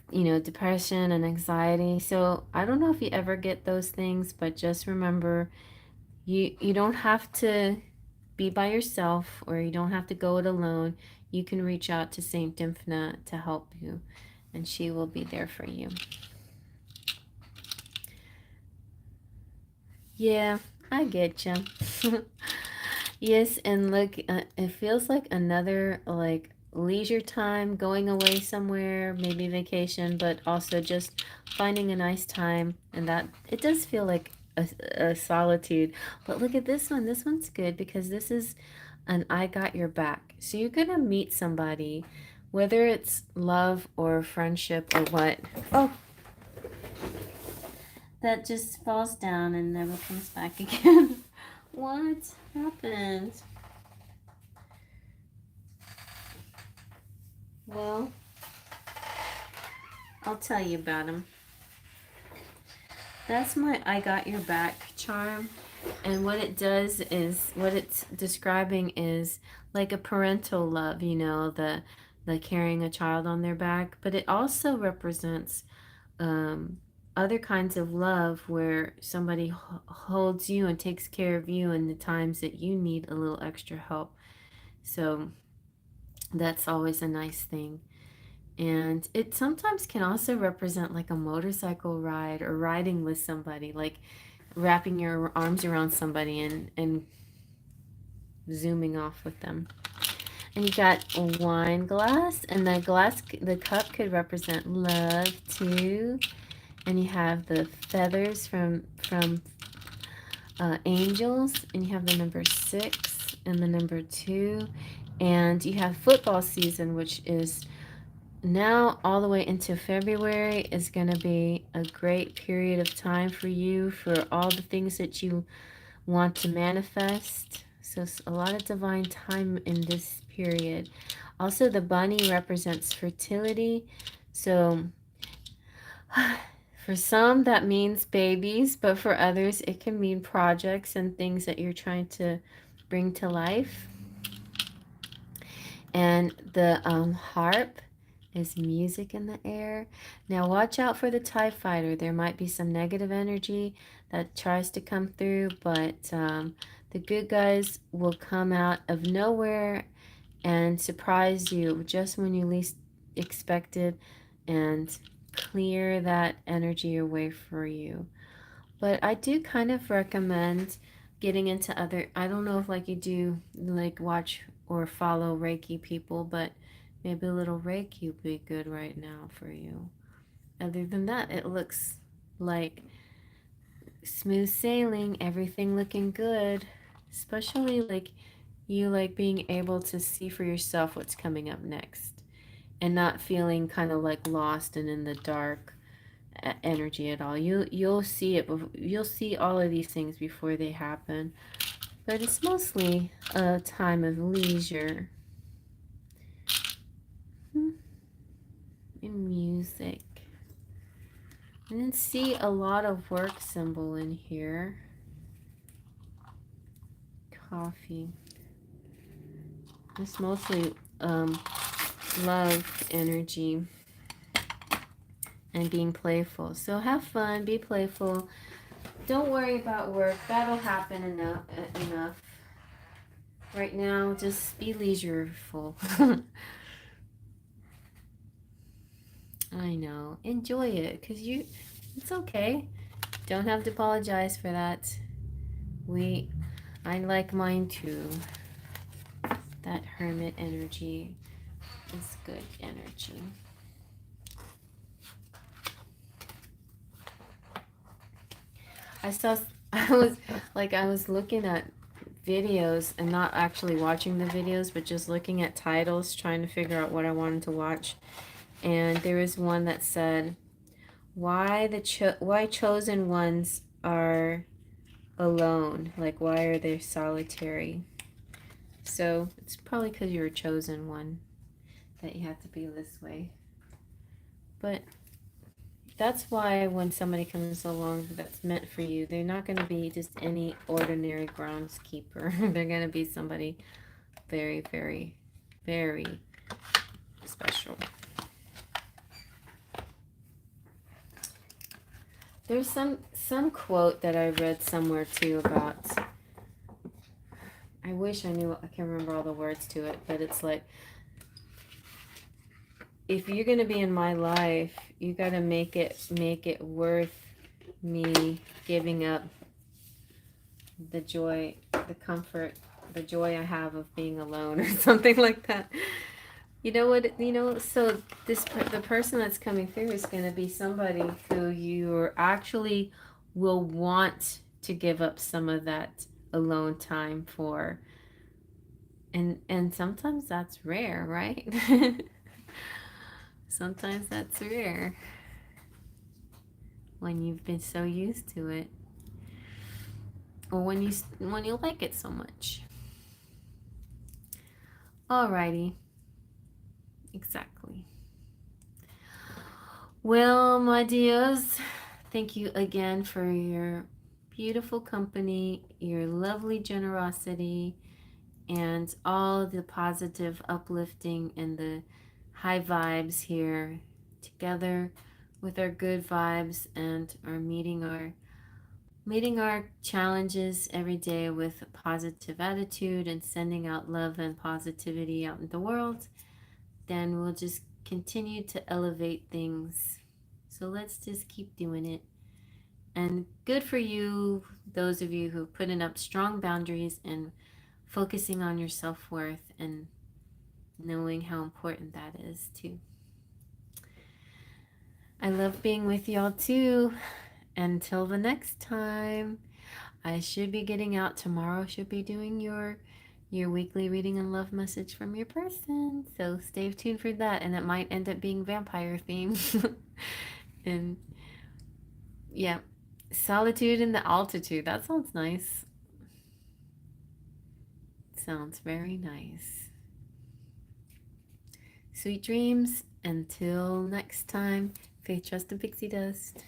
you know, depression and anxiety. So I don't know if you ever get those things, but just remember, you don't have to be by yourself, or you don't have to go it alone. You can reach out to Saint Dymphna to help you, and she will be there for you. Yeah, I get you. Yes, and look, it feels like another like leisure time, going away somewhere, maybe vacation, but also just finding a nice time, and that it does feel like a solitude. But look at this one. This one's good because this is an I got your back. So you're gonna meet somebody, whether it's love or friendship or what. Oh, that just falls down and never comes back again. What happened? Well, I'll tell you about him. That's my I got your back charm. And what it does is, what it's describing is like a parental love, you know, the carrying a child on their back. But it also represents um, other kinds of love where somebody holds you and takes care of you in the times that you need a little extra help. So that's always a nice thing. And it sometimes can also represent like a motorcycle ride or riding with somebody, like wrapping your arms around somebody and zooming off with them. And you got a wine glass, and the cup could represent love too. And you have the feathers from angels, and you have the number 6 and the number 2, and you have football season, which is now all the way into February is going to be a great period of time for you for all the things that you want to manifest. So it's a lot of divine time in this period. Also, the bunny represents fertility. So for some, that means babies, but for others, it can mean projects and things that you're trying to bring to life. And the harp is music in the air. Now watch out for the TIE fighter. There might be some negative energy that tries to come through, but the good guys will come out of nowhere and surprise you just when you least expect it and clear that energy away for you. But I do kind of recommend getting into other, I don't know if like you do like watch or follow Reiki people, but maybe a little Reiki would be good right now for you. Other than that, it looks like smooth sailing, everything looking good, especially like you like being able to see for yourself what's coming up next and not feeling kind of like lost and in the dark energy at all. You'll see it. You'll see all of these things before they happen. But it's mostly a time of leisure and music. I didn't see a lot of work symbol in here. Coffee. It's mostly love energy and being playful. So have fun, be playful. Don't worry about work. That'll happen enough. Right now, just be leisureful. I know. Enjoy it, because it's okay. Don't have to apologize for that. I like mine too. That hermit energy. is good energy. I was looking at videos and not actually watching the videos, but just looking at titles, trying to figure out what I wanted to watch. And there was one that said, why chosen ones are alone? Like, why are they solitary? So it's probably because you're a chosen one that you have to be this way. But that's why when somebody comes along that's meant for you, they're not going to be just any ordinary groundskeeper. They're going to be somebody very, very, very special. There's some quote that I read somewhere too about, I wish I knew, I can't remember all the words to it, but it's like, if you're going to be in my life, you got to make it worth me giving up the joy, the comfort, the joy I have of being alone, or something like that. You know what, so the person that's coming through is going to be somebody who you actually will want to give up some of that alone time for. And sometimes that's rare, right? Sometimes that's rare when you've been so used to it, or when you like it so much. Alrighty. Exactly. Well, my dears, thank you again for your beautiful company, your lovely generosity, and all the positive uplifting and the high vibes here together with our good vibes, and are meeting our challenges every day with a positive attitude and sending out love and positivity out in the world. Then we'll just continue to elevate things. So let's just keep doing it. And good for you, those of you who are putting up strong boundaries and focusing on your self-worth and knowing how important that is too. I love being with y'all too. Until the next time, I should be getting out tomorrow. Should be doing your weekly reading and love message from your person. So stay tuned for that, and it might end up being vampire themed. And yeah, solitude in the altitude. That sounds nice. Sounds very nice. Sweet dreams. Until next time, faith, trust, and pixie dust.